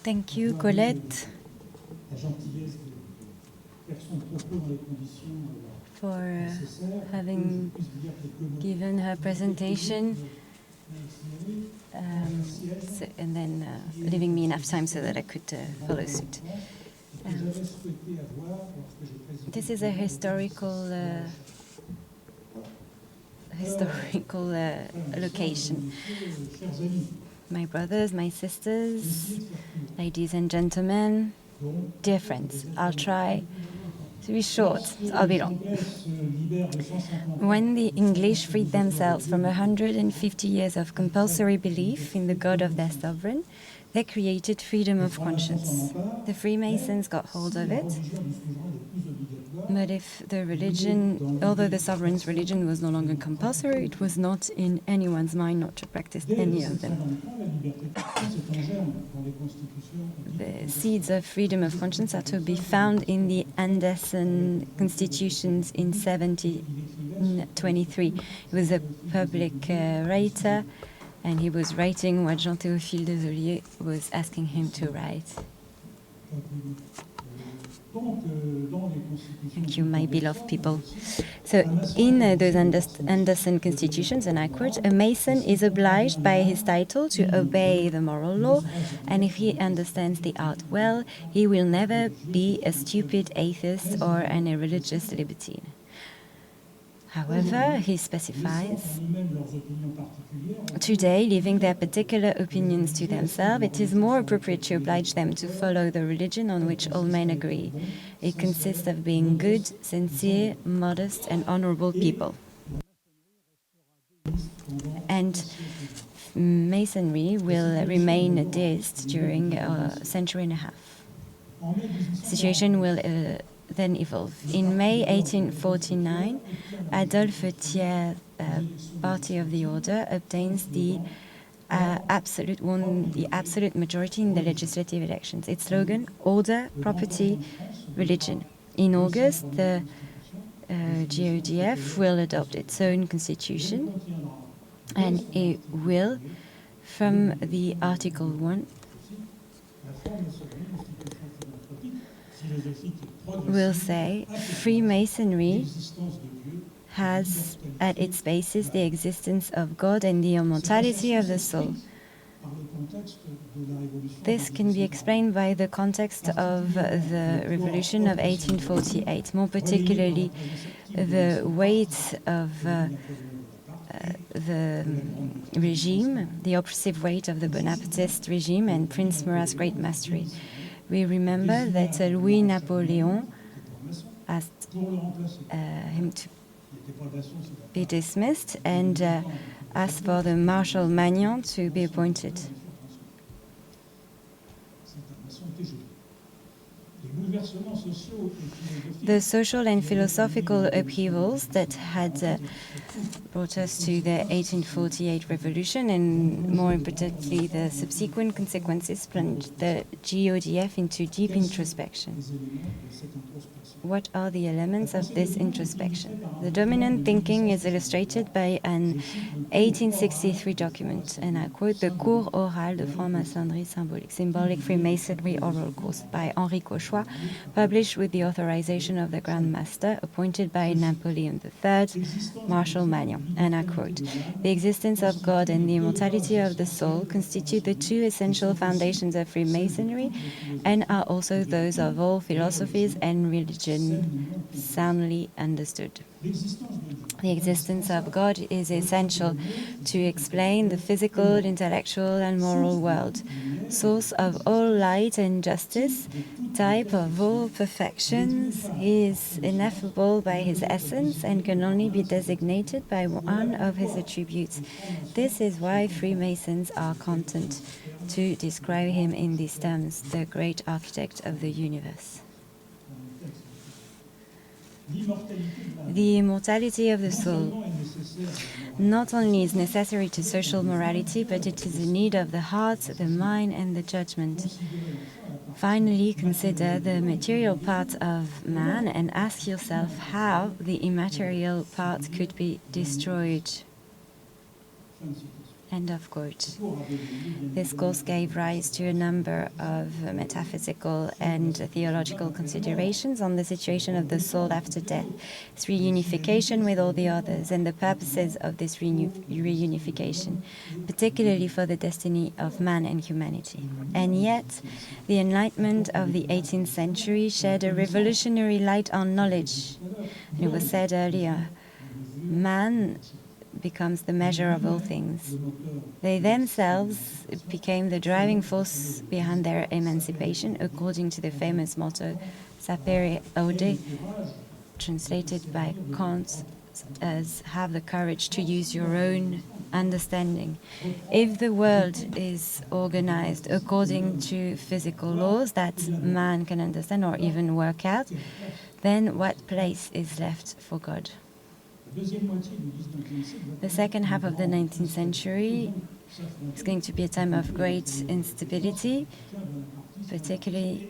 Thank you, Colette, for having given her presentation and then leaving me enough time so that I could follow suit. This is a historical location. My brothers, my sisters, ladies and gentlemen, dear friends, I'll try to be short, I'll be long. When the English freed themselves from 150 years of compulsory belief in the God of their sovereign, they created freedom of conscience. The Freemasons got hold of it, but if the religion, although the sovereign's religion was no longer compulsory, it was not in anyone's mind not to practice any of them. The seeds of freedom of conscience are to be found in the Anderson constitutions in 1723. He was a public writer, and he was writing what Jean-Théophile Désoliers was asking him to write. Thank you, my beloved people. So, in those Anderson constitutions, and I quote, "A Mason is obliged by his title to obey the moral law, and if he understands the art well, he will never be a stupid atheist or an irreligious libertine." However, he specifies, today, leaving their particular opinions to themselves, it is more appropriate to oblige them to follow the religion on which all men agree. It consists of being good, sincere, modest, and honorable people. And Masonry will remain a deist during a century and a half. The situation will then evolve. In May 1849, Adolphe Thiers, party of the order, obtains the absolute majority in the legislative elections. Its slogan: order, property, religion. In August, the GODF will adopt its own constitution, and it will, from the Article 1, will say Freemasonry has at its basis the existence of God and the immortality of the soul. This can be explained by the context of the revolution of 1848, more particularly the weight of the regime, the oppressive weight of the Bonapartist regime and Prince Murat's great mastery. We remember that Louis Napoleon asked him to be dismissed and asked for the Marshal Magnan to be appointed. The social and philosophical upheavals that had brought us to the 1848 revolution, and more importantly the subsequent consequences, plunged the GODF into deep introspection. What are the elements of this introspection? The dominant thinking is illustrated by an 1863 document, and I quote, "The Cours orale de franc-maçonnerie symbolique, Symbolic Freemasonry Oral Course," by Henri Cauchois, published with the authorization of the Grand Master, appointed by Napoleon III, Marshal Magnan. And I quote, "The existence of God and the immortality of the soul constitute the two essential foundations of Freemasonry, and are also those of all philosophies and religion soundly understood. The existence of God is essential to explain the physical, intellectual, and moral world, source of all light and justice, type of all perfections. He is ineffable by his essence and can only be designated by one of his attributes. This is why Freemasons are content to describe him in these terms, the great architect of the universe." The immortality of the soul not only is necessary to social morality, but it is a need of the heart, the mind, and the judgment. Finally, consider the material part of man and ask yourself how the immaterial part could be destroyed. End of quote. This course gave rise to a number of metaphysical and theological considerations on the situation of the soul after death, its reunification with all the others, and the purposes of this reunification, particularly for the destiny of man and humanity. And yet, the Enlightenment of the 18th century shed a revolutionary light on knowledge. It was said earlier, man becomes the measure of all things. They themselves became the driving force behind their emancipation, according to the famous motto "Sapere aude," translated by Kant as "have the courage to use your own understanding." If the world is organized according to physical laws that man can understand or even work out, then what place is left for God? The second half of the 19th century is going to be a time of great instability, particularly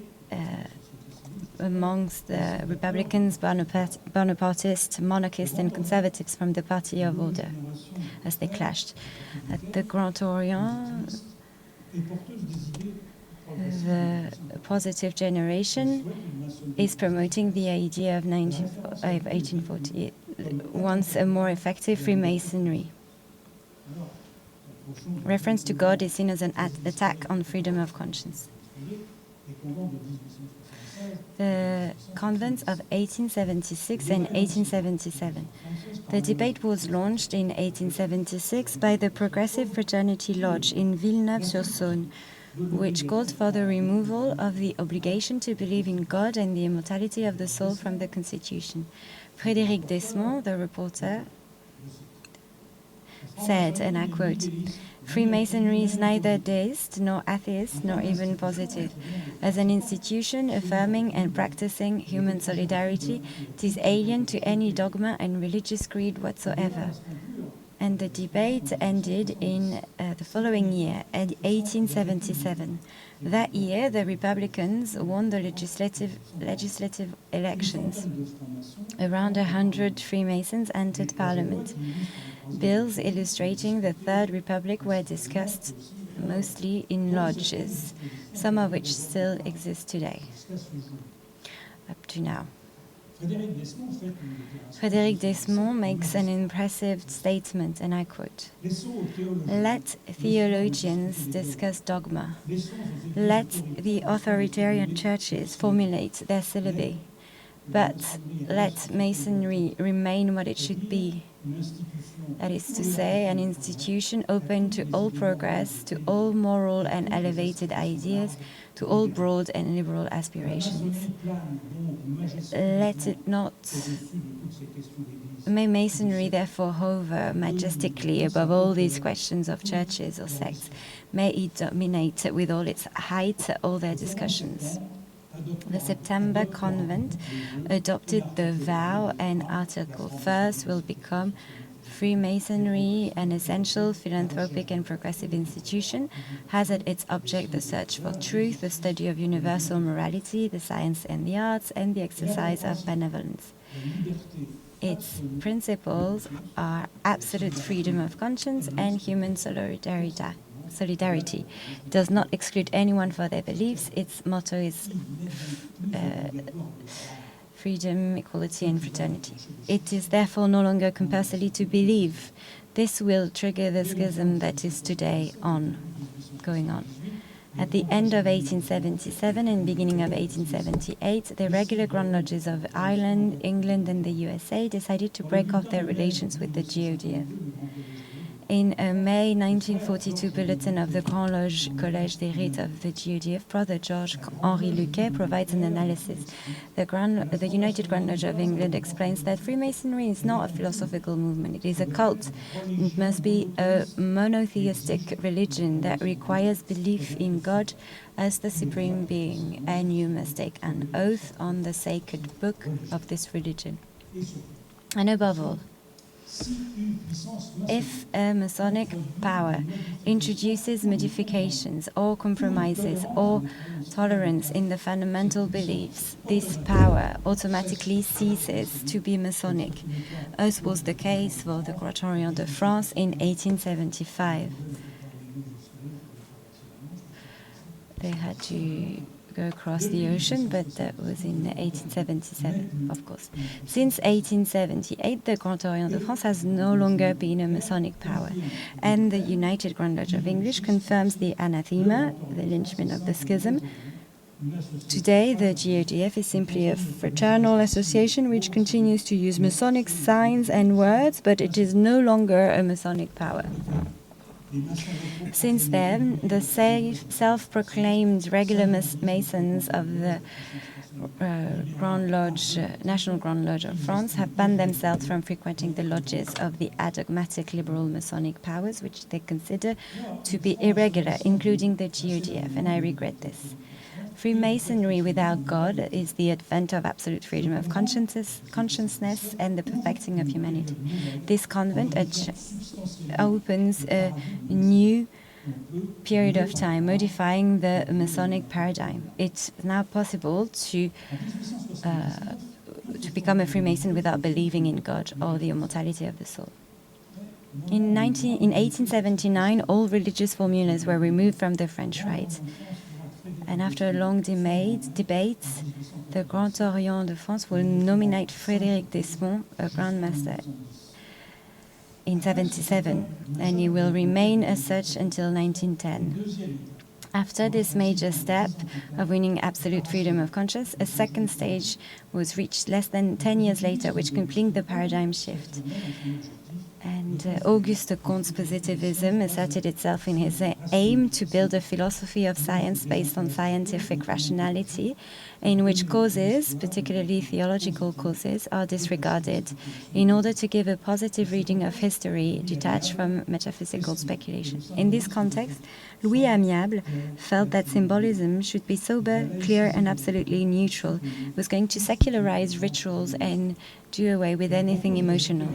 amongst the Republicans, Bonapartists, monarchists, and conservatives from the Party of Order, as they clashed. At the Grand Orient, the positive generation is promoting the idea of 1848, wants a more effective Freemasonry. Reference to God is seen as an attack on freedom of conscience. The convents of 1876 and 1877. The debate was launched in 1876 by the Progressive Fraternity Lodge in Villeneuve-sur-Saône, which called for the removal of the obligation to believe in God and the immortality of the soul from the Constitution. Frédéric Desmond, the reporter, said, and I quote, "Freemasonry is neither deist nor atheist nor even positive. As an institution affirming and practicing human solidarity, it is alien to any dogma and religious creed whatsoever." And the debate ended in the following year, 1877. That year, the Republicans won the legislative elections. Around 100 Freemasons entered Parliament. Bills illustrating the Third Republic were discussed mostly in lodges, some of which still exist today, up to now. Frédéric Desmond makes an impressive statement, and I quote, "Let theologians discuss dogma. Let the authoritarian churches formulate their syllabi. But let Masonry remain what it should be, That is to say, an institution open to all progress, to all moral and elevated ideas, to all broad and liberal aspirations. Let it not. May Masonry therefore hover majestically above all these questions of churches or sects. May it dominate with all its height all their discussions. The September Convent adopted the vow, and Article 1st will become Freemasonry, an essential philanthropic and progressive institution, has at its object the search for truth, the study of universal morality, the science and the arts, and the exercise of benevolence. Its principles are absolute freedom of conscience and human solidarity. It does not exclude anyone for their beliefs. Its motto is freedom, equality, and fraternity. It is therefore no longer compulsory to believe. This will trigger the schism that is today going on. At the end of 1877 and beginning of 1878, the regular Grand Lodges of Ireland, England, and the USA decided to break off their relations with the GODF. In a May 1942 bulletin of the Grand Loge Collège des Rites of the GODF, Brother Georges-Henri Luquet provides an analysis. The United Grand Lodge of England explains that Freemasonry is not a philosophical movement, it is a cult. It must be a monotheistic religion that requires belief in God as the supreme being, and you must take an oath on the sacred book of this religion. And above all, if a Masonic power introduces modifications or compromises or tolerance in the fundamental beliefs, this power automatically ceases to be Masonic, as was the case for the Grand Orient de France in 1875. They had to go across the ocean, but that was in 1877, of course. Since 1878, the Grand Orient de France has no longer been a Masonic power, and the United Grand Lodge of English confirms the anathema, the lynchment of the schism. Today, the GODF is simply a fraternal association which continues to use Masonic signs and words, but it is no longer a Masonic power. Since then, the self-proclaimed regular Masons of the Grand Lodge, National Grand Lodge of France have banned themselves from frequenting the lodges of the adogmatic liberal Masonic powers, which they consider to be irregular, including the GODF, and I regret this. Freemasonry without God is the advent of absolute freedom of consciousness and the perfecting of humanity. This convent opens a new period of time, modifying the Masonic paradigm. It's now possible to become a Freemason without believing in God or the immortality of the soul. In 1879, all religious formulas were removed from the French Rite. And after a long debate, the Grand Orient de France will nominate Frédéric Desmond, a Grand Master, in 1977, and he will remain as such until 1910. After this major step of winning absolute freedom of conscience, a second stage was reached less than 10 years later, which completed the paradigm shift. And Auguste Comte's positivism asserted itself in his aim to build a philosophy of science based on scientific rationality, in which causes, particularly theological causes, are disregarded, in order to give a positive reading of history detached from metaphysical speculation. In this context, Louis Amiable felt that symbolism should be sober, clear, and absolutely neutral. It was going to secularize rituals and do away with anything emotional.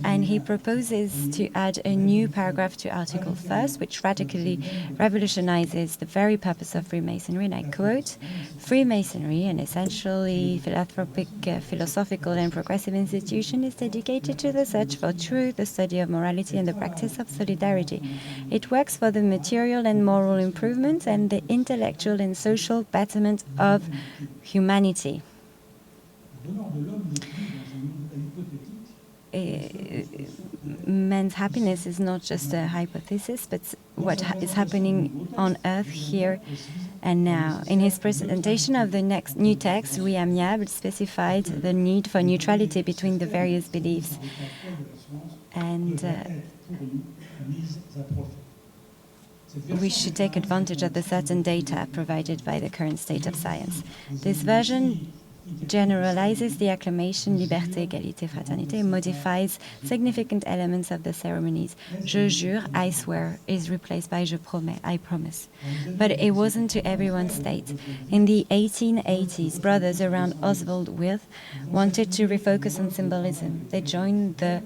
And he proposes to add a new paragraph to Article 1st, which radically revolutionizes the very purpose of Freemasonry, and I quote, "Freemasonry, an essentially philanthropic, philosophical, and progressive institution, is dedicated to the search for truth, the study of morality, and the practice of solidarity. It works for the material and moral improvement and the intellectual and social betterment of humanity." man's happiness is not just a hypothesis, but what is happening on Earth here and now. In his presentation of the next new text, Louis Amiable specified the need for neutrality between the various beliefs. And we should take advantage of the certain data provided by the current state of science. This version generalizes the acclamation liberté, égalité, fraternité, and modifies significant elements of the ceremonies. Je jure, I swear, is replaced by je promets, I promise. But it wasn't to everyone's state. In the 1880s, brothers around Oswald Wirth wanted to refocus on symbolism. They joined the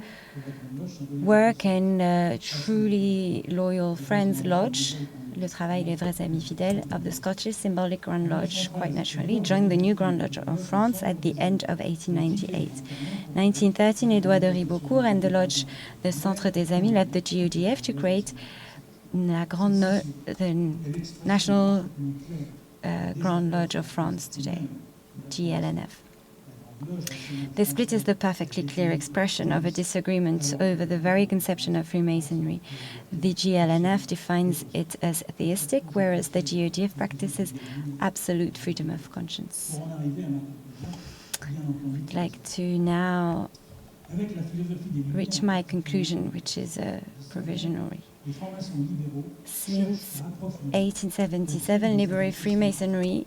work and truly loyal Friends Lodge, Le Travail des Vrais Amis Fidèles, of the Scottish Symbolic Grand Lodge, quite naturally, joined the new Grand Lodge of France at the end of 1898. 1913, Édouard de Ribeaucourt and the Lodge, the Centre des Amis, left the GODF to create the National Grand Lodge of France today, GLNF. The split is the perfectly clear expression of a disagreement over the very conception of Freemasonry. The GLNF defines it as theistic, whereas the GODF practices absolute freedom of conscience. I'd like to now reach my conclusion, which is provisionary. Since 1877, liberal Freemasonry,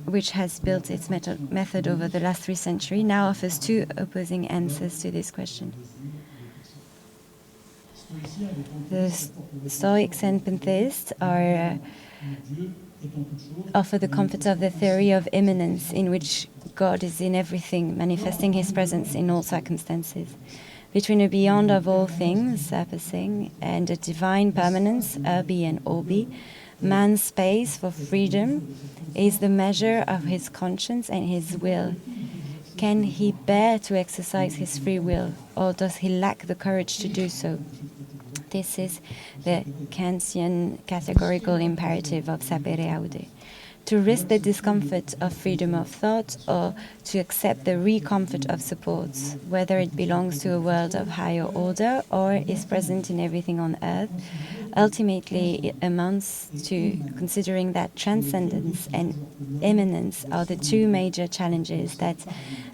which has built its method over the last 3 centuries, now offers 2 opposing answers to this question. The Stoics and Pantheists offer the comfort of the theory of immanence, in which God is in everything, manifesting his presence in all circumstances. Between a beyond of all things, surpassing, and a divine permanence, urbi and orbi, man's space for freedom is the measure of his conscience and his will. Can he bear to exercise his free will, or does he lack the courage to do so? This is the Kantian categorical imperative of sapere aude. To risk the discomfort of freedom of thought, or to accept the recomfort of supports, whether it belongs to a world of higher order or is present in everything on earth, ultimately it amounts to considering that transcendence and immanence are the 2 major challenges that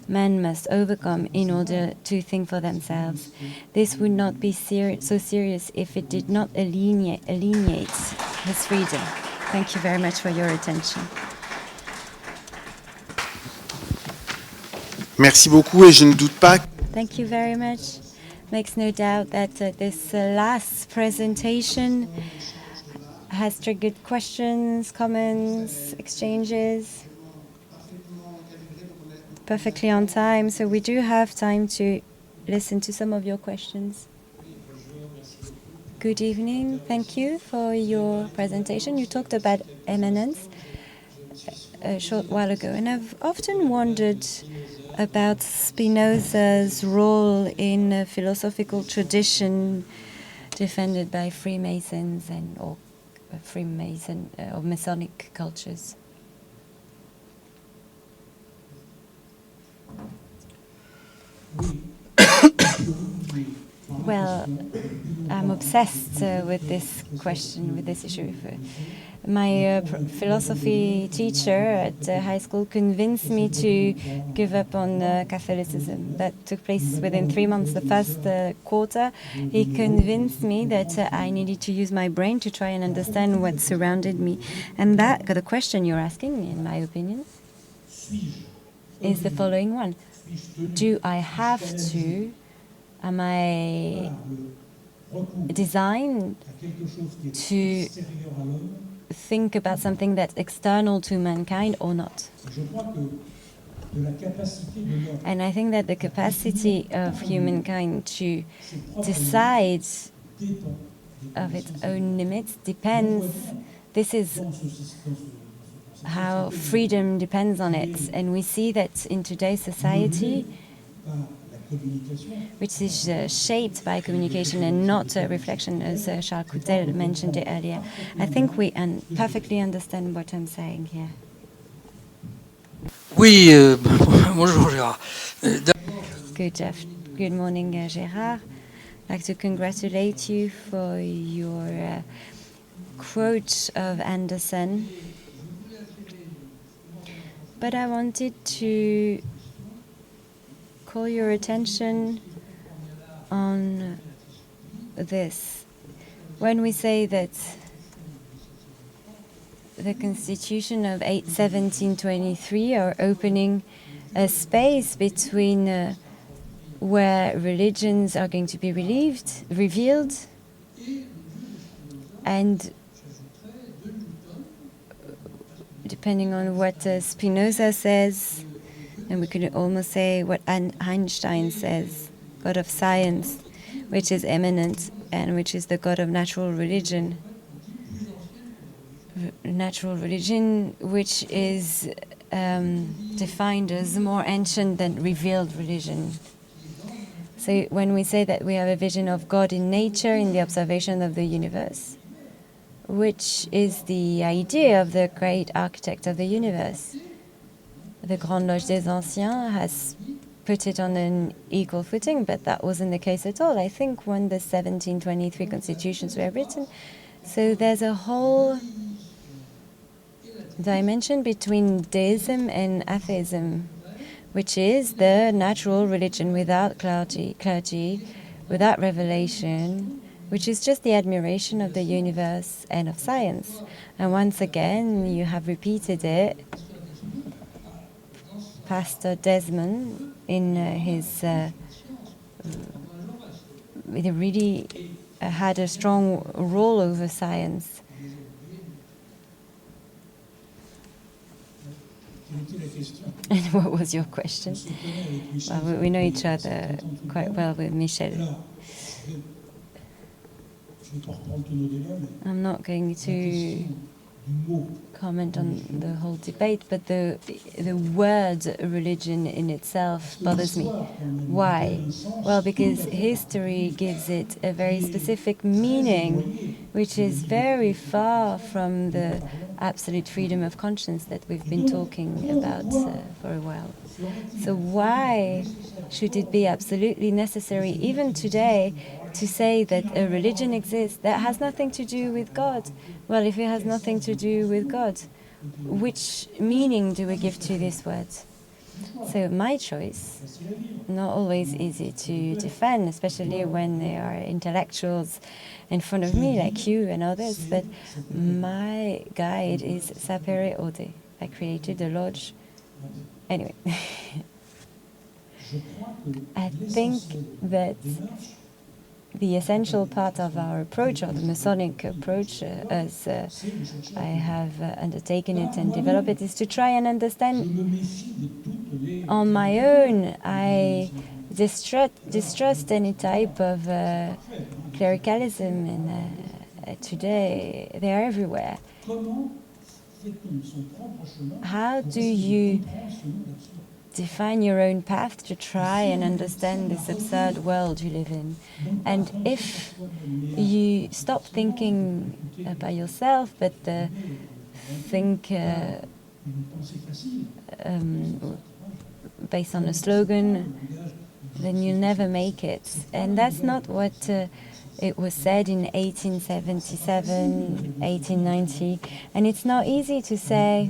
man must overcome in order to think for themselves. This would not be so serious if it did not alienate his freedom. Thank you very much for your attention. Merci beaucoup et je ne doute pas. Thank you very much. Makes no doubt that this last presentation has triggered questions, comments, exchanges. Perfectly on time, so we do have time to listen to some of your questions. Good evening. Thank you for your presentation. You talked about eminence a short while ago, and I've often wondered about Spinoza's role in a philosophical tradition defended by Freemasons or Freemason or Masonic cultures. Well, I'm obsessed with this question, with this issue. My philosophy teacher at high school convinced me to give up on Catholicism. That took place within 3 months. The first quarter, he convinced me that I needed to use my brain to try and understand what surrounded me. And that, the question you're asking, in my opinion, is the following one. Do I have to, am I designed to think about something that's external to mankind or not? And I think that the capacity of humankind to decide of its own limits depends, this is how freedom depends on it. And we see that in today's society, which is shaped by communication and not a reflection, as Charles Coutel mentioned it earlier. I think we perfectly understand what I'm saying here. Oui, bonjour Gérard. Good morning, Gérard. I'd like to congratulate you for your quote of Anderson. But I wanted to call your attention on this. When we say that the Constitution of 1723 are opening a space between where religions are going to be revealed, and depending on what Spinoza says, and we could almost say what Einstein says, God of science, which is eminent and which is the God of natural religion. Natural religion, which is defined as more ancient than revealed religion. So when we say that we have a vision of God in nature, in the observation of the universe, which is the idea of the great architect of the universe, the Grande Loge des Anciens has put it on an equal footing, but that wasn't the case at all. I think when the 1723 constitutions were written, so there's a whole dimension between deism and atheism, which is the natural religion without clergy, without revelation, which is just the admiration of the universe and of science. And once again, you have repeated it. Pastor Desmond, in his really had a strong role over science. And what was your question? Well, we know each other quite well with Michel. I'm not going to comment on the whole debate, but the word religion in itself bothers me. Why? Well, because history gives it a very specific meaning, which is very far from the absolute freedom of conscience that we've been talking about for a while. So why should it be absolutely necessary, even today, to say that a religion exists that has nothing to do with God? Well, if it has nothing to do with God, which meaning do we give to this word? So my choice, not always easy to defend, especially when there are intellectuals in front of me like you and others, but my guide is Sapere Aude. I created a lodge. Anyway, I think that the essential part of our approach, or the Masonic approach, as I have undertaken it and developed it, is to try and understand on my own. I distrust any type of clericalism, and today they are everywhere. How do you define your own path to try and understand this absurd world you live in? And if you stop thinking by yourself, but think based on a slogan, then you'll never make it. And that's not what it was said in 1877, 1890. And it's not easy to say,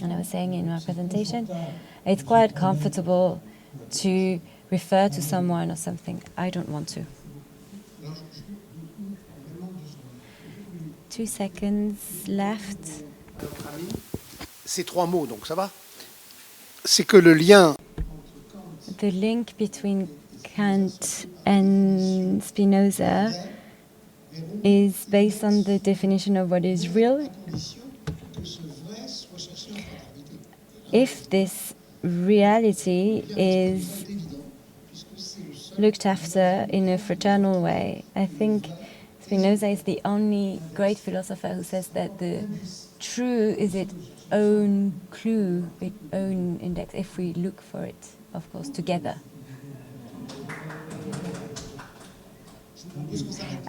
and I was saying in my presentation, it's quite comfortable to refer to someone or something. I don't want to. 2 seconds left. Ces trois mots, donc ça va? C'est que le lien. The link between Kant and Spinoza is based on the definition of what is real. If this reality is looked after in a fraternal way, I think Spinoza is the only great philosopher who says that the true is its own clue, its own index, if we look for it, of course, together.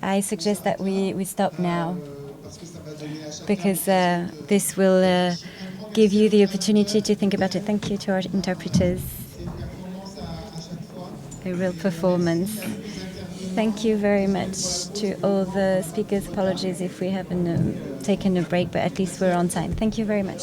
I suggest that we stop now, because this will give you the opportunity to think about it. Thank you to our interpreters. A real performance. Thank you very much to all the speakers. Apologies if we haven't taken a break, but at least we're on time. Thank you very much.